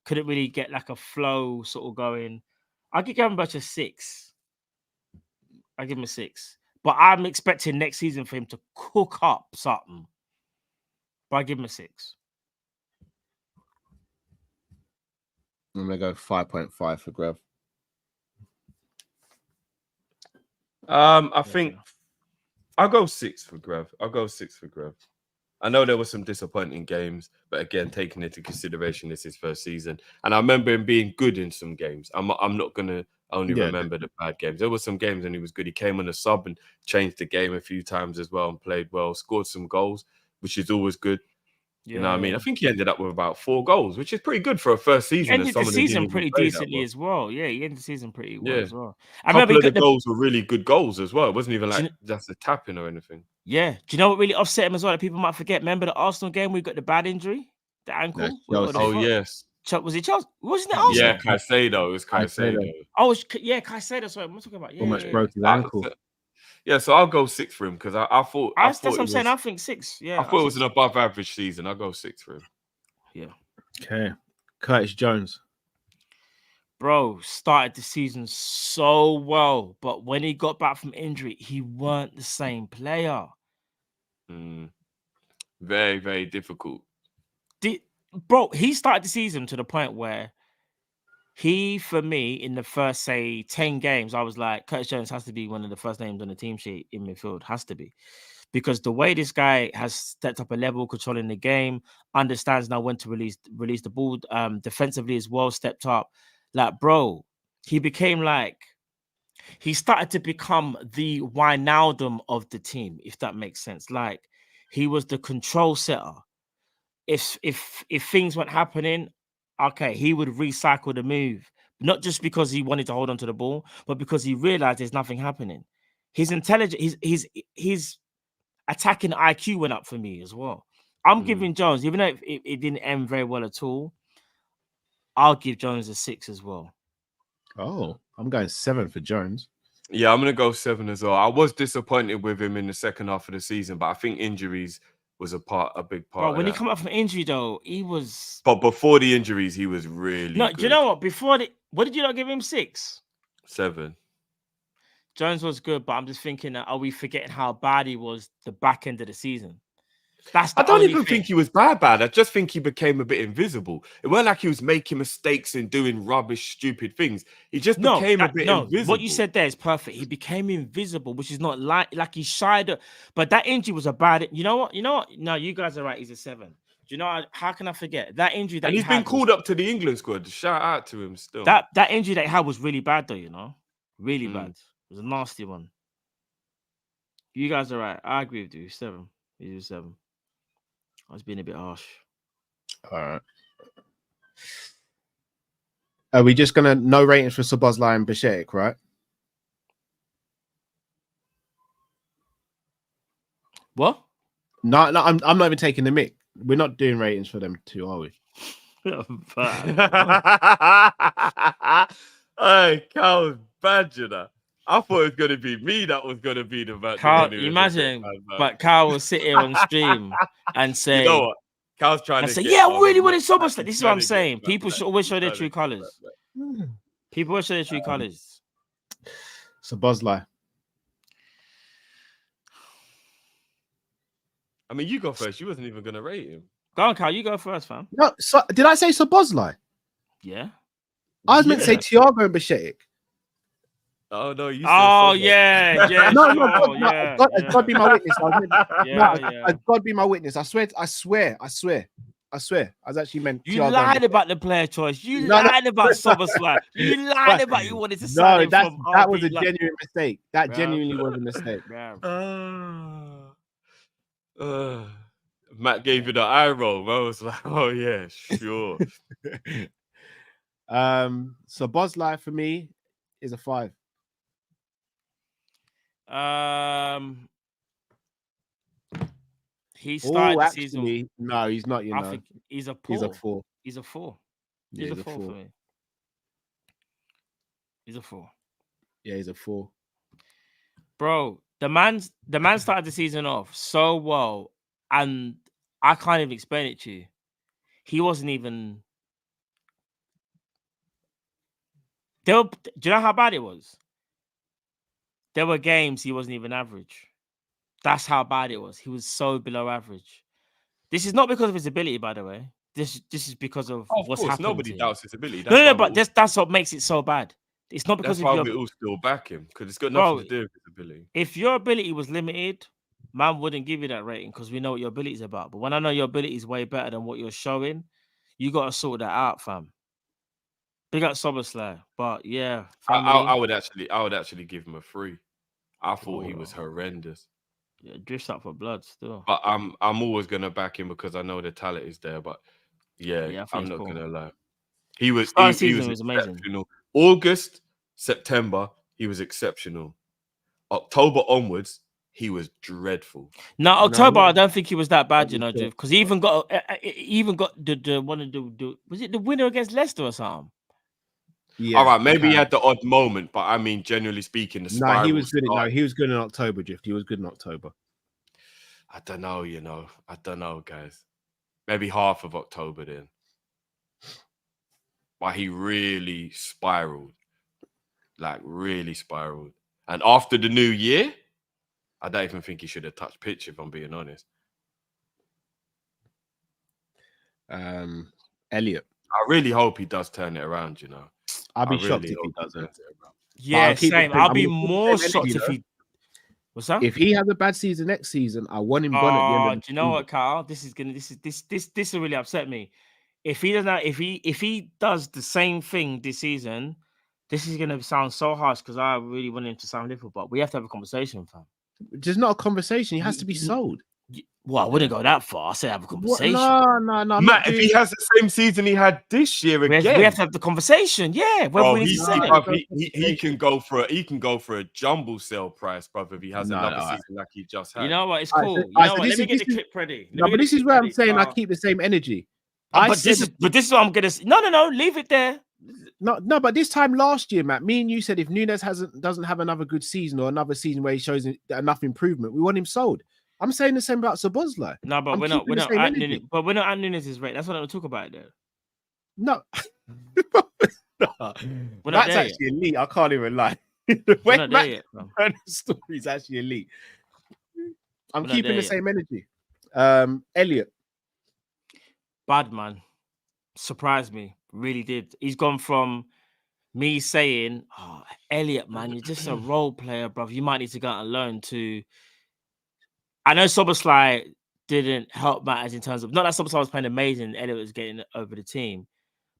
Couldn't really get like a flow sort of going. I give Gravenberch a 6. I give him a 6. But I'm expecting next season for him to cook up something. But I give him a 6. I'm gonna go 5.5 for Grav. I think I'll go 6 for Grav. I know there were some disappointing games, but again, taking into consideration this is his first season, and I remember him being good in some games. I'm not gonna only remember the bad games. There were some games and he was good. He came on a sub and changed the game a few times as well and played well. Scored some goals, which is always good. You know what I mean? I think he ended up with about 4 goals, which is pretty good for a first season. He ended the season pretty decently as well. Yeah, he ended the season pretty well as well. I remember the goals were really good goals as well. It wasn't even like just a tapping or anything. Yeah. Do you know what really upset him as well that people might forget? Remember the Arsenal game? We got the bad injury, the ankle. Yes. Was it Chelsea? Wasn't it Arsenal? Yeah, Caicedo. It was Caicedo. Oh, Caicedo. Sorry, what am I talking about? Almost broke his ankle. Yeah, so I'll go 6 for him because I thought That's it what I'm was, saying. I think 6. Yeah, I thought it was an above average season. I'll go 6 for him. Yeah. Okay. Curtis Jones. Bro, started the season so well, but when he got back from injury, he weren't the same player. Very, very difficult. Bro, he started the season to the point where for me, in the first, say, 10 games, I was like, Curtis Jones has to be one of the first names on the team sheet in midfield. Has to be. Because the way this guy has stepped up a level, controlling the game, understands now when to release the ball, defensively as well, stepped up. Like, bro, he started to become the Wijnaldum of the team, if that makes sense. Like, he was the control setter. If things weren't happening, okay, he would recycle the move. Not just because he wanted to hold on to the ball, but because he realized there's nothing happening. His intelligence, his attacking IQ went up for me as well. I'm giving Jones, even though it didn't end very well at all, I'll give Jones a 6 as well. Oh, I'm going 7 for Jones. Yeah, I'm going to go 7 as well. I was disappointed with him in the second half of the season, but I think injuries was a big part. Bro, when he come up from injury, though, he was. But before the injuries, he was really good. Do you know what? What did you not give him? 6? 7. Jones was good, but I'm just thinking, are we forgetting how bad he was the back end of the season? I don't even think he was bad. I just think he became a bit invisible. It wasn't like he was making mistakes and doing rubbish, stupid things. He just became a bit invisible. What you said there is perfect. He became invisible, which is not like he shied. But that injury was a bad. You know what? No, you guys are right. He's a 7. Do you know how can I forget that injury? And he's been called up to the England squad. Shout out to him still. That injury that he had was really bad, though. Really bad. It was a nasty one. You guys are right. I agree with you. 7. He's a 7. I was being a bit harsh. All right. Are we just gonna no ratings for Szoboszlai and Bashir, right? What? No, I'm not even taking the mic. We're not doing ratings for them two, are we? Hey, Carl's bad, you know. I thought it was going to be me that was going to be the man. Carl, imagine, but Carl will sit here on stream and say, you know what? Carl's trying to say, yeah, I really want it so much. This is what I'm saying. People should always show their true colors. People always show their true colors. Szoboszlai. I mean, you go first. You wasn't even going to rate him. Go on, Carl. You go first, fam. No, did I say Szoboszlai? Yeah. I was meant to say Thiago and Bashir. Oh no! You. Oh yeah. No, yeah. God be my witness. God be my witness. I swear. I was actually meant. You lied about the player choice. You lied about Szoboszlai. You lied about you wanted to sign him from that was a genuine mistake. That genuinely was a mistake. Matt gave you the eye roll. I was like, oh yeah, sure. Szoboszlai for me is a 5. He started the season. No, he's not. I think he's a 4. He's a 4. He's a 4. Yeah, he's a 4 for me. He's a 4. Yeah, he's a 4. Bro, the man started the season off so well, and I can't even explain it to you. He wasn't even. Do you know how bad it was? There were games he wasn't even average. That's how bad it was. He was so below average. This is not because of his ability, by the way. This is because of what's happened. Nobody doubts his ability. No, but that's what makes it so bad. It's not because that's why we all still back him, because it's got nothing to do with his ability. If your ability was limited, man wouldn't give you that rating because we know what your ability is about. But when I know your ability is way better than what you're showing, you got to sort that out, fam. Big up Szoboszlai, but yeah, I would actually give him a 3. I thought he was horrendous. Yeah, drifts up for blood still. But I'm always gonna back him because I know the talent is there. But yeah I'm not gonna lie. He was amazing. August, September, he was exceptional. October onwards, he was dreadful. No, October, I don't think he was that bad, Jeff, because he even got the one of the was it the winner against Leicester or something? Yeah. All right, maybe he had the odd moment, but I mean, generally speaking, the spiral. No, he was good. No, started. he was good in October, Drift. He was good in October. I don't know, I don't know, guys. Maybe half of October then. But he really spiraled. Like, really spiraled. And after the new year, I don't even think he should have touched pitch, if I'm being honest. Elliot. I really hope he does turn it around, I'll be shocked really if he hope doesn't. turns it around. Yeah, keep same. it- I'll I'm be gonna keep the more same shocked energy, if though. he. What's that? If he has a bad season next season, I want him gone at the end of the Do you know what, season. Carl? This will really upset me. If he doesn't, if he does the same thing this season, this is gonna sound so harsh because I really want him to sound Liverpool, but we have to have a conversation, fam. There's not a conversation. He has to be sold. Well, I wouldn't go that far. I said have a What? conversation. No. I'm not Matt, if doing- he has the same season he had this year We again, have to have the conversation. Yeah, whether bro, we need he, to sell it. bruv, he can go for a jumbo sale price, brother, if he has No, another no, season like he just had. You know what? It's Alright, cool. so- You alright, know so what? this Let me is- get the this is- clip ready. No, but this is where I'm saying I keep the same energy. But this is what I'm gonna. No. Leave it there. No, but this time last year, Matt, me and you said if Nunez doesn't have another good season or another season where he shows enough improvement, we want him sold. I'm saying the same about Szoboszlai. No, but I'm we're not. keeping We're the not same at energy. Nunez. But we're not at Nunez's rate. That's what I'm talk about there. No, We're not that's there yet. actually elite. I can't even lie. The We're way not there Matt yet, fam. turned the story is actually elite. I'm We're not keeping there the yet. same energy. Elliot. Bad man. Surprised me. Really did. He's gone from me saying, "Oh, Elliot, man, you're just a role player, bro. You might need to go out and learn." To I know Szoboszlai didn't help matters in terms of not that Szoboszlai was playing amazing. Elliot was getting over the team,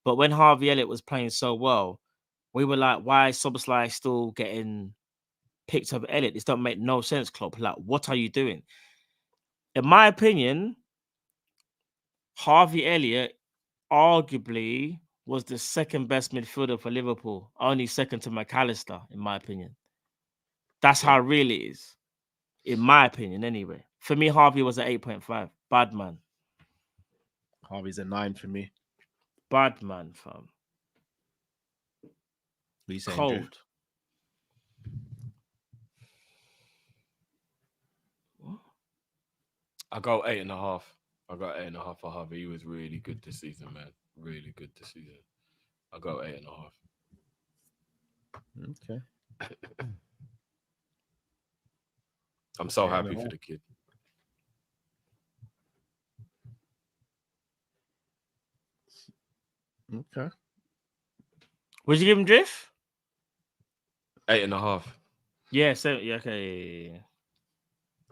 but when Harvey Elliott was playing so well, we were like, "Why is Szoboszlai still getting picked up Elliot? This don't make no sense, Klopp. Like, what are you doing?" In my opinion, Harvey Elliott arguably was the second best midfielder for Liverpool, only second to McAllister, in my opinion. That's how real it is, in my opinion, anyway. For me, Harvey was an 8.5. Bad man. Harvey's a 9 for me. Bad man, fam. What are you saying, Cold. Drew? I go 8.5. I got 8.5 for Harvey. He was really good this season, man. Really good this season. I got 8.5. Okay. I'm so happy for the kid. Okay. Would you give him drift? 8.5. Yeah, okay. Yeah.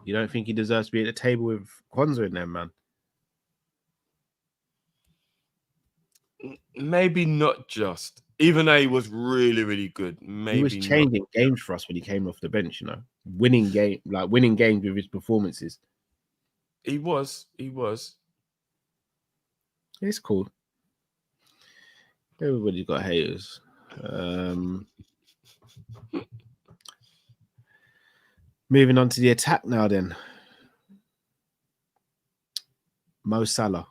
You don't think he deserves to be at the table with Kwanzaa in there, man? Maybe not just. Even though he was really, really good. Maybe He was changing games for us when he came off the bench, winning games with his performances. He was. It's cool. Everybody's got haters. Moving on to the attack now, then. Mo Salah.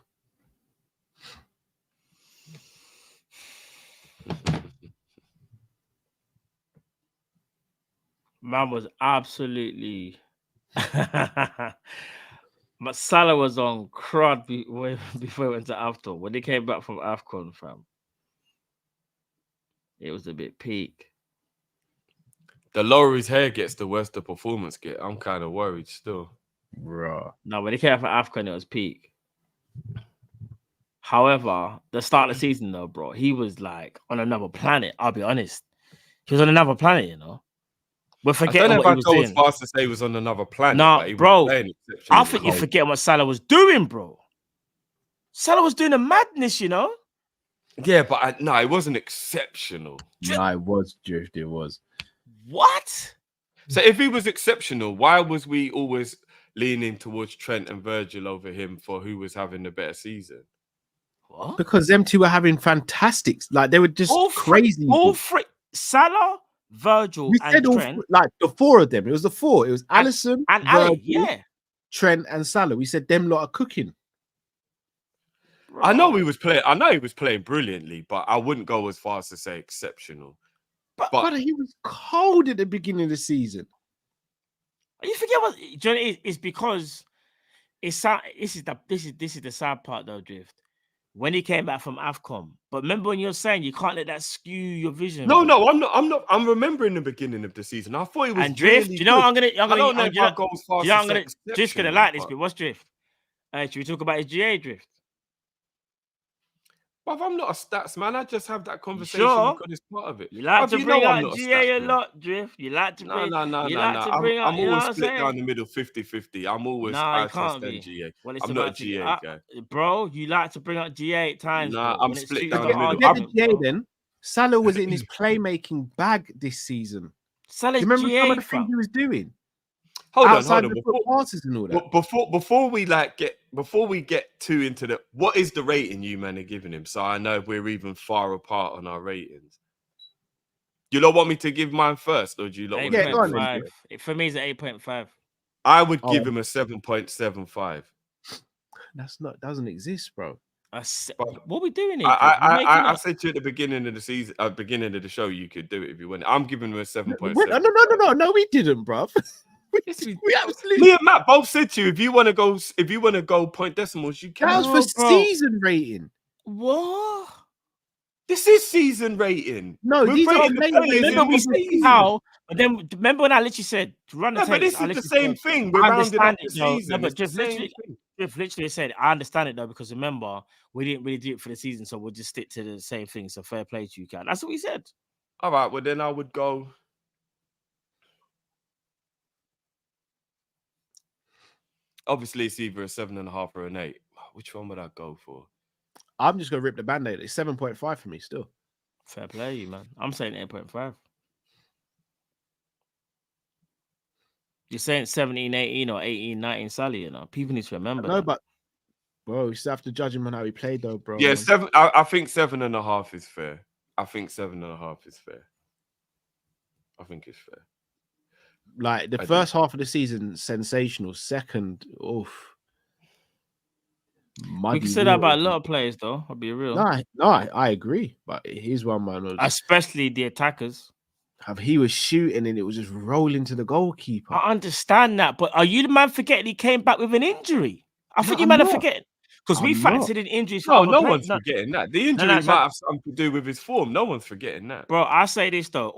Man was absolutely. But Salah was on crud before he went to AFCON. When he came back from AFCON, fam, it was a bit peak. The lower his hair gets, the worse the performance get. I'm kind of worried still. Raw. No, when he came back from AFCON, it was peak. However, the start of the season, though, bro, he was like on another planet. I'll be honest. He was on another planet, We're forgetting I don't know what if he I'd was go doing. as fast as say he was on another planet. Nah, but he was bro, playing I exceptionally think you're well. forgetting what Salah was doing, bro. Salah was doing a madness, Yeah, but it wasn't exceptional. No, it was Drift. It was. What? So if he was exceptional, why was we always leaning towards Trent and Virgil over him for who was having the better season? What? Because them two were having fantastic. Like they were just crazy. All three. Salah, Virgil, We and said all Trent. like the four of them. It was the four. It was Alisson, And Virgil, Ali, yeah. Trent, and Salah. We said them lot are cooking. Bro. I know he was playing brilliantly, but I wouldn't go as far as to say exceptional. But brother, he was cold at the beginning of the season. You forget what it's because this is the sad part though, Drift. When he came back from AFCON, but remember when you're saying you can't let that skew your vision. No, I'm not. I'm remembering the beginning of the season. I thought it was and Drift. really You know good. what I'm gonna Drift's gonna like this bit. What's Drift? Should we talk about his GA Drift? But I'm not a stats man. I just have that conversation because it's part of it. You like to bring out GA a man. lot, Drift. You like to bring I'm always split down the middle 50-50. I'm always you can't be. GA. Well, I'm not a GA guy. Bro, you like to bring out GA at times. Nah, bro, I'm split down the middle. Get the GA then. Salah was in his playmaking bag this season. Salah's Do you remember GA, some of the things he was doing? Hold Outside on. the foot passes and all that. Before we get too into the what is the rating you man are giving him? So I know if we're even far apart on our ratings. You don't want me to give mine first, or do you? 8.5. For me, it's an 8.5. I would give him a 7.75. Doesn't exist, bro. What are we doing here? I said to you at the beginning of the season, beginning of the show, you could do it if you want. I'm giving him a 7.7. No, we didn't, bro. we absolutely. Me and Matt both said to you, if you want to go point decimals, you can. That was for season rating. What? This is season rating. No, these are but then remember when I literally said to run the tape, but this is the same thing. We're rounding up the season. No, but just literally said, I understand it though, because remember, we didn't really do it for the season, so we'll just stick to the same thing. So fair play to you, Cat. That's what we said. All right, well then I would go. Obviously, it's either a 7.5 or an 8. Which one would I go for? I'm just gonna rip the band-aid. It's 7.5 for me still. Fair play, man. I'm saying 8.5. You're saying 17, 18 or 18, 19 Sally, you know. People need to remember that. But bro, you still have to judge him on how he played though, bro. Yeah, 7. I think 7.5 is fair. I think 7.5 is fair. I think it's fair. Like the first half of the season, sensational. Second, oof. We can say that about a lot of players, though. I'll be real. No, I agree. But here's one man, especially the attackers. He was shooting and it was just rolling to the goalkeeper. I understand that, but are you the man forgetting he came back with an injury? I think you might have forgetting because we factored in injuries. No one's forgetting that. The injury might have something to do with his form. No one's forgetting that, bro. I say this though,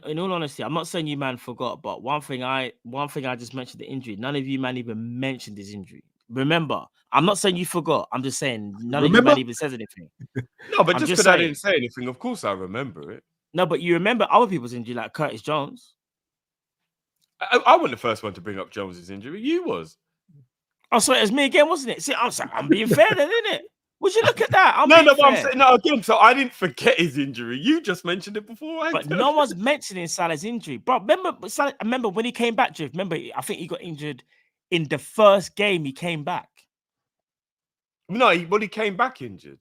in all honesty, I'm not saying you man forgot, but one thing I just mentioned the injury. None of you man even mentioned his injury. Remember, I'm not saying you forgot. I'm just saying none of you man even says anything. No, but just because I didn't say anything, of course I remember it. No, but you remember other people's injury, like Curtis Jones. I wasn't the first one to bring up Jones's injury. You was. Oh, so it was me again, wasn't it? See, I'm being fair then, isn't it? Would you look at that? I'm saying again. So I didn't forget his injury. You just mentioned it before. But no one's mentioning Salah's injury, bro. Remember when he came back, Jeff? Remember, I think he got injured in the first game he came back. No, he came back injured.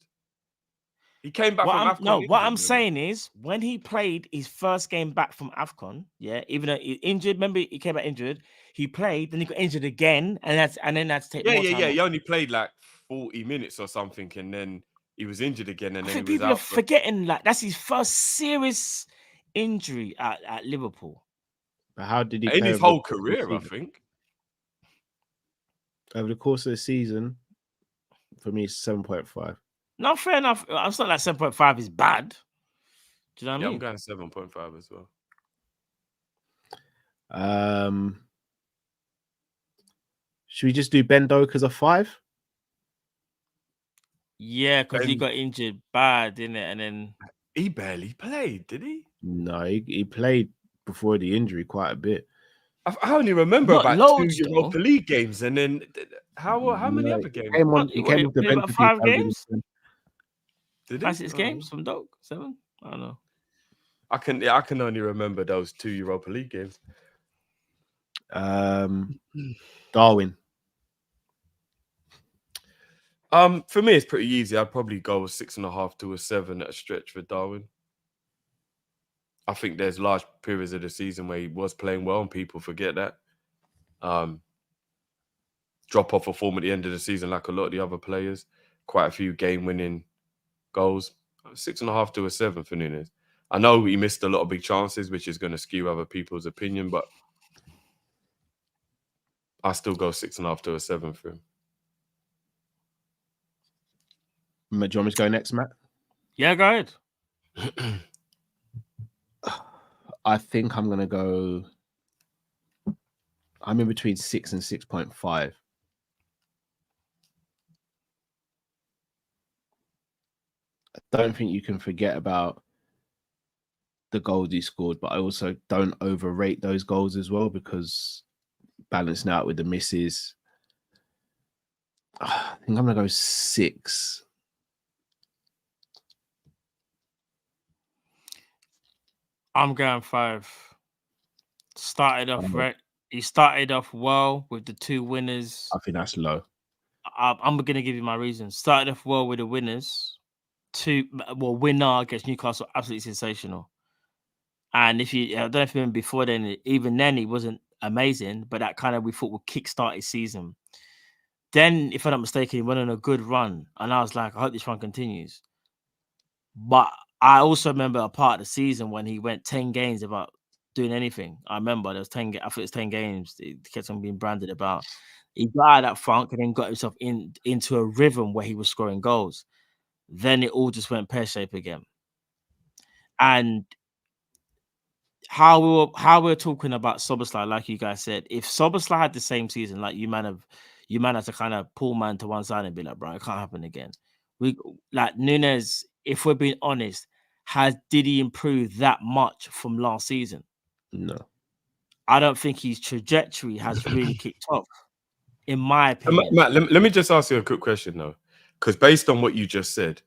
He came back from AFCON. No, what I'm saying is when he played his first game back from AFCON, yeah, even though he injured, remember he came back injured, he played, then he got injured again, and then that's take more time. He only played like 40 minutes or something, and then he was injured again, and then he was people out. Are forgetting like that's his first serious injury at Liverpool. But how did he in his whole career? I think over the course of the season, for me, it's 7.5. No, fair enough. It's not like 7.5 is bad. Do you know what I mean? I'm going 7.5 as well. Should we just do Ben Doak as a 5? Yeah, because he got injured bad, didn't it? And then he barely played, did he? No, he played before the injury quite a bit. I only remember about loads, 2 Europa League games, and then how many other games? He came with the bench 5 games. Did he? 6 games from Doak? 7? I don't know. I can only remember those 2 Europa League games. Darwin. For me, it's pretty easy. I'd probably go a 6.5 to a 7 at a stretch for Darwin. I think there's large periods of the season where he was playing well, and people forget that. Drop off a form at the end of the season, like a lot of the other players. quite a few game-winning goals. 6.5 to a 7 for Nunez. I know he missed a lot of big chances, which is going to skew other people's opinion, but I still go 6.5 to a 7 for him. Do you want me to go next, Matt? Yeah, go ahead. I think I'm going to go... I'm in between 6 and 6.5. I don't think you can forget about the goals he scored, but I also don't overrate those goals as well, because balancing out with the misses, I think I'm going to go 6. I'm going 5. He started off well with the 2 winners. I think that's low. I'm going to give you my reasons. Started off well with the winners. Winner against Newcastle, absolutely sensational. And I don't know if you remember before then, even then he wasn't amazing, but that kind of we thought would kickstart his season. Then, if I'm not mistaken, he went on a good run, and I was like, I hope this run continues. But I also remember a part of the season when he went 10 games without doing anything. I remember there was 10. I think it was 10 games. It kept on being branded about. He got out of that funk and then got himself into a rhythm where he was scoring goals. Then it all just went pear-shaped again. And how we're talking about Szoboszlai, like you guys said, if Szoboszlai had the same season, like you man have to kind of pull man to one side and be like, bro, it can't happen again. We like Nunez, if we're being honest, did he improve that much from last season? No. I don't think his trajectory has really kicked off, in my opinion. Matt, let me just ask you a quick question though, because based on what you just said,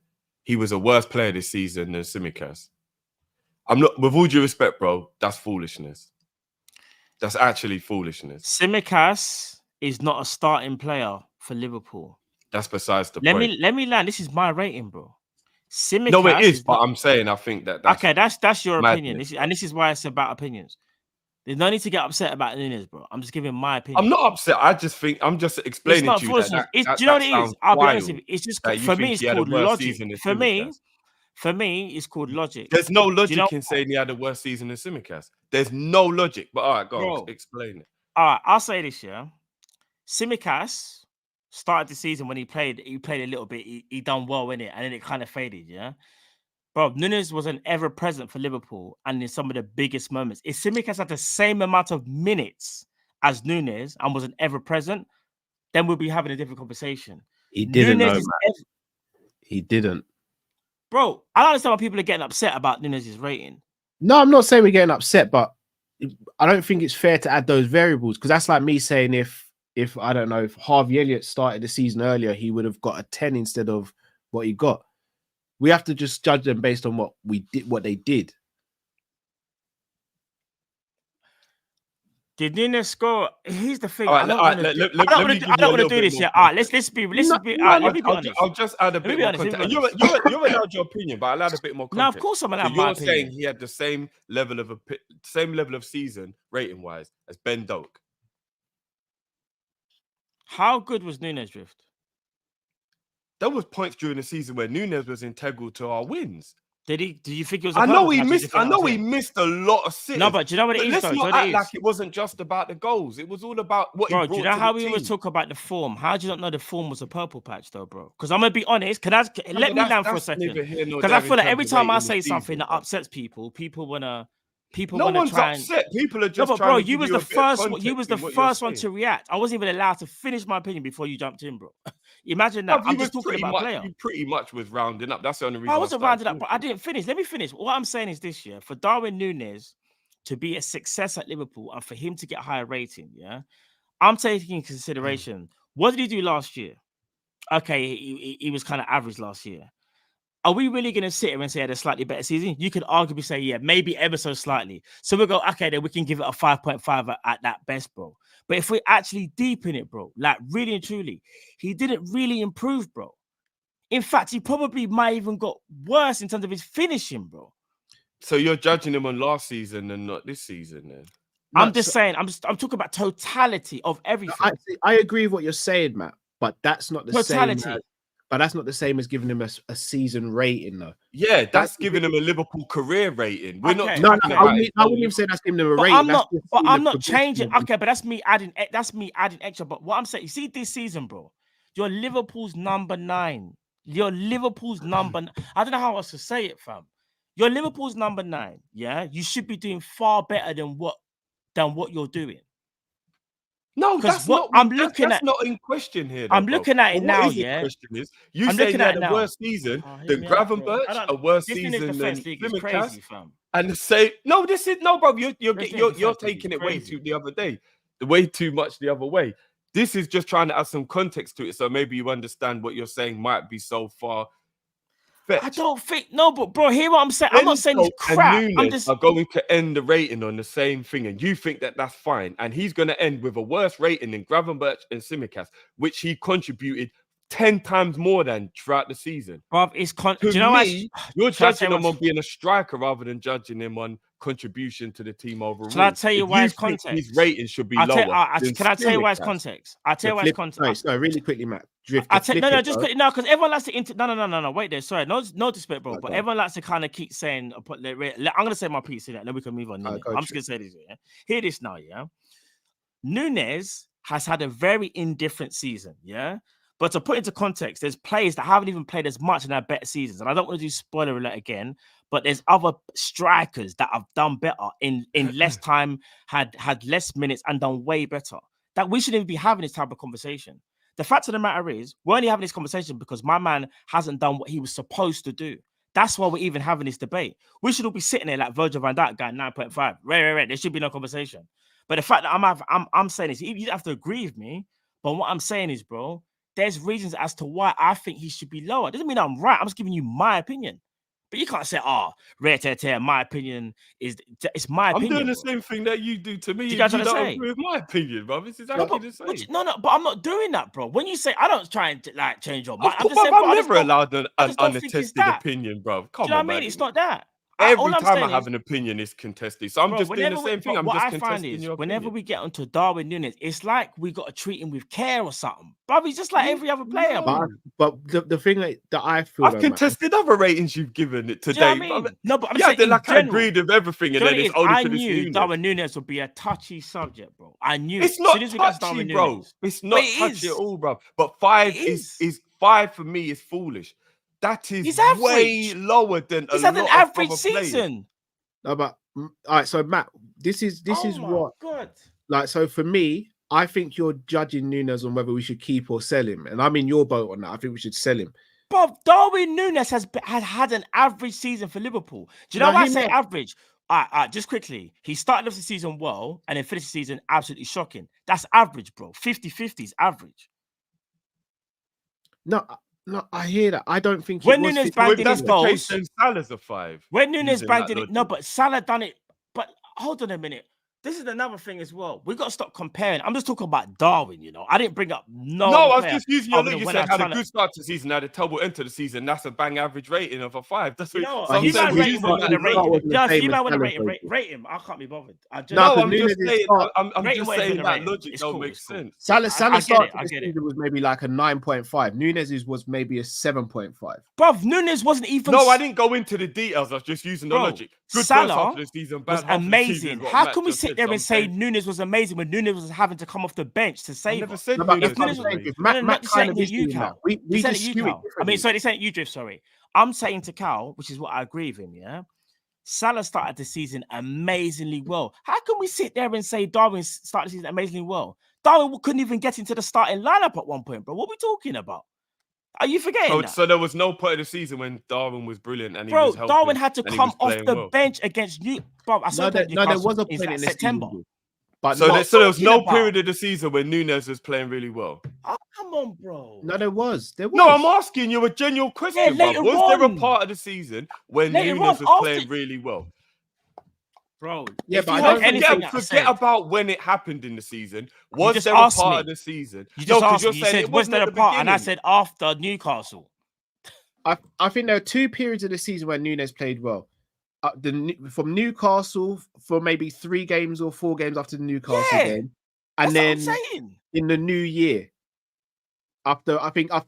he was a worse player this season than Tsimikas. I'm not, with all due respect, bro, that's foolishness. That's actually foolishness. Tsimikas is not a starting player for Liverpool. That's besides the point. Let me land. This is my rating, bro. Tsimikas no, it is, but I'm saying I think that's okay. That's your madness. opinion. This is why it's about opinions. There's no need to get upset about Nunez, bro. I'm just giving my opinion. I'm not upset. I just think I'm just explaining to you that do you know what it is? I'll be honest with you. It's just for me. It's called logic. For me, it's called logic. There's no logic in saying he had a worse season than Tsimikas. There's no logic. But all right, go on, explain it. All right, I'll say this, yeah. Tsimikas started the season when he played a little bit. He done well in it, and then it kind of faded, yeah. Bro, Nunez wasn't ever present for Liverpool, and in some of the biggest moments. If Tsimikas had the same amount of minutes as Nunez and wasn't ever present, then we'll be having a different conversation. He didn't know, He didn't. Bro, I don't understand why people are getting upset about Nunez's rating. No, I'm not saying we're getting upset, but I don't think it's fair to add those variables, because that's like me saying if I don't know, if Harvey Elliott started the season earlier, he would have got a 10 instead of what he got. We have to just judge them based on what they did. Did Nunez score? Here's the thing. I don't want to do this yet. All right, let's be. I'll just add a bit more context. You're allowed your opinion, but I'll add a bit more context. No, of course I'm allowed my opinion. You're saying he had the same level of season rating wise as Ben Doak. How good was Nunez Drift? There was points during the season where Nunez was integral to our wins. Did he? Do you think it was? I know he missed a lot of sitters. No, but do you know what it is? Let's not act like it wasn't just about the goals. It was all about what he brought to the team. Do you know how we always talk about the form? How do you not know the form was a purple patch, though, bro? Because I'm gonna be honest. Let me land for a second. Because I feel like every time I say something that upsets people, people wanna try upset. People are just. No, but bro, you was the first. You was the first one to react. I wasn't even allowed to finish my opinion before you jumped in, bro. Imagine that. I'm just talking about a player. You pretty much was rounding up. That's the only reason. I wasn't rounding up, but I didn't finish. Let me finish. What I'm saying is this year, for Darwin Nunez to be a success at Liverpool and for him to get a higher rating, yeah, I'm taking in consideration what did he do last year? Okay, he was kind of average last year. Are we really going to sit here and say he had a slightly better season? You could arguably say, yeah, maybe ever so slightly. So we'll go, okay, then we can give it a 5.5 at that best, bro. But if we're actually deep in it, bro, like really and truly, he didn't really improve, bro. In fact, he probably might even got worse in terms of his finishing, bro. So you're judging him on last season and not this season, then? I'm talking about totality of everything. I agree with what you're saying, Matt, but that's not the totality. same. But that's not the same as giving him a season rating, though. Yeah, that's giving him a Liverpool career rating. We're not. Okay. No, talking I about wouldn't even say that's giving him a But rating. I'm not. But I'm not progression changing. of him. Okay, but that's me adding. That's me adding extra. But what I'm saying, you see, this season, bro, you're Liverpool's number 9. You're Liverpool's number. I don't know how else to say it, fam. You're Liverpool's number 9. Yeah, you should be doing far better than what you're doing. No, that's what not. I'm looking that's at. not in question here. I'm bro. looking at it But now. What is Yeah, in question is you I'm say looking you at had it a now. worse season Hear than me out, bro. Gravenberch, a worse This season Defense than League is Simicast, crazy, fam. and the same. No, this is no, bro. You're This you're Defense League taking is it way crazy. too the other day, way too much the other way. This is just trying to add some context to it, so maybe you understand what you're saying might be so far fetched. I don't think no, but bro, hear what I'm saying. I'm not saying it's And crap. I'm Nunez just are going to end the rating on the same thing, and you think that that's fine, and he's going to end with a worse rating than Gravenberch and Simicast, which he contributed 10 times more than throughout the season. Bruv, it's To do you know me, you're shall I judging say him on being a striker rather than judging him on contribution to the team overall. Shall I tell you If why it's think context? His rating should be Can lower. I tell you why it's Simicast. context? I'll tell you why it's context. No, really quickly, Matt. Just quickly, no, because everyone likes to no, wait there. Sorry, no disrespect, bro. But everyone likes to kind of keep saying, I'm gonna say my piece in that, then we can move on. I'm just gonna say this, yeah. Hear this now, yeah. Nunez has had a very indifferent season, yeah. But to put into context, there's players that haven't even played as much in their better seasons, and I don't want to do spoiler alert again. But there's other strikers that have done better in less time, had less minutes, and done way better. That we shouldn't even be having this type of conversation. The fact of the matter is, we're only having this conversation because my man hasn't done what he was supposed to do. That's why we're even having this debate. We should all be sitting there like Virgil van Dijk guy 9.5. Right. There should be no conversation. But the fact that I'm saying is, you don't have to agree with me. But what I'm saying is, bro, there's reasons as to why I think he should be lower. It doesn't mean I'm right. I'm just giving you my opinion. But you can't say, my opinion is it's my opinion. I'm doing the same thing that you do to me. You guys don't say? agree with my opinion, bro. This is exactly the same. But I'm not doing that, bro. When you say I don't try and like change your mind, I'm never allowed an unattested opinion, bro. Come on, do you know what I mean? man. It's not that. Every time I have an opinion, it's contested. So I'm just doing the same thing. I'm just contesting your opinion. Whenever we get onto Darwin Nunez, it's like we got to treat him with care or something. Bro, he's just like every other player. But the thing that I feel, I've contested other ratings you've given it today. You know what I mean? No, but I'm saying like I agreed with everything, and then it's only I for this knew Darwin Nunez would be a touchy subject, bro. I knew it's not touchy, bro. It's not touchy at all, bro. But 5 is 5 for me is foolish. That is way lower than he's had an average season. No, but all right. So Matt, this is what. God. Like, so for me, I think you're judging Nunez on whether we should keep or sell him, and I'm in your boat on that. I think we should sell him. But Darwin Nunez has had an average season for Liverpool. Do you know why I say average? Just quickly, he started off the season well and then finished the season absolutely shocking. That's average, bro. 50-50 is average. No, I hear that. I don't think when Nunez banged in his goals, then Salah's a 5. When Nunez banged in it, no, but Salah done it. But hold on a minute. This is another thing as well. We got to stop comparing. I'm just talking about Darwin, you know. I didn't bring up No, I was just using your look. You said had a good start to the season, had a terrible end to the season. That's a bang average rating of a 5. That's what you might rate him. You might want to rate him. I can't be bothered. I'm just saying that logic don't make sense. Salah's start to the season was maybe like a 9.5. Nunez's was maybe a 7.5. Bruv, Nunez wasn't even. No, I didn't go into the details. I was just using the logic. Good Salah first half of the season, bad was amazing. How can we sit there and say Nunez was amazing when Nunez was having to come off the bench to save? I never said Nunez. Matt kind of you, Cal. We just skew it. I mean, sorry, they saying you, Drift. Sorry, I'm saying to Cal, which is what I agree with him. Yeah, Salah started the season amazingly well. How can we sit there and say Darwin started the season amazingly well? Darwin couldn't even get into the starting lineup at one point, bro. What are we talking about? Are you forgetting that? So there was no point of the season when Darwin was brilliant and he was helping. Darwin had to come off the bench against you. Bro, I said there was a point in September. But so there was no period of the season when Nunez was playing really well. Oh, come on, bro. No, there was. No, I'm asking you a genuine question, bro. Was there a part of the season when Nunez was playing really well? Bro, yeah, but I don't forget about when it happened in the season. Was there a part of the season? You just asked me. You said, was there a part? And I said, after Newcastle. I think there are 2 periods of the season where Nunez played well. From Newcastle for maybe 3 games or 4 games after the Newcastle game. And then in the new year. After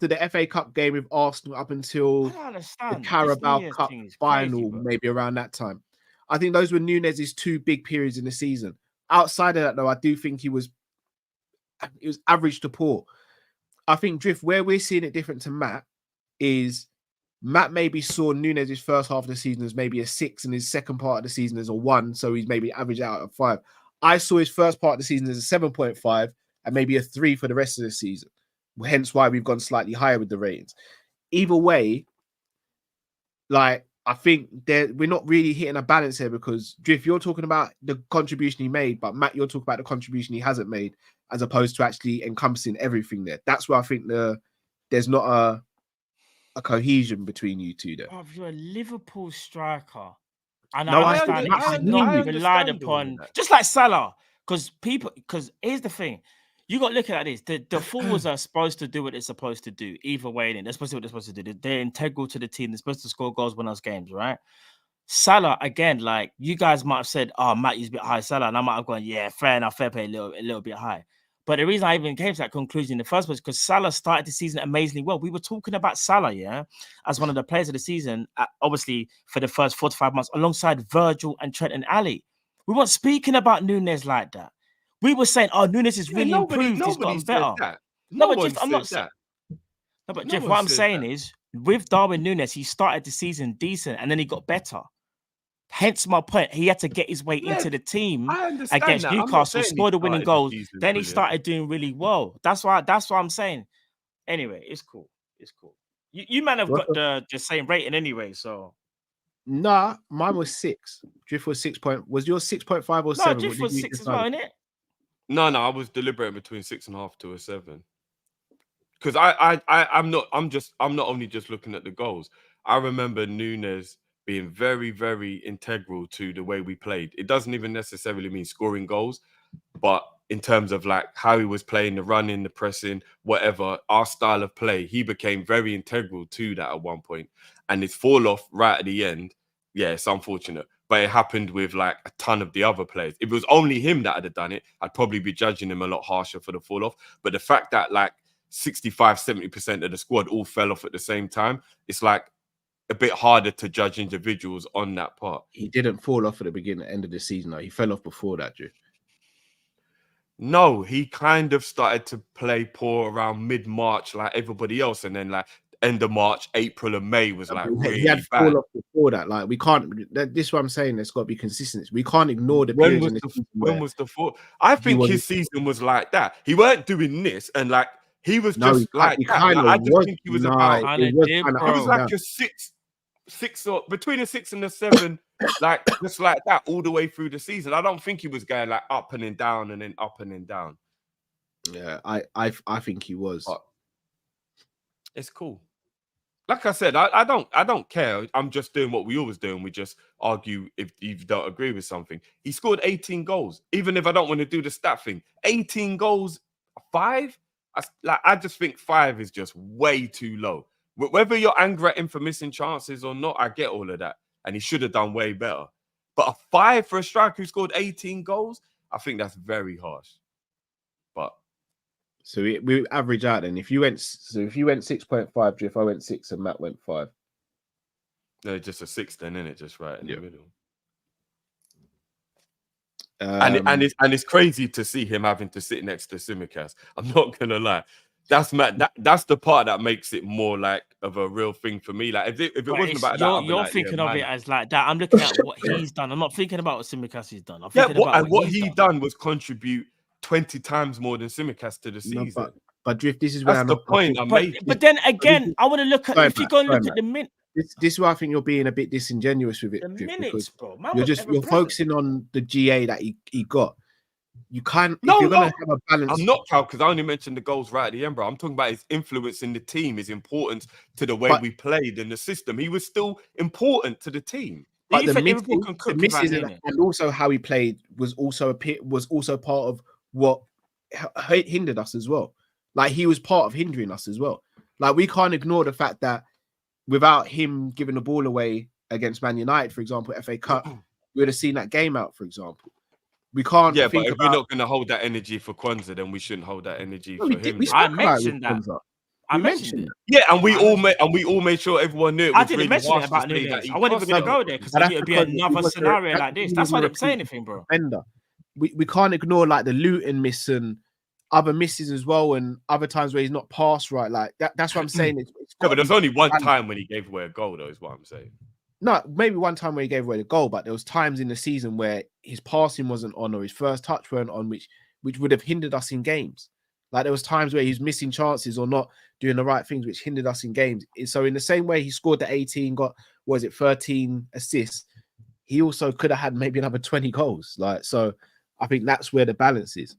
the FA Cup game with Arsenal up until I don't understand. the Carabao This New Year's Cup thing is final, crazy, bro. maybe around that time. I think those were Nunez's 2 big periods in the season. Outside of that, though, I do think he was average to poor. I think Drift, where we're seeing it different to Matt, is Matt maybe saw Nunez's first half of the season as maybe a 6 and his second part of the season as a 1, so he's maybe average out of 5. I saw his first part of the season as a 7.5 and maybe a 3 for the rest of the season. Hence why we've gone slightly higher with the ratings. Either way, like, I think we're not really hitting a balance here because Drift, you're talking about the contribution he made, but Matt, you're talking about the contribution he hasn't made, as opposed to actually encompassing everything there. That's where I think there's not a cohesion between you two there. Oh, you're a Liverpool striker. And No, I I understand understand. it's not I relied upon, just like Salah. Because here's the thing. You got to look at this. The forwards are supposed to do what they're supposed to do. Either way, they're supposed to do what they're supposed to do. They're integral to the team. They're supposed to score goals, win us games, right? Salah, again, like you guys might have said, oh, Matt, you's a bit high, Salah. And I might have gone, yeah, fair enough, fair play, a little bit high. But the reason I even came to that conclusion in the first place is because Salah started the season amazingly well. We were talking about Salah, yeah, as one of the players of the season, obviously for the first 4 to 5 months, alongside Virgil and Trent and Ali. We weren't speaking about Nunez like that. We were saying, oh, Nunez is really improved. He's gotten better. No, but Jeff, I'm not saying that. No, but Jeff, what I'm saying is, with Darwin Nunez, he started the season decent and then he got better. Hence my point. He had to get his way into the team against Newcastle, score the winning goals. Then he started doing really well. That's why I'm saying. Anyway, it's cool. It's cool. You man have got the same rating anyway, so. Nah, mine was 6. Drift was 6 point. Was yours 6.5 or 7? No, Drift was 6 as well, innit? No, I was deliberating between 6.5 to a 7. Because I'm not only just looking at the goals. I remember Nunez being very, very integral to the way we played. It doesn't even necessarily mean scoring goals, but in terms of like how he was playing, the running, the pressing, whatever, our style of play, he became very integral to that at one point. And his fall off right at the end, yeah, it's unfortunate. But it happened with like a ton of the other players. If it was only him that had done it, I'd probably be judging him a lot harsher for the fall off. But the fact that like 65-70% of the squad all fell off at the same time, it's like a bit harder to judge individuals on that part. He didn't fall off at the end of the season. Though. He fell off before that, Drew. No, he kind of started to play poor around mid-March like everybody else. And then like end of March, April and May was like really he had bad. fall off before that. Like we can't. This is what I'm saying. There's got to be consistency. We can't ignore the when periods. Was the fall? I think his season was like that. He weren't doing this, and like he was just like that. Like, I just think he was about. It was like a six or between a 6 and a 7, like just like that all the way through the season. I don't think he was going like up and then down and then up and then down. Yeah, I think he was. But it's cool. Like I said, I don't care. I'm just doing what we always do, and we just argue if you don't agree with something. He scored 18 goals, even if I don't want to do the stat thing. 18 goals, 5. I just think 5 is just way too low. Whether you're angry at him for missing chances or not, I get all of that, and he should have done way better. But a 5 for a striker who scored 18 goals, I think that's very harsh. But. So we average out then. If you went 6.5, Drift, I went 6 and Matt went 5. No, just a 6 then, isn't it? Just right in the middle. And it's crazy to see him having to sit next to Tsimikas. I'm not gonna lie. That's that's the part that makes it more like of a real thing for me. Like if it wasn't about that, you're thinking of it as like that. I'm looking at what he's done. I'm not thinking about what Tsimikas has done. What he done was contribute 20 times more than Tsimikas to the season. No, but Drift, this is where that's the point I'm making. But then again, I want to look at if you go and look at the minute. This is why I think you're being a bit disingenuous with it. The minutes, bro. You're focusing on the GA that he got. You can't. You're gonna have a balance. I'm not, Cal, because I only mentioned the goals right at the end, bro. I'm talking about his influence in the team, his importance to the way we played in the system. He was still important to the team. But the misses and also how he played was also part of what hindered us as well. Like he was part of hindering us as well. Like we can't ignore the fact that without him giving the ball away against Man United, for example, FA Cup, we would have seen that game out, for example. We can't. Yeah, but if we're not going to hold that energy for Kwanzaa, then we shouldn't hold that energy for him. I mentioned that. I mentioned it. Yeah, and we all made sure everyone knew it was I didn't really mention it harsh about to say Nunez. that he I wasn't even cost going to us. go there because But it that's would be because another scenario like this. That's why I didn't say anything, bro. Defender. We can't ignore like the Luton miss and other misses as well, and other times where he's not passed right. Like that's what I'm saying. It's No, but there's only one balanced. time when he gave away a goal, though, is what I'm saying. No, maybe one time where he gave away the goal, but there was times in the season where his passing wasn't on or his first touch weren't on, which would have hindered us in games. Like there was times where he's missing chances or not doing the right things, which hindered us in games. So in the same way he scored the 18, got 13 assists, he also could have had maybe another 20 goals. Like so, I think that's where the balance is.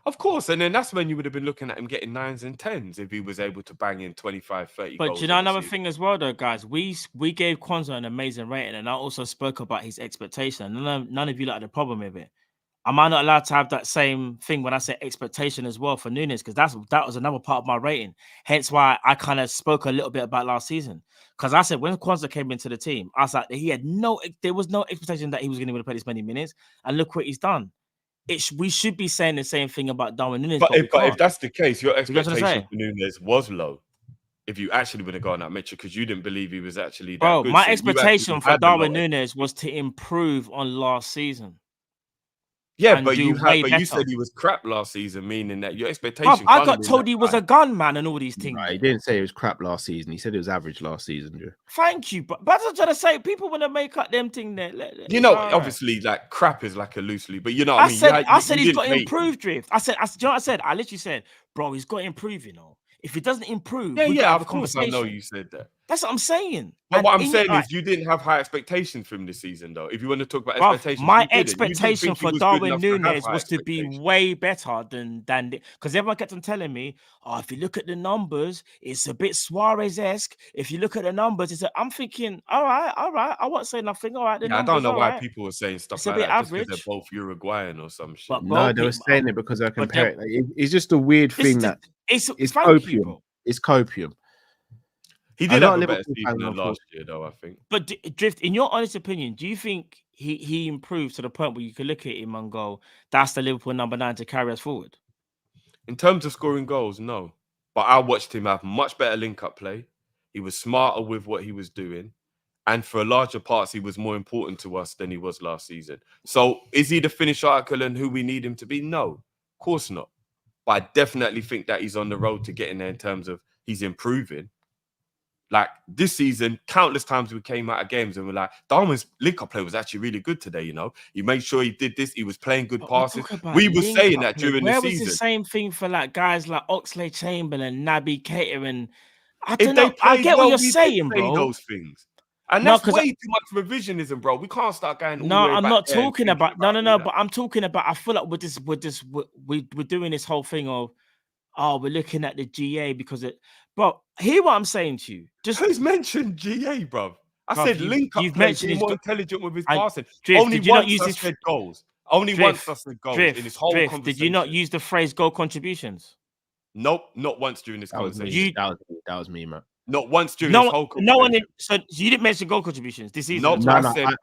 Of course, and then that's when you would have been looking at him getting 9s and 10s if he was able to bang in 25, 30 But goals. do you know another thing as well, though, guys? We gave Kwanzaa an amazing rating, and I also spoke about his expectation. None of you had a problem with it. Am I not allowed to have that same thing when I say expectation as well for Nunez? Because that was another part of my rating. Hence why I kind of spoke a little bit about last season. Because I said when Kwanzaa came into the team, I was like, there was no expectation that he was going to play this many minutes. And look what he's done. We should be saying the same thing about Darwin Nunez. But if that's the case, your You get what I'm expectation saying? for Nunez was low. If you actually would have gone that metric, because you didn't believe he was actually that Bro, good. my So you expectation actually for had a Darwin lot of- Nunez was to improve on last season. Yeah, and but do you way said he was crap last season, meaning that your Bruv, expectation. I got told he was a gun man and all these things. Right, he didn't say it was crap last season. He said it was average last season. Drew. Thank you, but that's what I'm trying to say. People want to make up them thing there. You know, Alright. obviously, like crap is like a loosely, but you know what I mean. I said you he's got didn't hate improved, Drift. I said, do you know what I said? I literally said, bro, he's got to improve. You know, if he doesn't improve, him. we Yeah, gotta have of a course, I conversation. know you said that. That's what I'm saying. But And what I'm in- saying like, is, you didn't have high expectations from this season, though. If you want to talk about bruv, expectations, my you didn't. You didn't expectation think he for was good Darwin enough to have Nunez high was to be expectations. way better than because everyone kept on telling me, oh, if you look at the numbers, it's a bit Suarez-esque. If you look at the numbers, I'm thinking, all right, I won't say nothing. All right, the Yeah, I numbers, don't know all why right. people were saying stuff It's a like bit that just because average. they're both Uruguayan or some shit. But No, they were saying it because they're comparing. It's just a weird thing that it's it's thank you, copium. bro. It's copium. He A did lot have of a better Liverpool season fans than are last year, though, I think. But Drift, in your honest opinion, do you think he improved to the point where you could look at him and go, that's the Liverpool number 9 to carry us forward? In terms of scoring goals, no. But I watched him have much better link-up play. He was smarter with what he was doing. And for larger parts, he was more important to us than he was last season. So is he the finished article and who we need him to be? No, of course not. But I definitely think that he's on the road to getting there in terms of he's improving. Like this season, countless times we came out of games and we're like, Darwin's link-up play was actually really good today, you know. He made sure he did this. He was playing good passes. We were saying that during the season. Where was the same thing for like guys like Oxlade-Chamberlain, Naby Keita, and I don't know. I get what you're saying, bro. Those things. And No, that's way too much revisionism, bro. We can't start going all the way I'm back not there and talking thinking about all no, that. but I'm talking about I feel like we're doing this whole thing of we're looking at the GA because but hear what I'm saying to you. Just who's mentioned GA, bro? I said link up. You've Play, mentioned be he's more got, intelligent with his passing. Drift, Only did you not once use I this said goals. Only Drift, once I said goals Drift, in this whole Drift, conversation. did you not use the phrase goal contributions? Nope, not once during this conversation. That was me, man. Not once during this whole conversation. No one. So you didn't mention goal contributions this season. Nope,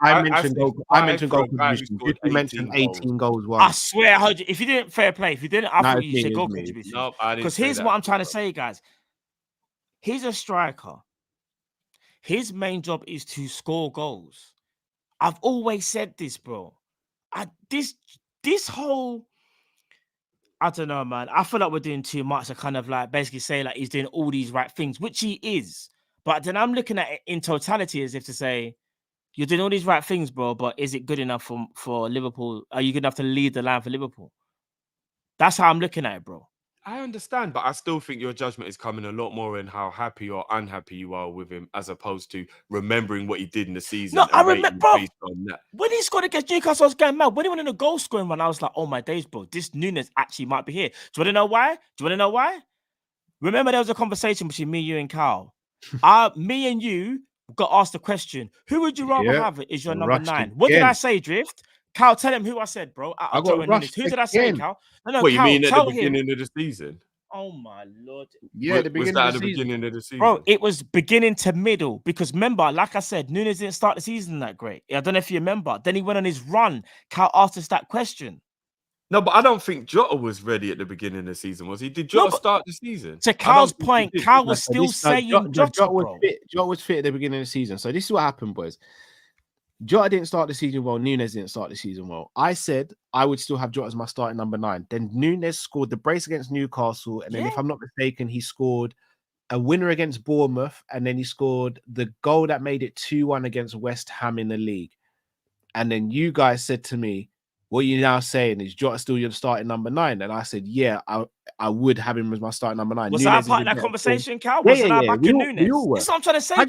I mentioned goal. I mentioned goal contributions. You mentioned 18 goals. I swear, I heard you. If you didn't fair play, if you didn't, I thought you said goal contributions. No, I didn't. Because here's what I'm trying to say, guys. He's a striker. His main job is to score goals. I've always said this, bro. This whole, I don't know, man. I feel like we're doing too much to kind of like basically say like he's doing all these right things, which he is. But then I'm looking at it in totality as if to say, you're doing all these right things, bro, but is it good enough for Liverpool? Are you good enough to lead the line for Liverpool? That's how I'm looking at it, bro. I understand, but I still think your judgment is coming a lot more in how happy or unhappy you are with him, as opposed to remembering what he did in the season. No, I remember, bro. Based on that. When he scored against Newcastle, I was going mad. When he went in a goal scoring run, I was like, "Oh my days, bro! This Nunez actually might be here." Do you want to know why? Remember, there was a conversation between me, you, and Carl. Me and you got asked the question: who would you rather have as your number 9? What did I say, Drift? Cal, tell him who I said, bro. I got rushed. Who did I say, Cal? No, what Cal, you mean at the beginning of the season? Oh my lord! Yeah, was that at the beginning of the season, bro? It was beginning to middle because remember, like I said, Nunez didn't start the season that great. I don't know if you remember. Then he went on his run. Cal asked us that question. No, but I don't think Jota was ready at the beginning of the season, was he? Did Jota start the season? To Cal's point, Cal was still saying Jota, bro. Jota was fit at the beginning of the season. So this is what happened, boys. Jota didn't start the season well. Nunez didn't start the season well. I said I would still have Jota as my starting number 9. Then Nunez scored the brace against Newcastle. And then, if I'm not mistaken, he scored a winner against Bournemouth. And then he scored the goal that made it 2-1 against West Ham in the league. And then you guys said to me, what you're now saying is Jota still your starting number 9. And I said, yeah, I would have him as my starting number 9. Was Nunez that part of that conversation, Cal? Yeah, Wasn't I back in Nunez? This is what I'm trying to say. I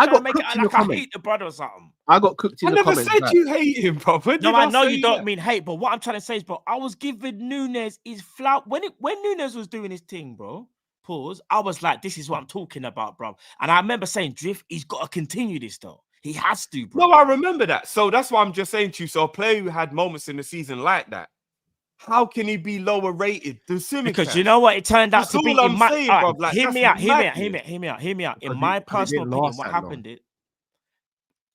got make it like I hate the brother or something. I got cooked in the comments. I never said you hate him, bro. No, I know you don't mean hate, but what I'm trying to say is, bro, I was giving Nunez his flout when Nunez was doing his thing, bro. Pause. I was like, this is what I'm talking about, bro. And I remember saying, Drift, he's got to continue this, though. He has to, bro. No, I remember that. So that's why I'm just saying to you. So a player who had moments in the season like that, how can he be lower rated than Tsimikas? Because you know what? It turned out to be in my saying, bro. Like, hear me out. In my personal opinion, what happened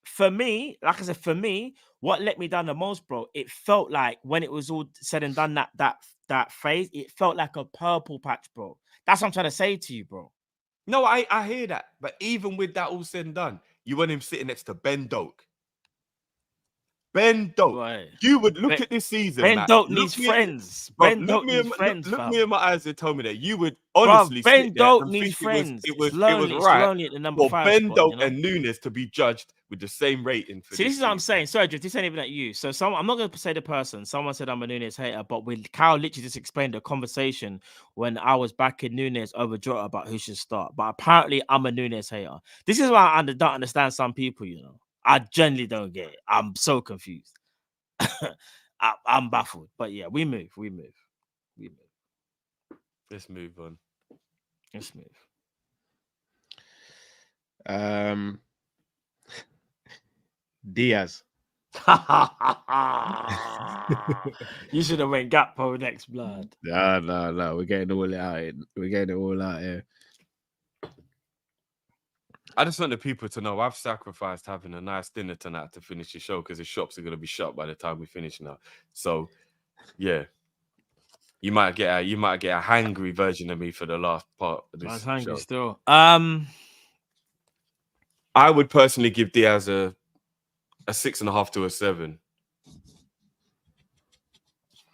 for me, like I said, what let me down the most, bro, it felt like when it was all said and done, that phase, it felt like a purple patch, bro. That's what I'm trying to say to you, bro. No, I hear that. But even with that all said and done, you want him sitting next to Ben Doak. Ben Doak. Right. You would look at this season. Ben Doak needs friends. Ben Doak needs friends. Look me in my eyes and tell me that you would honestly Ben Doak needs friends. It was right for Ben Doak and Nunez to be judged with the same rating. See, this is what I'm saying. Sorry, Jeff, this ain't even at you. So I'm not going to say the person. Someone said I'm a Nunez hater, but with Kyle literally just explained the conversation when I was backing Nunez over Jota about who should start. But apparently I'm a Nunez hater. This is why I don't understand some people, you know. I genuinely don't get it. I'm so confused. I'm baffled. But yeah, we move. Let's move on. Diaz. You should have went Gakpo next, blood. No. We're getting it all out here. I just want the people to know I've sacrificed having a nice dinner tonight to finish the show because the shops are going to be shut by the time we finish now. So, yeah, you might get a hangry version of me for the last part of this show. I was hangry still. I would personally give Diaz a 6.5 to a 7.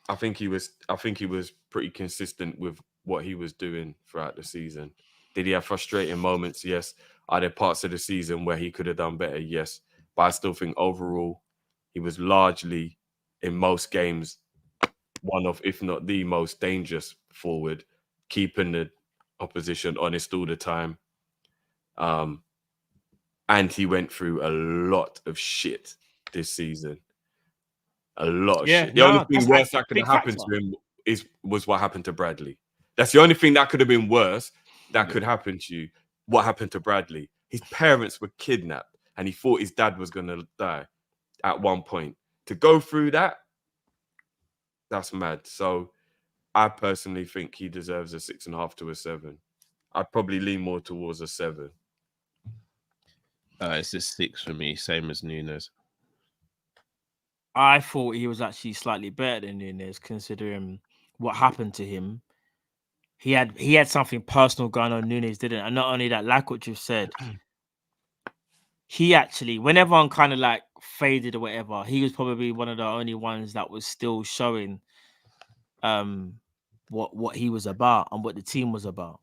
I think he was pretty consistent with what he was doing throughout the season. Did he have frustrating moments? Yes. Are there parts of the season where he could have done better? Yes. But I still think overall, he was largely, in most games, one of, if not the most dangerous forward, keeping the opposition honest all the time. And he went through a lot of shit this season. A lot of shit. The only thing worse that could have happened to him was what happened to Bradley. That's the only thing that could have been worse that could happen to you. What happened to Bradley? His parents were kidnapped and he thought his dad was going to die at one point. To go through that, that's mad. So I personally think he deserves a 6.5 to a 7. I'd probably lean more towards a 7. It's a 6 for me, same as Nunez. I thought he was actually slightly better than Nunez, considering what happened to him. He had something personal going on. Nunez didn't, and not only that, like what you've said, he actually, when everyone kind of like faded or whatever, he was probably one of the only ones that was still showing what he was about and what the team was about.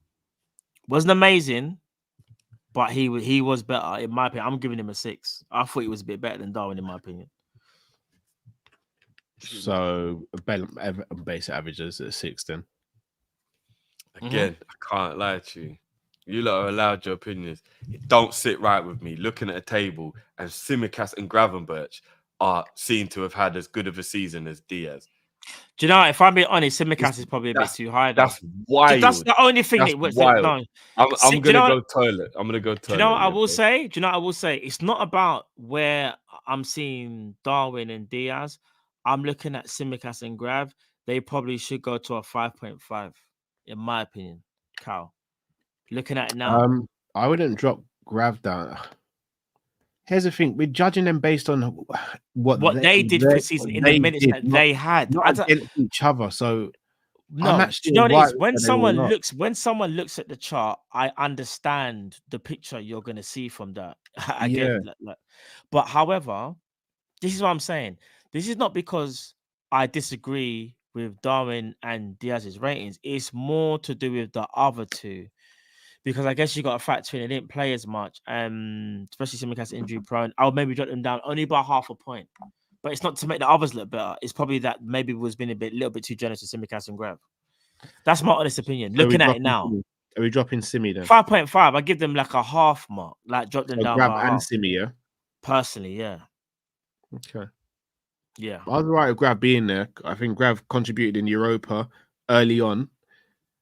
Wasn't amazing, but he was better in my opinion. I'm giving him a 6. I thought he was a bit better than Darwin in my opinion. So basic averages at 6 then. Again, I can't lie to you. You lot are allowed your opinions. It don't sit right with me looking at a table and Tsimikas and Gravenberch are seen to have had as good of a season as Diaz. Do you know, if I'm being honest, Tsimikas is probably a bit too high. That's wild. That's the only thing that was no. I'm going to go toilet. I'm going to go toilet. Do you know what I will say? It's not about where I'm seeing Darwin and Diaz. I'm looking at Tsimikas and Grav. They probably should go to a 5.5, in my opinion. Cal, looking at it now. I wouldn't drop Grav down. Here's the thing: we're judging them based on what they did for season in the minutes that they had, not against each other. So no, I'm do actually you know what it right is? When someone looks at the chart, I understand the picture you're going to see from that. I get that. But however, this is what I'm saying. This is not because I disagree with Darwin and Diaz's ratings. It's more to do with the other two. Because I guess you got to factor in they didn't play as much, especially Simicast injury prone. I'll maybe jot them down only by half a point. But it's not to make the others look better. It's probably that maybe was being a little bit too generous to Simicast and Grav. That's my honest opinion. Looking at it now. Are we dropping Simi then? 5.5. I give them like a half mark. Like drop them down Grav by and half. Simi, yeah? Personally, yeah. Okay. Yeah. I was right with Grav being there. I think Grav contributed in Europa early on.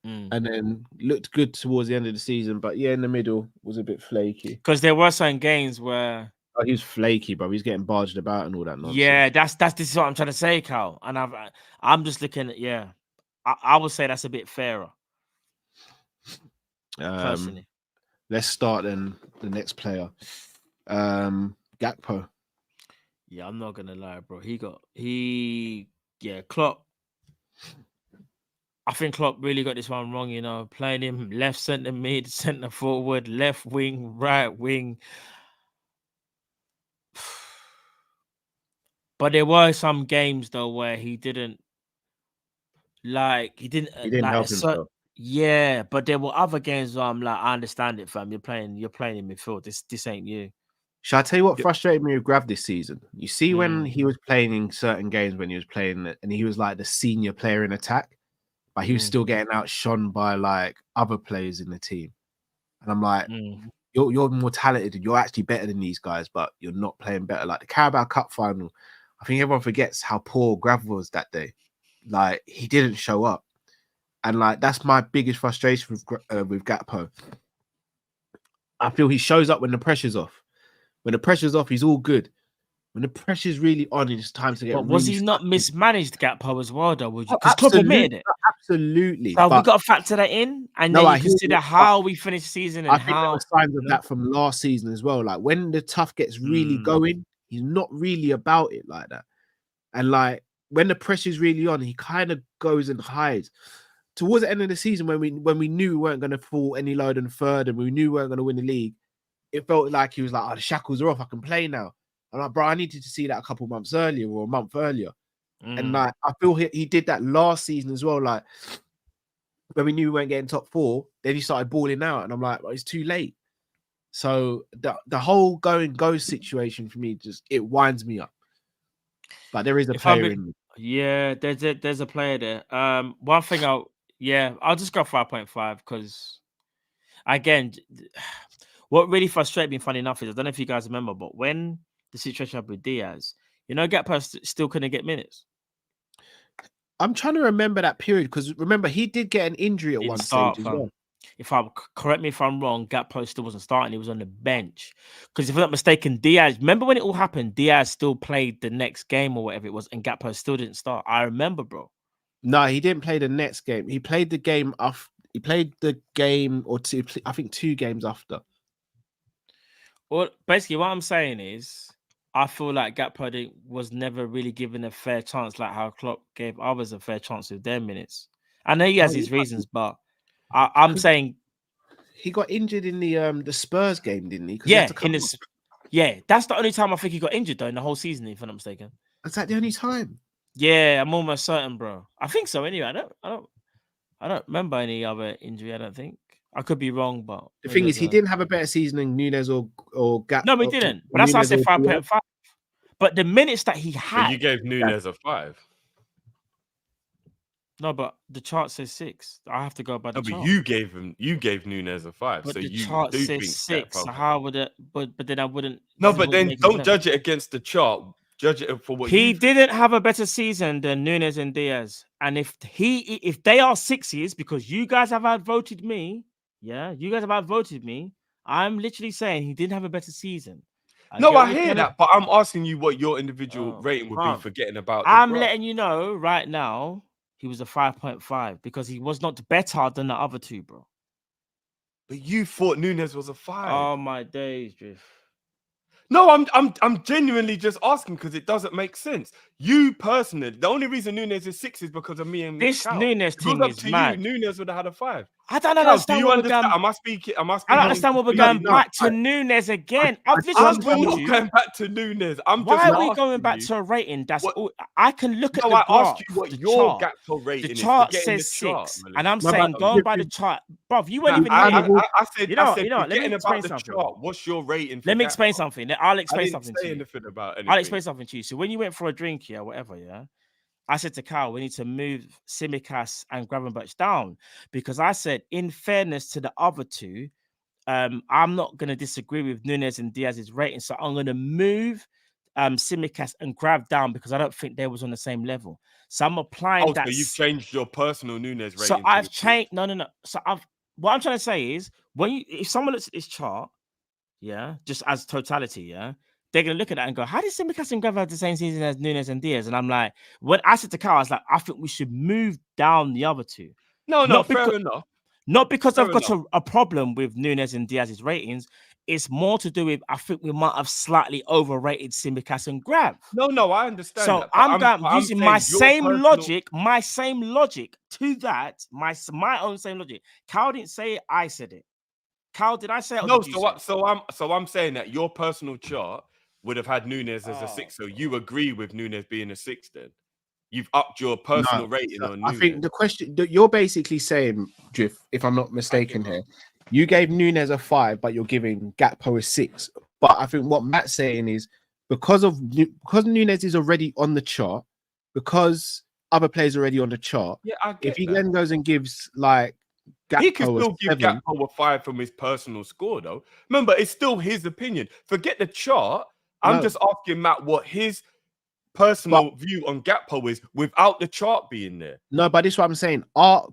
And then looked good towards the end of the season, but in the middle was a bit flaky. Because there were some games where he's flaky, bro. He's getting barged about and all that nonsense. Yeah, this is what I'm trying to say, Cal. And I'm just looking at I would say that's a bit fairer. Personally. Let's start then the next player. Gakpo. Yeah, I'm not gonna lie, bro. Klopp. I think Klopp really got this one wrong, playing him left centre mid, centre forward, left wing, right wing. But there were some games though where he didn't help himself. Yeah, but there were other games where I'm like, I understand it, fam. You're playing in midfield. This ain't you. Shall I tell you what frustrated me with Grav this season? You see, when he was playing in certain games, when he was playing and he was like the senior player in attack, but he was still getting outshone by like other players in the team. And I'm like, you're more talented and you're actually better than these guys, but you're not playing better. Like the Carabao Cup final, I think everyone forgets how poor Grav was that day. Like he didn't show up. And like that's my biggest frustration with Gakpo. I feel he shows up when the pressure's off. When the pressure's off, he's all good. When the pressure's really on, it's time to get. But was he not mismanaged, Gakpo, as well, though? Would you? Because Klopp admitted it. Absolutely. So we got to factor that in, and then you consider how we finished the season and I think there were signs of that from last season as well. Like when the tough gets really going, he's not really about it like that. And like when the pressure's really on, he kind of goes and hides. Towards the end of the season, when we knew we weren't going to fall any lower than third, and we knew we weren't going to win the league, it felt like he was like, "Oh, the shackles are off. I can play now." I'm like, "Bro, I needed to see that a couple months earlier or a month earlier." And like, I feel he did that last season as well. Like when we knew we weren't getting top 4, then he started balling out, and I'm like, "Well, it's too late." So the whole go situation for me it winds me up. But there is a player in me. Yeah, there's a player there. One thing I'll just go 5.5 because again, what really frustrated me, funny enough, is I don't know if you guys remember, but when the situation happened with Diaz, Gakpo still couldn't get minutes. I'm trying to remember that period because remember he did get an injury at one stage as well. Correct me if I'm wrong, Gakpo still wasn't starting; he was on the bench. Because if I'm not mistaken, Diaz. Remember when it all happened? Diaz still played the next game or whatever it was, and Gakpo still didn't start. I remember, bro. No, he didn't play the next game. He played the game off. He played the game or two. I think 2 games after. Well, basically, what I'm saying is, I feel like Gakpo was never really given a fair chance, like how Klopp gave others a fair chance with their minutes. I know he has his reasons, but I'm saying he got injured in the Spurs game, didn't he? That's the only time I think he got injured though in the whole season, if I'm not mistaken. Is that the only time? Yeah, I'm almost certain, bro. I think so. Anyway, I don't remember any other injury. I don't think. I could be wrong, but the thing is, he didn't have a better season than Nunez or Gakpo. No, he didn't. But that's why I said 5.5. But the minutes that he had, but you gave Nunez a 5. No, but the chart says 6. I have to go by the chart. But you gave Nunez a 5. But so the you chart do says think 6. So how would it? But then I wouldn't. No, but then don't judge it against the chart. Judge it for what he didn't have a better season than Nunez and Diaz. And if they are 6s, because you guys have outvoted me, I'm literally saying he didn't have a better season. I hear that, but I'm asking you what your individual rating would be for getting about. I'm letting you know right now. He was a 5.5 because he was not better than the other 2, bro. But you thought Nunez was a 5. Oh my days, Drift. No, I'm genuinely just asking because it doesn't make sense. You personally, the only reason Nunez is 6 is because of me and This Cal. Nunez If it was thing up is to mad. you, Nunez would have had a 5. I don't Cal, understand do you what we're understand? going. Am I speaking? I don't understand what we're going back to Nunez again. I've literally We're told not you. going back to Nunez. Why are we going back to a rating? That's all. I can look at the I graph, asked you what the your chart. Gakpo rating The is. chart Forgetting says the chart, 6, Malik. and I'm No, saying but going by the chart, bruv. You weren't even here. I said, You know, forgetting let me about explain the something. chart. What's your rating? For Let me explain Gakpo? something. I'll I explain didn't something say to you. anything about anything. I'll explain something to you. So when you went for a drink, yeah, whatever, yeah, I said to Kyle, we need to move Simicas and Gravenberch down because I said, in fairness to the other two, I'm not going to disagree with Nunez and Diaz's rating, so I'm going to move Simicas and Grav down because I don't think they was on the same level. So I'm applying that. So you've changed your personal Nunez rating. So I've changed. No. So what I'm trying to say is if someone looks at this chart, yeah, just as totality, yeah, they're gonna look at that and go, how did Simicas and Grav have the same season as Nunez and Diaz? And I'm like, when I said to Kyle, I was like, I think we should move down the other two. No, fair enough. Not because I've got a problem with Nunez and Diaz's ratings. It's more to do with I think we might have slightly overrated Simicas and Grav. No, I understand. So that, I'm using my same logic, to that, my own same logic. Kyle didn't say it, I said it. Kyle, did I say it? Or did you say it? So I'm saying that your personal chart would have had Nunez as a 6. So you agree with Nunez being a 6 then? You've upped your personal rating on Nunez. I think the question that you're basically saying, Drift, if I'm not mistaken here, you gave Nunez a 5, but you're giving Gakpo a 6. But I think what Matt's saying is because Nunez is already on the chart, because other players are already on the chart. Yeah, I get if he that. then goes and gives like Gakpo he can still give 7, Gakpo a 5 from his personal score, though. Remember, it's still his opinion. Forget the chart. I'm just asking Matt what his personal view on Gakpo is without the chart being there. No, but this is what I'm saying. Our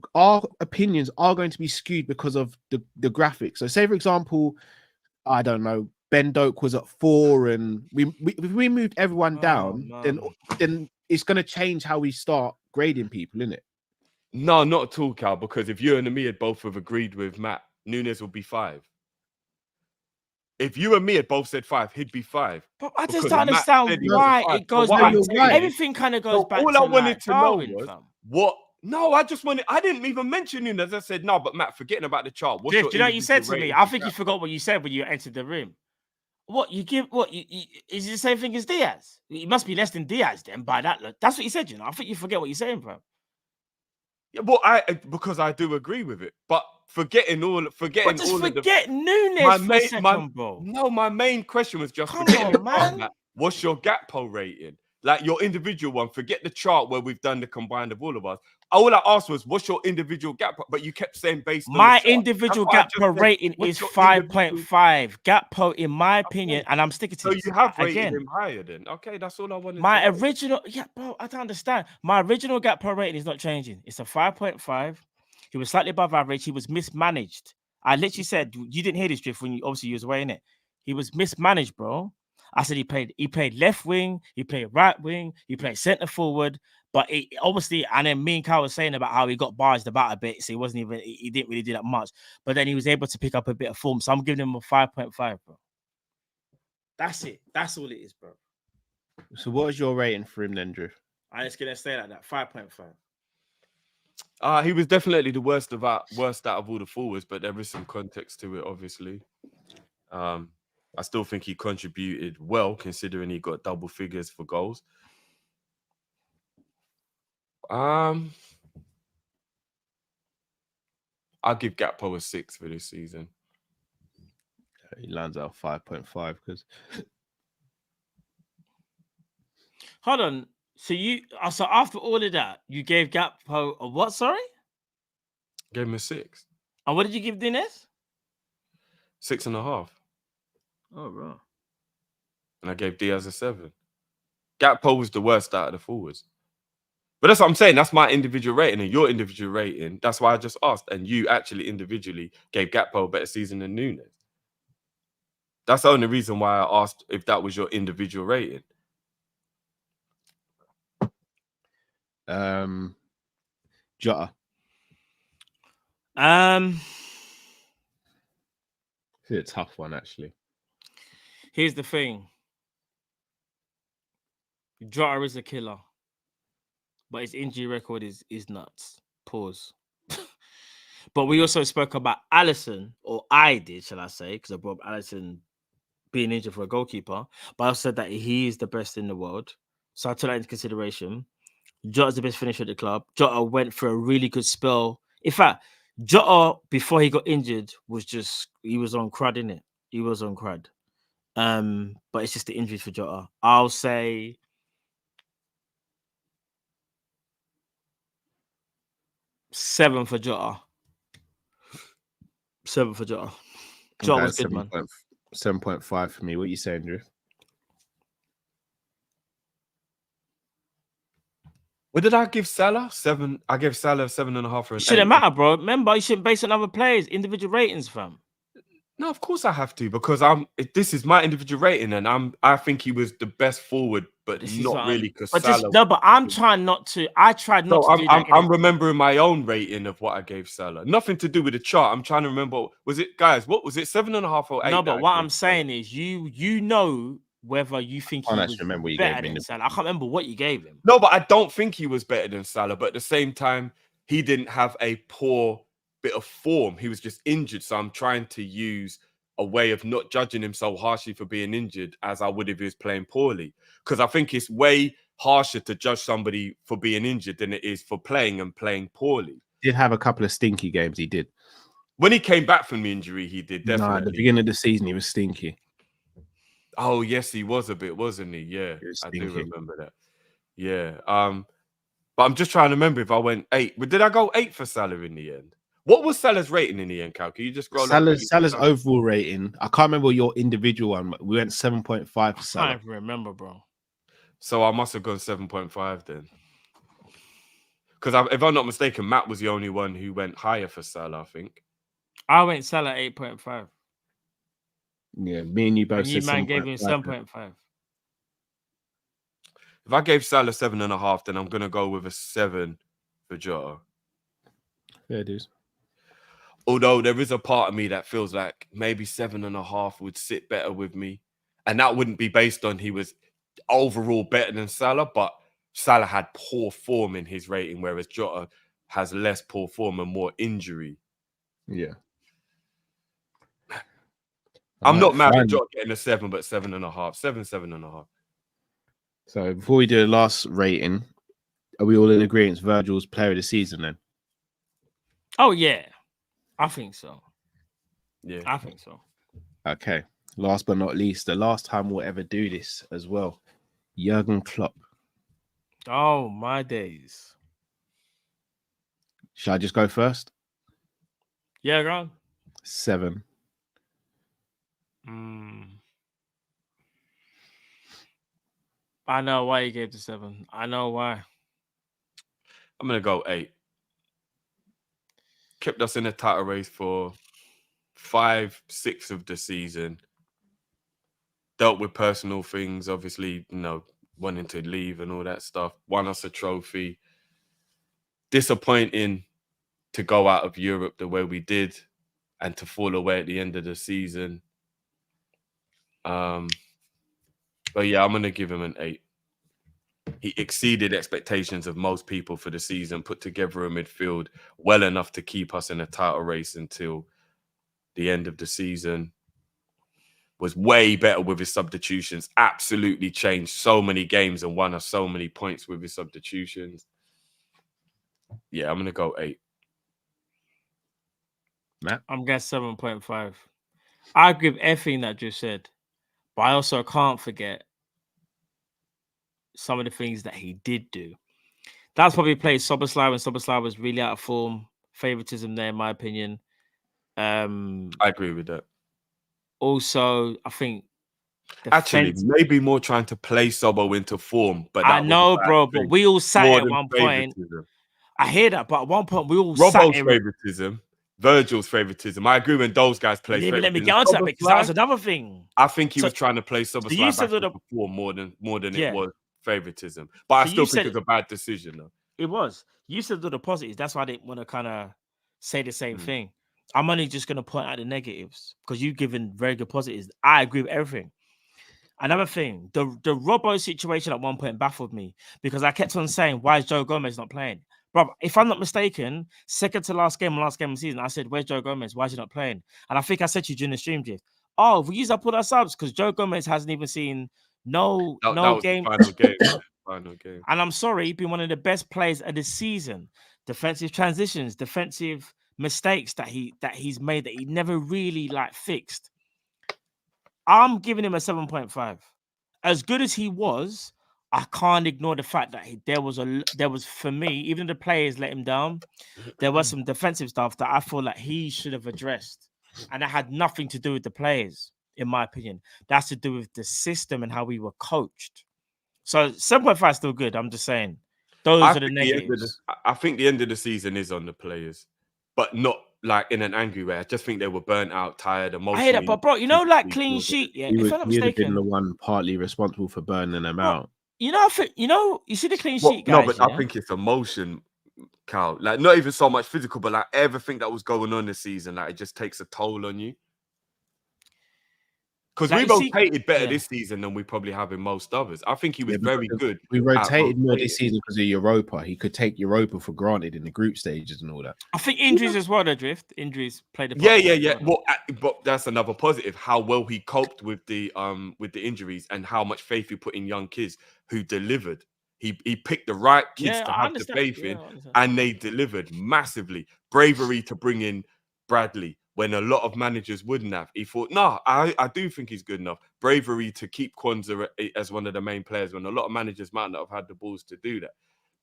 opinions are going to be skewed because of the graphics. So, say for example, I don't know, Ben Doak was at 4, and if we moved everyone down, then it's going to change how we start grading people, isn't it? No, not at all, Cal. Because if you and me had both have agreed with Matt, Nunez would be 5. If you and me had both said 5, he'd be 5. But I just don't understand why it goes back. Everything kind of goes back. All I wanted to know was what. No, I just wanted. I didn't even mention Nunez. I said no, but Matt, forgetting about the chart. Do you know what you said to me? I think you forgot what you said when you entered the room. What you give? What is it the same thing as Diaz? It must be less than Diaz then. By that, that's what you said. You know, I think you forget what you're saying, bro. Yeah, well, because I do agree with it, but forget Nunez for a second, bro. No, my main question was just come on, man. That. What's your Gakpo rating? Like your individual one. Forget the chart where we've done the combined of all of us. All I asked was, what's your individual Gakpo? But you kept saying based on my individual Gakpo rating is 5.5. Gakpo, in my opinion, and I'm sticking to so this. You have rated him higher then. Okay, that's all I wanted. My original, bro, I don't understand. My original Gakpo rating is not changing. It's a 5.5. He was slightly above average. He was mismanaged. I literally said, you didn't hear this, Drift, when you was away in it. He was mismanaged, bro. I said he played left wing, he played right wing, he played centre forward, but obviously, and then me and Kyle was saying about how he got barged about a bit, so he didn't really do that much, but then he was able to pick up a bit of form, so I'm giving him a 5.5, bro. That's it. That's all it is, bro. So what is your rating for him then, Drew? I'm just gonna stay like that, 5.5. He was definitely the worst out of all the forwards, but there is some context to it, obviously. I still think he contributed well, considering he got double figures for goals. I'll give Gakpo a 6 for this season. He lands out 5.5 because. Hold on. So after all of that, you gave Gakpo a what? Sorry, gave him a 6. And what did you give Nunez? 6.5. Oh, bro. And I gave Diaz a 7. Gakpo was the worst out of the forwards. But that's what I'm saying. That's my individual rating and your individual rating. That's why I just asked. And you actually individually gave Gakpo a better season than Nunez. That's the only reason why I asked if that was your individual rating. Jota. It's a tough one, actually. Here's the thing. Jota is a killer, but his injury record is nuts. Pause. But we also spoke about Alisson, or I did, shall I say, because I brought up Alisson being injured for a goalkeeper. But I also said that he is the best in the world. So I took that into consideration. Jota's the best finisher at the club. Jota went for a really good spell. In fact, Jota, before he got injured, he was on crud, innit? He was on crud. But it's just the injuries for Jota. I'll say 7 for Jota. 7 for Jota. Jota was good, man. 7.5 for me. What are you saying, Drew? What did I give Salah? 7. I gave Salah 7.5 for an 8. Shouldn't matter, bro. Remember, you shouldn't base on other players, individual ratings, fam. No, of course I have to, because this is my individual rating, and I think he was the best forward, but not really because Salah. No, but I'm trying not to. I tried not to do that. I'm remembering my own rating of what I gave Salah. Nothing to do with the chart. I'm trying to remember. Was it, guys? What was it? 7.5 or 8? No, but what I'm saying is, you know whether you think he was remember what you better gave than Salah. I can't remember what you gave him. No, but I don't think he was better than Salah. But at the same time, he didn't have a poor bit of form. He was just injured. So I'm trying to use a way of not judging him so harshly for being injured as I would if he was playing poorly. Because I think it's way harsher to judge somebody for being injured than it is for playing poorly. Did have a couple of stinky games. He did. When he came back from the injury, he did, definitely. No, at the beginning of the season, he was stinky. Oh, yes, he was a bit, wasn't he? Yeah, I do remember that. Yeah. But I'm just trying to remember if I went 8. But did I go 8 for Salah in the end? What was Salah's rating in the end, Cal? Can you just scroll up? Salah's overall rating. I can't remember your individual one. We went 7.5 for Salah. I can't remember, bro. So I must have gone 7.5 then. Because if I'm not mistaken, Matt was the only one who went higher for Salah, I think. I went Salah 8.5. Yeah, me and you both said 7.5. Man gave him 7.5. If I gave Salah 7.5, then I'm going to go with a 7 for Jota. Fair dues. Although there is a part of me that feels like maybe 7.5 would sit better with me. And that wouldn't be based on he was overall better than Salah, but Salah had poor form in his rating, whereas Jota has less poor form and more injury. Yeah. I'm not mad at Jota getting a 7, but 7.5. 7.5. So before we do the last rating, are we all in agreement Virgil's player of the season then? Oh, yeah. I think so. Yeah. I think so. Okay. Last but not least, the last time we'll ever do this as well. Jurgen Klopp. Oh, my days. Shall I just go first? Yeah, go on. 7. I know why you gave the 7. I know why. I'm going to go 8. Kept us in the title race for 5-6 of the season. Dealt with personal things, obviously, wanting to leave and all that stuff. Won us a trophy. Disappointing to go out of Europe the way we did and to fall away at the end of the season. But yeah, I'm going to give him an 8. He exceeded expectations of most people for the season, put together a midfield well enough to keep us in a title race until the end of the season. Was way better with his substitutions. Absolutely changed so many games and won us so many points with his substitutions. Yeah, I'm going to go 8. Matt? I'm going 7.5. I agree with everything that you said, but I also can't forget some of the things that he did do. That's probably played Szoboszlai when Szoboszlai was really out of form. Favoritism there, in my opinion. I agree with that. Also, I think actually maybe more trying to play Sobo into form, but I know, bro. But we all sat at one point. I hear that, but at one point we all Robbo's sat favoritism, Virgil's favoritism. I agree when those guys play. Let me get onto that because that was another thing. I think he was trying to play Szoboszlai back into form more than it was favoritism. But I still think it's a bad decision, though. It was. You said the positives. That's why I didn't want to kind of say the same thing. I'm only just going to point out the negatives because you've given very good positives. I agree with everything. Another thing, the Robbo situation at one point baffled me because I kept on saying, why is Joe Gomez not playing? Bro, if I'm not mistaken, second to last game of the season, I said, where's Joe Gomez? Why is he not playing? And I think I said to you during the stream, Jeff, oh, we use up all our subs because Joe Gomez hasn't even seen no game. Final game. And I'm sorry, he's been one of the best players of the season. Defensive transitions, defensive mistakes that he's made that he never really like fixed. I'm giving him a 7.5. As good as he was, I can't ignore the fact that there was for me, even the players let him down. There was some defensive stuff that I feel like he should have addressed, and that had nothing to do with the players, in my opinion. That's to do with the system and how we were coached. So 7.5 is still good. I'm just saying those are the negatives. I think the end of the season is on the players, but not like in an angry way. I just think they were burnt out, tired, emotionally. I hear that, but bro, like clean sheet. Yeah, if I'm not mistaken, have been the one partly responsible for burning them out. You see the clean sheet guys. No, but I think it's emotion, Cal. Like not even so much physical, but like everything that was going on this season, like it just takes a toll on you. Because we rotated better this season than we probably have in most others. I think he was very good. We rotated more this season because of Europa. He could take Europa for granted in the group stages and all that. I think injuries as well, Drift. Injuries played a part. Yeah. Well, but that's another positive. How well he coped with the injuries and how much faith he put in young kids who delivered. He picked the right kids to have the faith in, and they delivered massively. Bravery to bring in Bradley when a lot of managers wouldn't have. He thought, I do think he's good enough. Bravery to keep Kwanzaa as one of the main players when a lot of managers might not have had the balls to do that.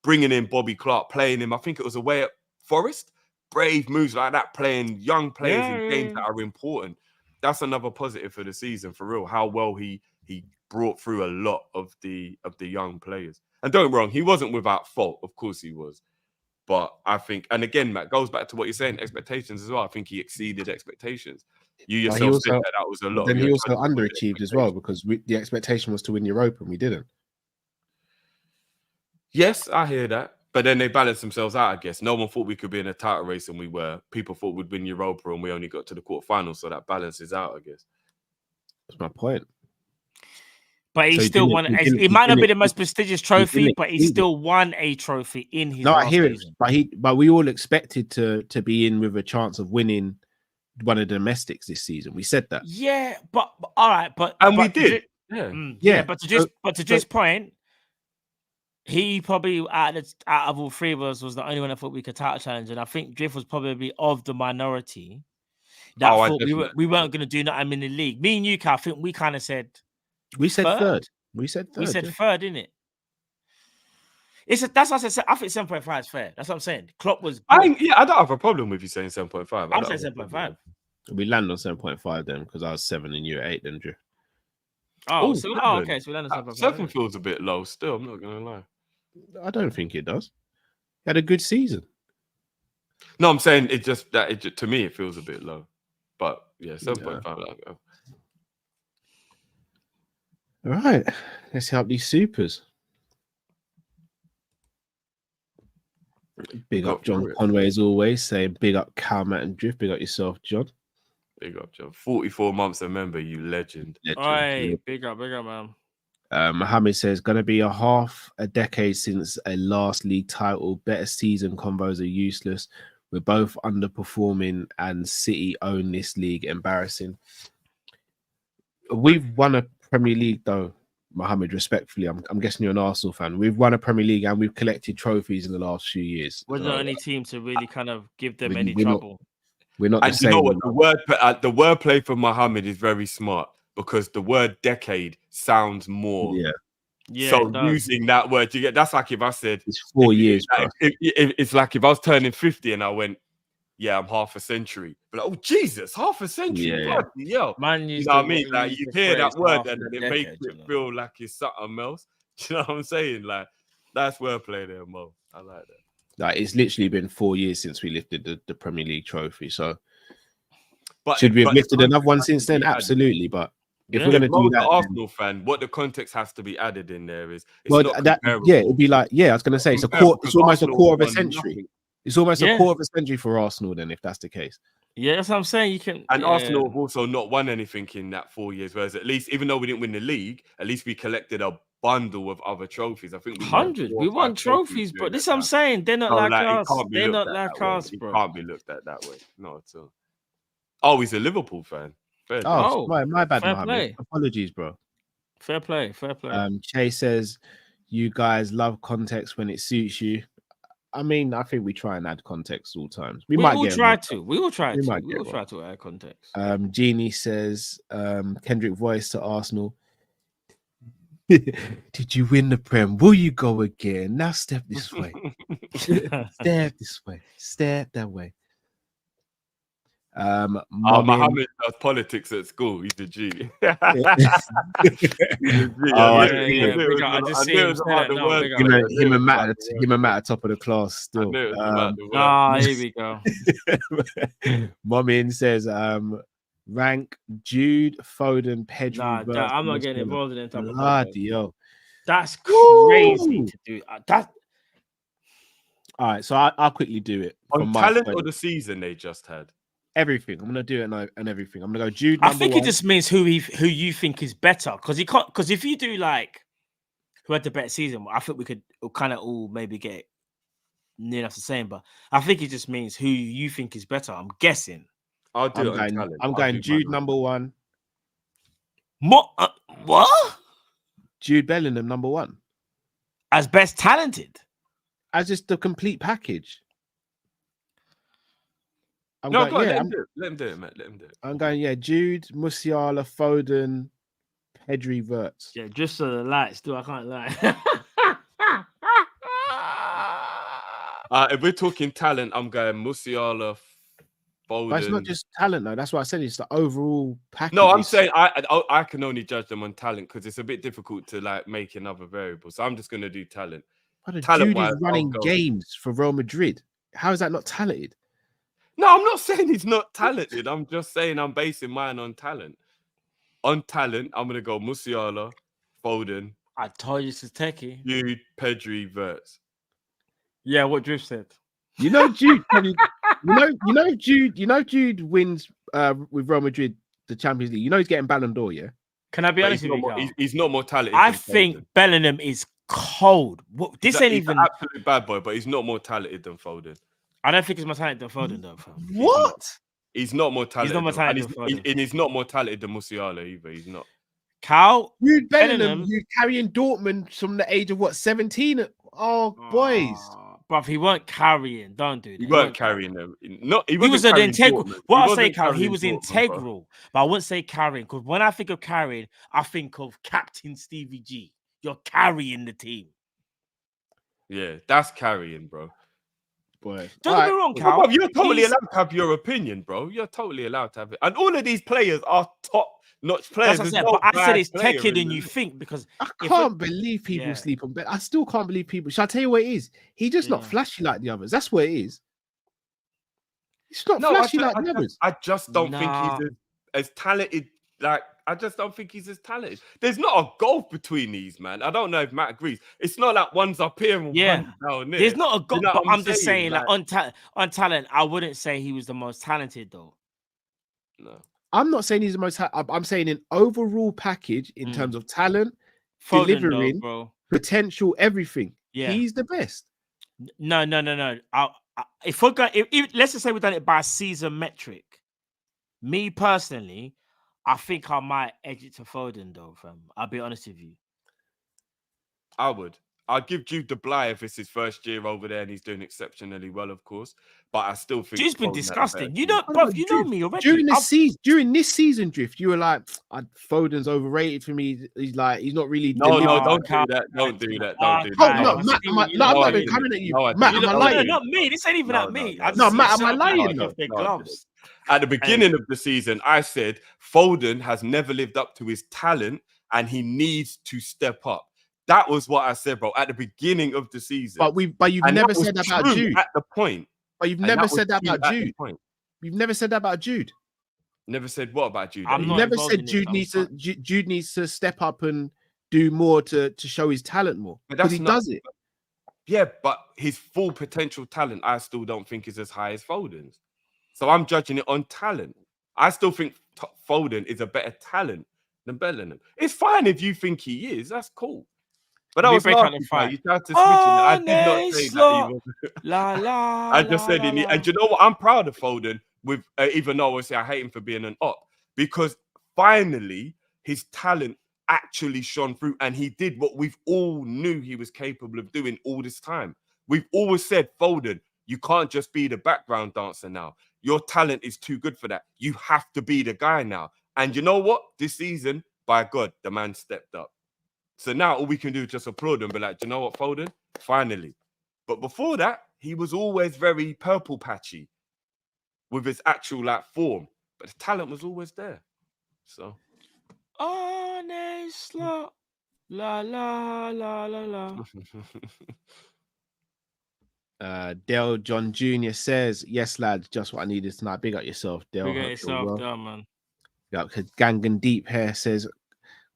Bringing in Bobby Clark, playing him, I think it was away at Forest. Brave moves like that, playing young players in games that are important. That's another positive for the season, for real. How well he brought through a lot of the young players. And don't get me wrong, he wasn't without fault. Of course he was. But I think, and again, Matt, goes back to what you're saying, expectations as well. I think he exceeded expectations. You yourself said that was a lot. Then he also underachieved as well because the expectation was to win Europa and we didn't. Yes, I hear that. But then they balanced themselves out, I guess. No one thought we could be in a title race and we were. People thought we'd win Europa and we only got to the quarterfinals. So that balances out, I guess. That's my point. But he still won. It might not be the most prestigious trophy, but he still won a trophy in his. No, I hear it. But we all expected to be in with a chance of winning one of the domestics this season. We said that. Yeah, but all right, we did. But to Jeff's point, he probably out of all three of us was the only one that thought we could title challenge, and I think Drift was probably of the minority that thought we weren't going to do nothing in the league. Me and you, Cal, I think we kind of said. We said third. We said third. We said third, didn't it? That's what I said. I think 7.5 is fair. That's what I'm saying. Klopp was. I don't have a problem with you saying 7.5. I'm saying 7.5. We land on 7.5 then because I was 7 and you were 8 then, Drew. Okay. So we land on 7.5. 7 feels a bit low still. I'm not going to lie. I don't think it does. He had a good season. No, I'm saying to me it feels a bit low. But yeah, 7.5. All right, let's help these supers. Big up John Conway as always, saying big up Cal, Matt and Drift. Big up yourself, John. Big up, John. 44 months a member, you legend. Hey, big up, man. Mohammed says, gonna be half a decade since a last league title. Better season combos are useless. We're both underperforming and City own this league. Embarrassing. We've won a Premier League though, Mohammed, respectfully. I'm guessing you're an Arsenal fan. We've won a Premier League and we've collected trophies in the last few years. We're the only team to really kind of give them any trouble. We're not the same. You know what? The wordplay for Mohammed is very smart because the word decade sounds more. Yeah. So using that word, that's like if I said it's 4 years. It's like if I was turning 50 and I went, yeah, I'm half a century. But like, oh Jesus, half a century. Yo, man, you know what I mean? Like you hear that word and it makes it feel like it's something else. Do you know what I'm saying? Like that's wordplay there, Mo. I like that. Like it's literally been 4 years since we lifted the Premier League trophy. So should we have lifted another one since then? Absolutely. But if we're going to do that, Arsenal fan, what the context has to be added in there is it'd be like I was going to say it's almost a quarter of a century. It's almost a quarter of a century for Arsenal then, if that's the case. Yeah, that's what I'm saying. You can. And yeah. Arsenal have also not won anything in that 4 years. Whereas at least, even though we didn't win the league, at least we collected a bundle of other trophies. I think we won 100. 4 or We 5 won trophies, bro. during This that is what I'm time. saying. They're not So, like it us. can't be They're looked not at like that way. us, It bro. can't be looked at that way. Not at all. Oh, he's a Liverpool fan. Fair play. Oh, my bad, fair Mohammed. play. Apologies, bro. Fair play. Che says you guys love context when it suits you. I mean, I think we try and add context all times. We might will get try to. We will try We to. might We get will one. try to add context. Jeannie says Kendrick voice to Arsenal. Did you win the Prem? Will you go again? Now step this way. Step this way. Step that way. Mohammed does politics at school. He's a G. He's a G. I just see him saying that. Him and Matt at top of the class still. Here we go. Momin says rank Jude, Foden, Pedro. I'm not getting involved in that type of Bloody That's crazy to do. That. All right, so I'll quickly do it. On talent or the season they just had? Everything. I'm gonna do it and everything. I'm gonna go Jude. I think it just means who you think is better, because you can't. Because if you do like who had the better season, I think we could kind of all maybe get near enough the same. But I think it just means who you think is better. I'm guessing. I'll do it on talent. I'm going Jude number 1. What? Jude Bellingham number 1 as best talented, as just the complete package. Let him do it, mate. Let him do it. I'm going, Jude, Musiala, Foden, Pedri, Wirtz. Yeah, just so the lights do. I can't lie. If we're talking talent, I'm going Musiala, Foden. But it's not just talent, though. That's what I said. It's the overall package. No, I'm saying I can only judge them on talent because it's a bit difficult to like make another variable. So I'm just going to do talent. But Jude is running games for Real Madrid. How is that not talented? No, I'm not saying he's not talented. I'm just saying I'm basing mine on talent. On talent, I'm gonna go Musiala, Foden. I told you it's techie. Jude, Pedri, Wirtz. Yeah, what Drift said. You know, Jude. Jude wins with Real Madrid the Champions League. You know he's getting Ballon d'Or. Yeah. Can I be honest with you? He's not more talented. I think Bellingham is cold. This ain't even an absolute bad boy, but he's not more talented than Foden. I don't think he's more talented than Foden, though. What? He's not more talented. He's not more talented than Foden. And he's not more talented than Musiala either. He's not. Cal, Jude Bellingham, you carrying Dortmund from the age of what, 17? Oh, boys. Bruv, he weren't carrying. Don't do that. He weren't carrying them. He was an integral. What I say, Cal, he was Dortmund, integral. But I wouldn't say carrying, because when I think of carrying, I think of Captain Stevie G. You're carrying the team. Yeah, that's carrying, bro. Boy. Don't get me wrong, Cal. You're totally allowed to have your opinion, bro. You're totally allowed to have it. And all of these players are top-notch players. That's what I said, but I said it's techier than you think, because I can't believe people sleep on Ben. I still can't believe people. Shall I tell you what it is? He's just not flashy like the others. That's what it is. He's not flashy like the others. I just don't think he's as talented. Like, I just don't think he's as talented. There's not a gulf between these, man. I don't know if Matt agrees. It's not like one's up here and one's down there. There's not a gulf, but I'm just saying, like on talent, I wouldn't say he was the most talented, though. No. I'm not saying he's the most. I'm saying an overall package in terms of talent, Foden, delivering, bro. Potential, everything. Yeah, he's the best. No. If let's just say we've done it by season metric, me personally, I think I might edge it to Foden, though, fam. I'll be honest with you. I would. I'd give Jude the Bly if it's his first year over there and he's doing exceptionally well, of course. But I still think Jude's been disgusting. You know, bro, you know me already. During this season, Drift, you were like, Foden's overrated for me. He's not really. No, don't do that. Don't do that. No, Matt, I'm not even coming at you. Matt, am I lying? Not me. This ain't even at me. No, Matt, am I lying? At the beginning of the season, I said Foden has never lived up to his talent and he needs to step up. That was what I said, bro, at the beginning of the season. But you've never said that about Jude. At the point. But you've never said that about Jude. You've never said that about Jude. Never said what about Jude? You've never said Jude needs to step up and do more to show his talent more. Because he does it. Yeah, but his full potential talent, I still don't think is as high as Foden's. So I'm judging it on talent. I still think Foden is a better talent than Bellingham. It's fine if you think he is. That's cool. But that was last week. You tried to switch it. I did not say that he was. I just said it. And you know what? I'm proud of Foden. With even though I hate him for being an op, because finally his talent actually shone through, and he did what we've all knew he was capable of doing all this time. We've always said, Foden, you can't just be the background dancer now. Your talent is too good for that. You have to be the guy now. And you know what? This season, by God, the man stepped up. So now all we can do is just applaud him, be like, do you know what, Foden? Finally. But before that, he was always very purple patchy with his actual form. But the talent was always there. So. Honest la la la la la la. Dale John Jr. says, yes, lads, just what I needed tonight. Big up yourself, Dale. Big up yourself, Dale, man. Yeah, Gangan Deep Hair says,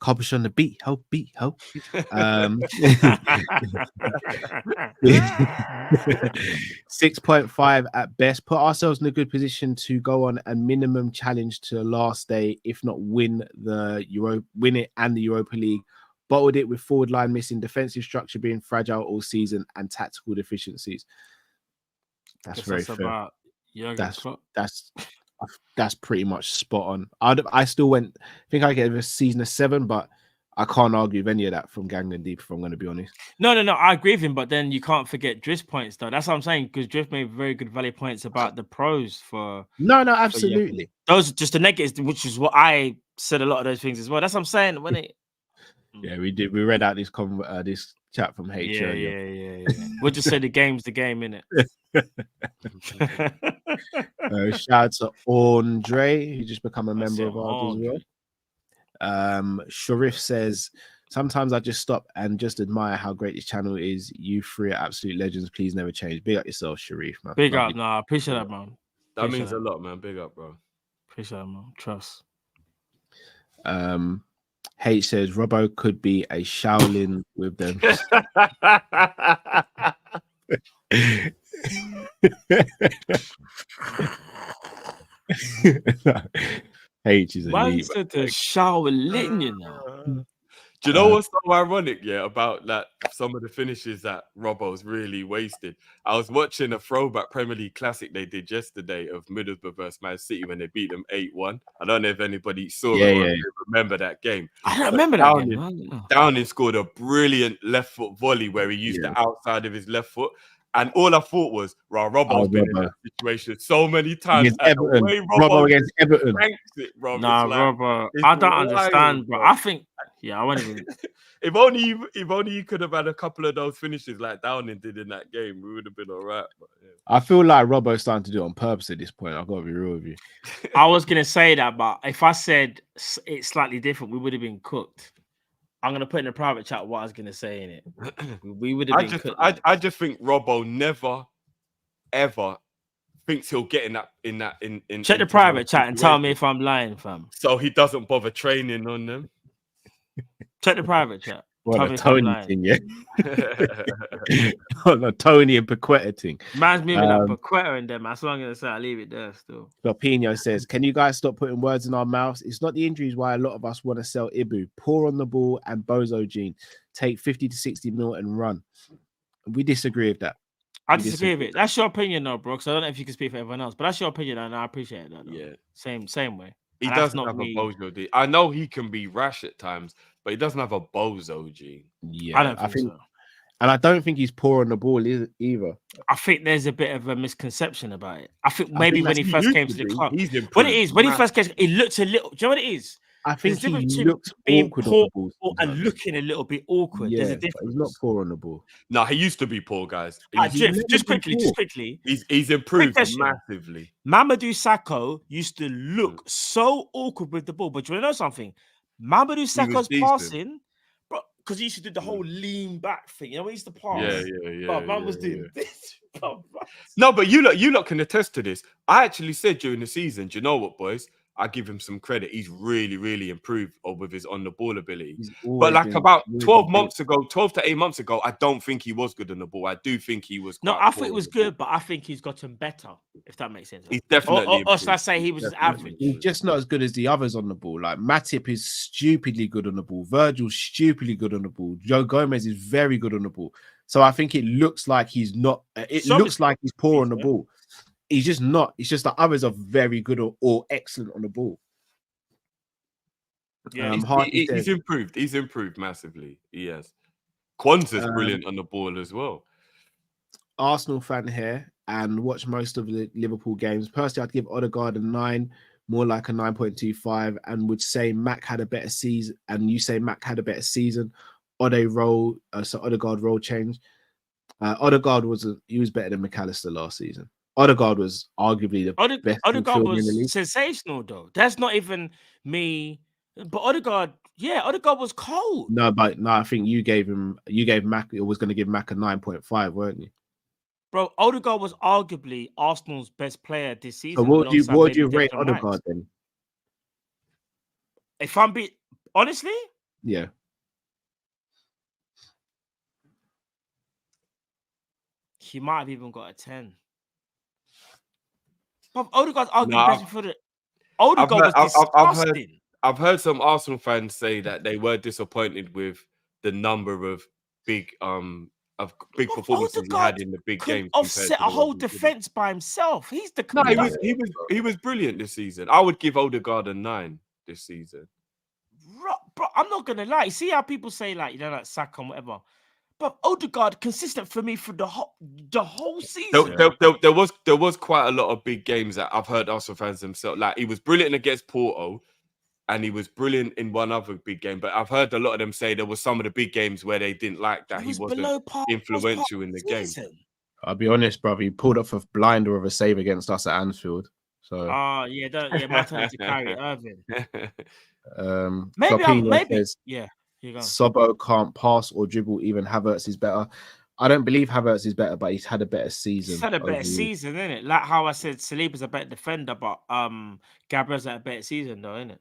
Kopish on the beat, ho. 6.5 at best. Put ourselves in a good position to go on a minimum challenge to the last day, if not win it and the Europa League. Bottled it with forward line missing, defensive structure being fragile all season, and tactical deficiencies. That's very fair. That's pretty much spot on. I still think I gave a season of 7, but I can't argue with any of that from Gangan Deep, if I'm going to be honest. No, I agree with him, but then you can't forget Drift's points, though. That's what I'm saying, because Drift made very good value points about the pros for... No, absolutely. Those are just the negatives, which is what I said a lot of those things as well. That's what I'm saying. When it... Yeah, we did. We read out this chat from H. Yeah. We'll just say the game's the game, innit? Shout out to Andre, who just become a member of ours as well. Sharif says, sometimes I just stop and just admire how great this channel is. You three are absolute legends. Please never change. Big up yourself, Sharif, man. Big up. I appreciate that, man. That means a lot, man. Big up, bro. Appreciate that, man. Trust. H says Robbo could be a Shaolin with them. H is a man said the Shaolin, you know. Do you know what's so ironic, about some of the finishes that Robbo's really wasted? I was watching a throwback Premier League classic they did yesterday of Middlesbrough versus Man City when they beat them 8-1. I don't know if anybody saw it or remember that game. I don't remember that game. Downing scored a brilliant left foot volley where he used the outside of his left foot. And all I thought was, Robbo's been in that situation so many times. Robbo against Everton. Robbo. I don't understand, bro. I think, I won't even. If only you could have had a couple of those finishes like Downing did in that game, we would have been all right. But, I feel like Robbo's starting to do it on purpose at this point. I've got to be real with you. I was going to say that, but if I said it's slightly different, we would have been cooked. I'm going to put in a private chat what I was going to say in it. We would have been cooked. I just think Robbo never, ever thinks he'll get in that. Check the private chat and tell me if I'm lying, fam. So he doesn't bother training on them. Check the private chat. What a Tony thing, yeah. No, Tony and Paqueta thing. Man's moving up Paqueta in them. That's what I'm going to say. I'll leave it there still. Lopino says, can you guys stop putting words in our mouths? It's not the injuries why a lot of us want to sell Ibu. Poor on the ball and bozo gene. Take 50 to 60 mil and run. We disagree with that. I disagree with it. That's your opinion, though, bro. Because I don't know if you can speak for everyone else, but that's your opinion, and I appreciate that. Though. Yeah. Same way. He doesn't have a bozo gene. I know he can be rash at times, but he doesn't have a bozo gene. Yeah, I don't think so. And I don't think he's poor on the ball either. I think there's a bit of a misconception about it. I think maybe when he first came to the club, when he first came, it looked a little. Do you know what it is? I think he looked awkward on the ball and looking a little bit awkward. There's a difference. He's not poor on the ball. No, he used to be poor, guys. Just quickly. He's improved massively. Mamadou Sakho used to look so awkward with the ball, but you want to know something? Mamadou Sakho's passing, bro, because he used to do the whole lean back thing. You know, he used to pass. Yeah. But man was doing this. No, but you lot can attest to this. I actually said during the season, do you know what, boys? I give him some credit. He's really, really improved with his on the ball ability. But like about 12 months ago, 12 to 8 months ago, I don't think he was good on the ball. I do think he was No, quite I poor thought it was on the ball. good, but I think he's gotten better, if that makes sense. He's definitely or should I say he was just average? He's just not as good as the others on the ball. Like Matip is stupidly good on the ball. Virgil's stupidly good on the ball. Joe Gomez is very good on the ball. So I think it looks like he's not. It looks like he's poor on the ball. He's just not. It's just the others are very good or excellent on the ball. Yeah, he's improved. He's improved massively. He has. Kwanzaa's brilliant on the ball as well. Arsenal fan here and watch most of the Liverpool games. Personally, I'd give Odegaard a 9, more like a 9.25, and would say Mac had a better season. And you say Mac had a better season. Odegaard role change. Odegaard was better than McAllister last season. Odegaard was arguably the best. Odegaard was sensational, though. That's not even me. But Odegaard was cold. No, I think you gave Mac. It was going to give Mac a 9.5, weren't you? Bro, Odegaard was arguably Arsenal's best player this season. So what do you rate Odegaard then? If I'm being honestly, yeah. He might have even got a 10. But Odegaard's arguably best for the. Odegaard was disgusting. I've heard some Arsenal fans say that they were disappointed with the number of big performances he had in the big games. Offset a whole defense by himself. He's the he was brilliant this season. I would give Odegaard a 9 this season. Bro, I'm not gonna lie. See how people say like Saka and whatever. But Odegaard consistent for me for the whole season. There was quite a lot of big games that I've heard Arsenal fans themselves. Like he was brilliant against Porto. And he was brilliant in one other big game. But I've heard a lot of them say there was some of the big games where they didn't like that he wasn't influential in the game. I'll be honest, brother. He pulled off a blinder of a save against us at Anfield. So my turn to carry Irving. Maybe says, yeah. Here you go. Sobo can't pass or dribble. Even Havertz is better. I don't believe Havertz is better, but he's had a better season. He's had a better season, isn't it? Like how I said, Saliba's a better defender, but Gabriel's had a better season, though, isn't it?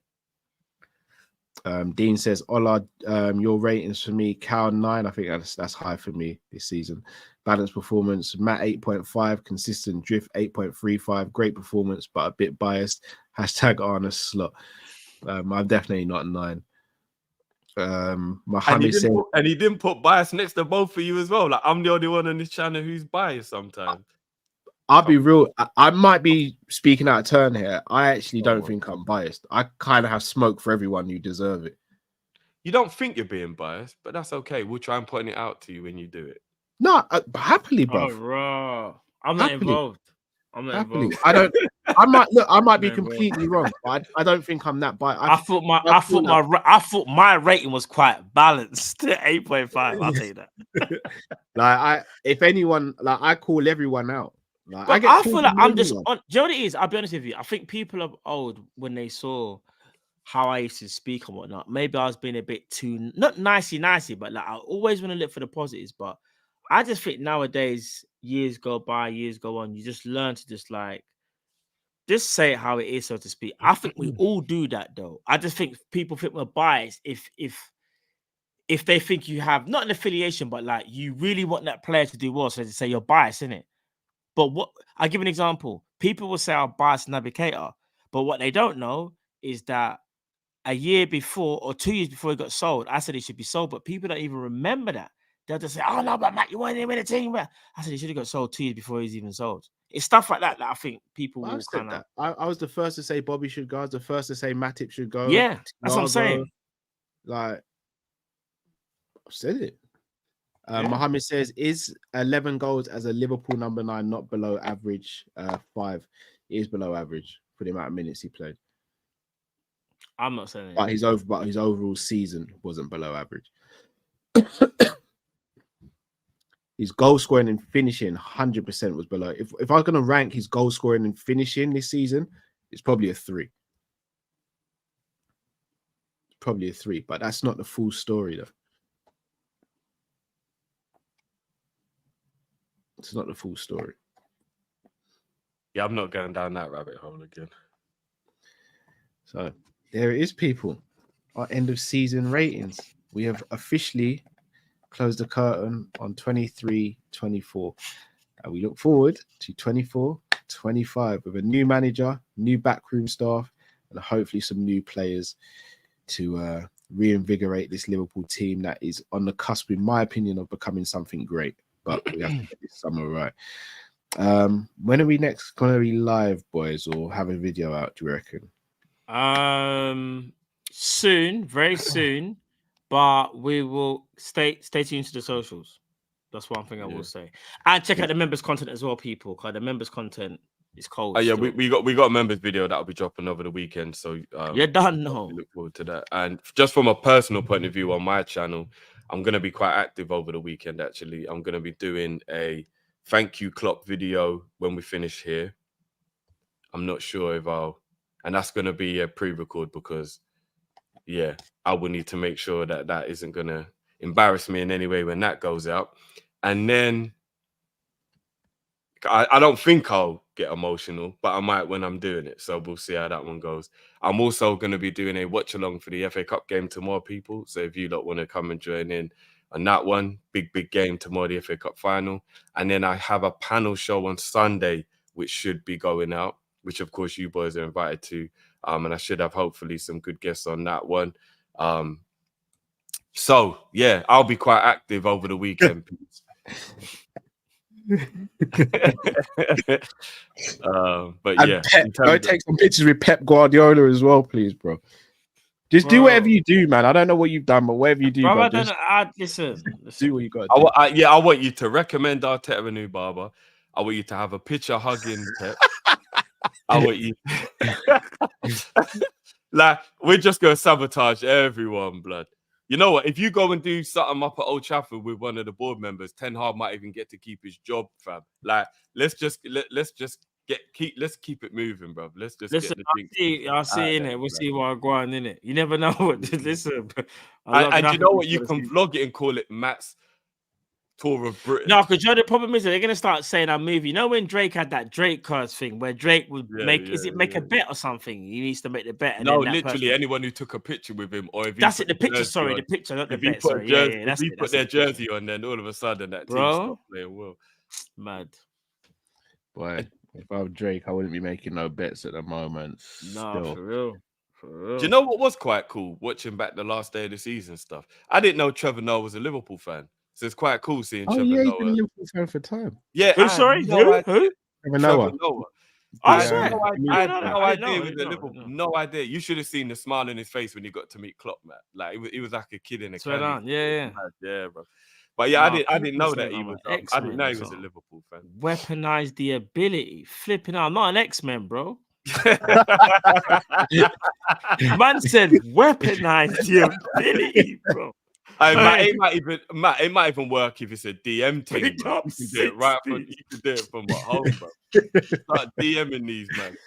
Dean says, Ola, your ratings for me, Cal 9. I think that's high for me this season. Balanced performance, Matt 8.5, consistent drift 8.35, great performance, but a bit biased. # Arna slot. I'm definitely not a 9. Mohammed said, and he didn't put bias next to both of you as well. Like I'm the only one on this channel who's biased sometimes. I'll be real. I might be speaking out of turn here. I actually don't think I'm biased. I kind of have smoke for everyone who deserve it. You don't think you're being biased, but that's okay. We'll try and point it out to you when you do it. No, happily, bro. I'm not involved. I'm not involved. I might be completely wrong, but I don't think I'm that biased. I thought my rating was quite balanced. 8.5. I'll tell you that. If anyone, I call everyone out. Like, I feel like I'm just on. Do you know what it is? I'll be honest with you. I think people are old when they saw how I used to speak and whatnot. Maybe I was being a bit too not nicey, but like I always want to look for the positives. But I just think nowadays, years go by, years go on. You just learn to just say it how it is, so to speak. I think we all do that, though. I just think people think we're biased if they think you have not an affiliation, but like you really want that player to do well, so they say you're biased, innit? But I'll give an example. People will say I'm biased navigator, but what they don't know is that a year before or 2 years before he got sold, I said he should be sold, but people don't even remember that. They'll just say, "Oh no, but Matt, you weren't even in the team." I said he should have got sold 2 years before he's even sold. It's stuff like that that I think people will kind of. I was the first to say Bobby should go. I was the first to say Matip should go. Yeah, that's what I'm saying. Like, I've said it. Mohammed says, is 11 goals as a Liverpool number 9 not below average? 5. It is below average for the amount of minutes he played. I'm not saying but his overall season wasn't below average. His goal scoring and finishing 100% was below. If I was going to rank his goal scoring and finishing this season, it's probably a 3. Probably a 3, but that's not the full story though. It's not the full story. Yeah, I'm not going down that rabbit hole again. So there it is, people. Our end of season ratings. We have officially closed the curtain on 23-24. And we look forward to 24-25 with a new manager, new backroom staff, and hopefully some new players to reinvigorate this Liverpool team that is on the cusp, in my opinion, of becoming something great. But we have to get this summer right. When are we next going to be live, boys, or have a video out, do you reckon? Soon, very soon, but we will stay tuned to the socials. That's one thing I will say. And check out the members' content as well, people, because the members' content is cold. Yeah, we got a members video that'll be dropping over the weekend. So you're done now. Look forward to that. And just from a personal point of view on my channel, I'm gonna be quite active over the weekend. Actually, I'm gonna be doing a thank you Klopp video when we finish here. I'm not sure if and that's gonna be a pre-record because I will need to make sure that isn't gonna embarrass me in any way when that goes out. And then I don't think I'll get emotional, but I might when I'm doing it. So we'll see how that one goes. I'm also going to be doing a watch along for the FA Cup game tomorrow, people. So if you lot want to come and join in on that one, big game tomorrow, the FA Cup final. And then I have a panel show on Sunday, which should be going out, which of course you boys are invited to. And I should have hopefully some good guests on that one. So yeah, I'll be quite active over the weekend. But yeah, go take some pictures with Pep Guardiola as well, please, bro. Just do whatever you do, man. I don't know what you've done, but whatever you do, bro, listen, do what you got. I want you to recommend Arteta a new barber. I want you to have a picture hugging Pep. I want you like we're just gonna sabotage everyone, blood. You know what? If you go and do something up at Old Trafford with one of the board members, Ten Hag might even get to keep his job, fam. Like, let's keep it moving, bro. Let's just listen. I'll see in it. We'll see what I go on in it. You never know what. Listen, and you know what? You can vlog it and call it Matt's Tour of Britain. No, because the problem is that they're gonna start saying our movie. You know when Drake had that Drake cards thing where Drake would make a bet or something? He needs to make the bet. And no, literally anyone who took a picture with him, or if that's it. The picture, sorry, the picture, not the bet. If he put their jersey on, then all of a sudden that team stopped playing well. Mad. Boy, if I was Drake, I wouldn't be making no bets at the moment. No, for real. Do you know what was quite cool? Watching back the last day of the season stuff. I didn't know Trevor Noah was a Liverpool fan. So it's quite cool seeing Trevor Noah. He's been a Liverpool fan for time. Yeah. Who? Sorry? Who? Trevor Noah. I swear. I had no idea with the Liverpool. No idea. You should have seen the smile on his face when he got to meet Klopp, man. Like he was like a kid in a candy. Yeah, bro. But yeah, I didn't know that he was. I didn't know he was a Liverpool fan. Weaponize the ability. Flipping out. I'm not an X-Men, bro. Man said weaponize the ability, bro. It might even work if it's a DM team. You can do it right from. You can do it from home, bro. Start DMing these, man.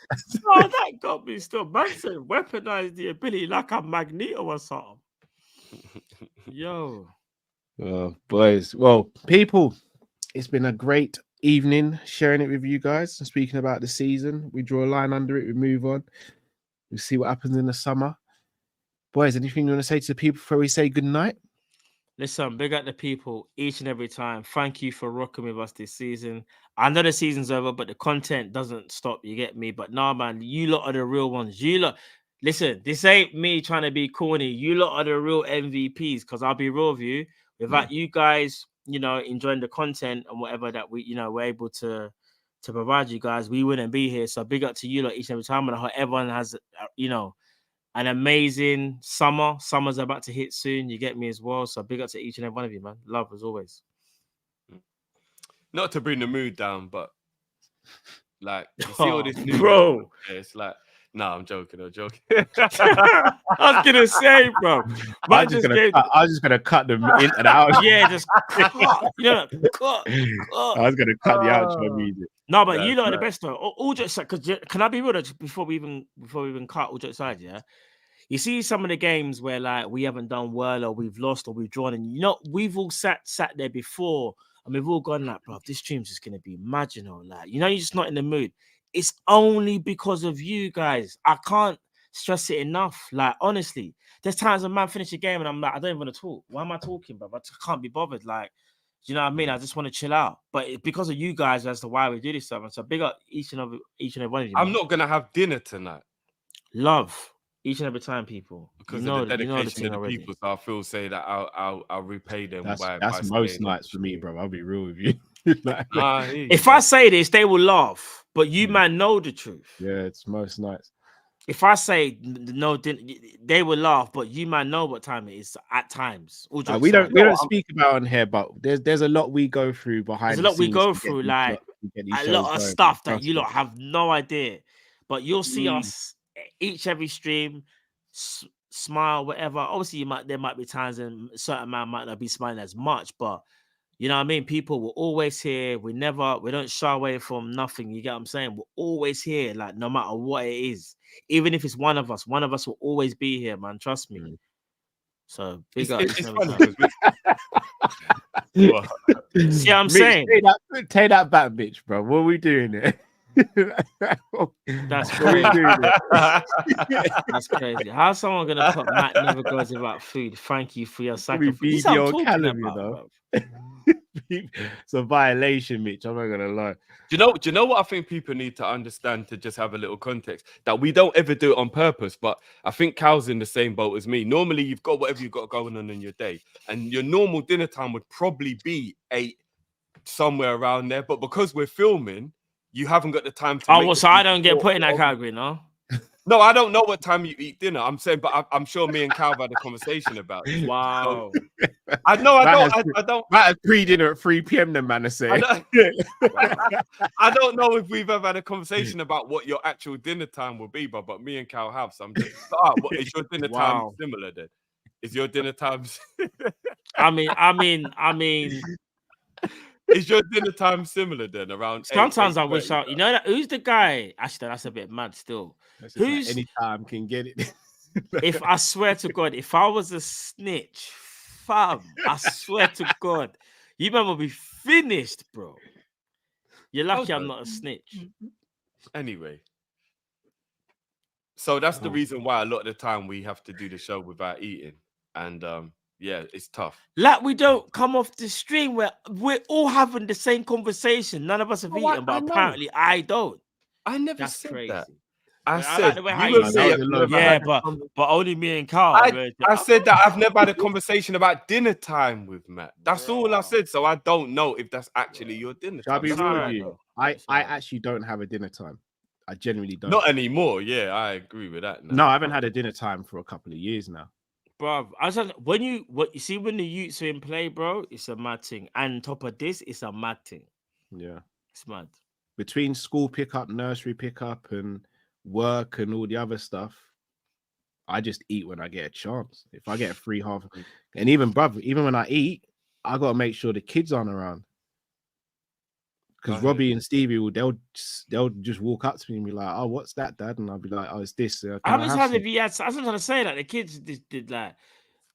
Oh, that got me still. Man said weaponize the ability like a Magneto or something. Yo. Boys. Well, people, it's been a great evening sharing it with you guys. Speaking about the season, we draw a line under it, we move on. We see what happens in the summer. Boys, anything you want to say to the people before we say good night? Listen, big up the people each and every time. Thank you for rocking with us this season. I know the season's over, but the content doesn't stop. You get me? But nah, man, you lot are the real ones. You lot, listen, this ain't me trying to be corny. You lot are the real MVPs, because I'll be real with you. Without you guys, enjoying the content and whatever that we're able to provide you guys, we wouldn't be here. So big up to you lot each and every time. And I hope everyone has, an amazing summer. Summer's about to hit soon. You get me as well. So big up to each and every one of you, man. Love as always. Not to bring the mood down, but like you see all this new bro. It's like, I'm joking. I was gonna say, bro. I was just gonna cut them in and out. Yeah, just cut. Cut. I was gonna cut the outro music. No, but you know the best though. All jokes aside, because can I be real? Before we even cut all jokes aside, yeah. You see some of the games where like we haven't done well, or we've lost, or we've drawn, and we've all sat there before, and we've all gone like, bro, this stream's just gonna be marginal. Like, you're just not in the mood. It's only because of you guys. I can't stress it enough. Like, honestly, there's times when man finish a game and I'm like, I don't even want to talk. Why am I talking, bro? I can't be bothered. Like, do you know what I mean? I just want to chill out. But because of you guys as to why we do this stuff. And so big up each and every one of you. I'm not gonna have dinner tonight. Love each and every time, people. Because of the dedication of the people. So I feel that I'll repay them. That's most nights for me, bro. I'll be real with you. If I say this, they will laugh. But you man know the truth. Yeah, it's most nights. If I say no, they will laugh, but you man know what time it is at times. We don't speak about on here, but there's a lot we go through behind. There's a lot we go through, like a lot of stuff that you lot have no idea. But you'll see us every stream, smile, whatever. Obviously, there might be times and a certain man might not be smiling as much, but you know what I mean? People were always here. We don't shy away from nothing. You get what I'm saying? We're always here, like no matter what it is. Even if it's one of us will always be here, man. Trust me. So big up. It's funny because see what I'm saying? Take that back, bitch, bro. What are we doing here? That's crazy. That's crazy. How's someone gonna put Matt never goes about food? Thank you for your sacrifice. It's a violation, Mitch. I'm not gonna lie. Do you know what I think people need to understand to just have a little context? That we don't ever do it on purpose, but I think Cal's in the same boat as me. Normally, you've got whatever you've got going on in your day, and your normal dinner time would probably be 8, somewhere around there. But because we're filming, you haven't got the time to. Oh, well, so I don't get put in that category, no? No, I don't know what time you eat dinner. I'm saying, but I'm sure me and Cal had a conversation about it. Wow. So, I don't. That is pre-dinner at 3 p.m. then, man, I say. I don't know if we've ever had a conversation about what your actual dinner time will be, but me and Cal have. So I'm just, what is your dinner time similar then? Is your dinner time? I mean. Is your dinner time similar then? Around sometimes I wish you know that who's the guy? Actually, that's a bit mad still. Who's like anytime can get it. If I swear to God, if I was a snitch, fam, I swear to God, you man will be finished, bro. You're lucky I'm not a snitch. Anyway, so that's the reason why a lot of the time we have to do the show without eating, and yeah, it's tough. Like we don't come off the stream where we're all having the same conversation. None of us have eaten, but apparently I don't. I never That's said crazy. that. I said, but only me and Carl. I said that I've never had a conversation about dinner time with Matt. That's all I said. So I don't know if that's actually your dinner time. I'll be real with you. I actually don't have a dinner time. I genuinely don't. Not anymore. Yeah, I agree with that. No, I haven't had a dinner time for a couple of years now. Bro, I said when you see when the youths are in play, bro, it's a mad thing. And on top of this, it's a mad thing. Yeah, it's mad. Between school pickup, nursery pickup, and work and all the other stuff, I just eat when I get a chance. If I get a free half, and even when I eat, I gotta make sure the kids aren't around. Because Robbie and Stevie they'll just walk up to me and be like, "Oh, what's that, Dad?" And I'll be like, "Oh, it's this." How many times have you had? I was trying to say that the kids did like,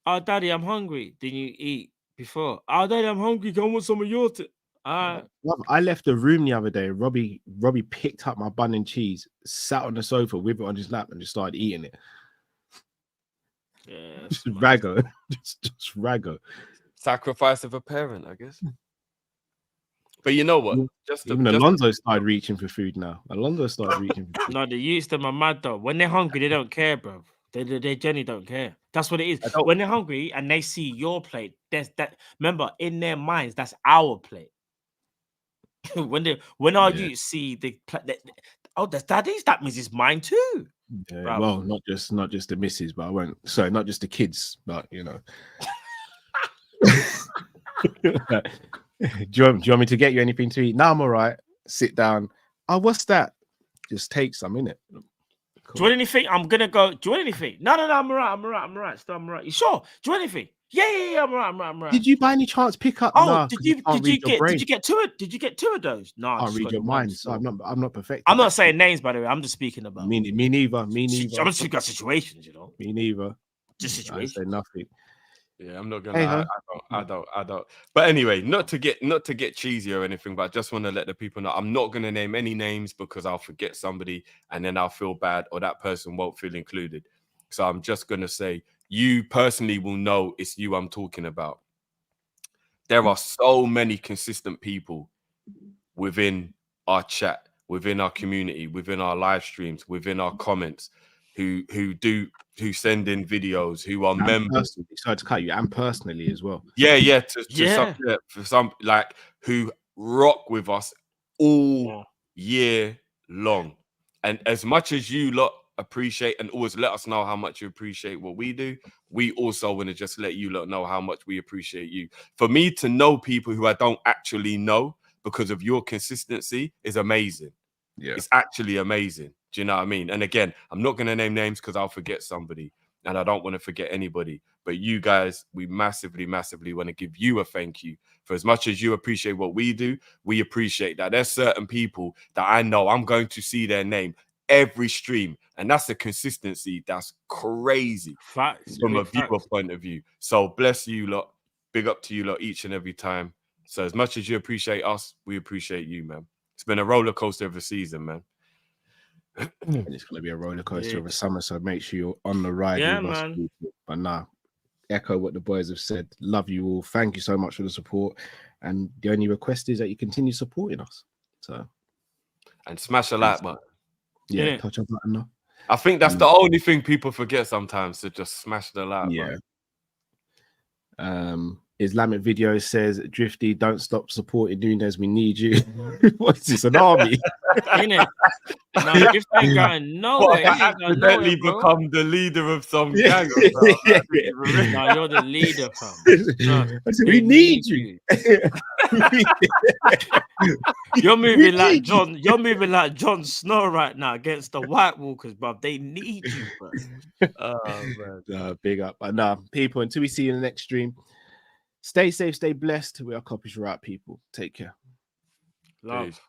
"Oh, Daddy, I'm hungry." Did you eat before? "Oh, Daddy, I'm hungry. Can I want some of your?" I left the room the other day. Robbie picked up my bun and cheese, sat on the sofa with it on his lap, and just started eating it. Yeah, just raggo, just raggo. Sacrifice of a parent, I guess. But you know what? Alonso started reaching for food now. Alonso started reaching for food. No, the youths them are mad though. When they're hungry, they don't care, bro. They genuinely don't care. That's what it is. When they're hungry and they see your plate, there's that. Remember, in their minds, that's our plate. when our youths see the that's Daddy's, that means it's mine too. Yeah, well, not just the missus, but I won't. Sorry, not just the kids, but you know. Do you want me to get you anything to eat? No, I'm all right. Sit down. Oh, what's that? Just take some, innit? Cool. Do you want anything? I'm gonna go. Do you want anything? No, I'm all right. Still, I'm all right. You sure? Do you want anything? Yeah, I'm all right. Did you by any chance pick up? Oh, nah, did you get two of those? No, I read your mind, so I'm not perfect. I'm not saying names, by the way. I'm just speaking about me neither. I'm just speaking about situations, you know. Me neither. Just situations. I say nothing. Yeah, I'm not gonna. I don't. But anyway, not to get cheesy or anything, but I just want to let the people know I'm not gonna name any names because I'll forget somebody and then I'll feel bad or that person won't feel included. So I'm just gonna say you personally will know it's you I'm talking about. There are so many consistent people within our chat, within our community, within our live streams, within our comments, who send in videos, who are members. Sorry to cut you, and personally as well. Yeah. For some, like, who rock with us all year long. And as much as you lot appreciate and always let us know how much you appreciate what we do, we also want to just let you lot know how much we appreciate you. For me to know people who I don't actually know because of your consistency is amazing. Yeah, it's actually amazing. Do you know what I mean? And again, I'm not going to name names because I'll forget somebody and I don't want to forget anybody. But you guys, we massively want to give you a thank you. For as much as you appreciate what we do, we appreciate that. There's certain people that I know I'm going to see their name every stream. And that's a consistency that's crazy from a viewer point of view. So bless you lot. Big up to you lot each and every time. So as much as you appreciate us, we appreciate you, man. It's been a roller coaster of a season, man. And it's going to be a roller coaster of a summer, so make sure you're on the ride with us. But nah, echo what the boys have said. Love you all. Thank you so much for the support. And the only request is that you continue supporting us. So, and smash a like button. Yeah, touch a button now. I think that's the only thing people forget sometimes, to just smash the like button. Islamic video says, Drifty, don't stop supporting Nunez. We need you. What's this, an army? Innit? No, Drift ain't going nowhere. Accidentally become the leader of some gang. No, you're the leader, fam. I said, we need you. You're moving like John. You're moving like Jon Snow right now against the White Walkers, bro. They need you, bro. Oh, man. Big up. But nah, people, until we see you in the next stream, stay safe, stay blessed. We are Kopish right, people. Take care. Love.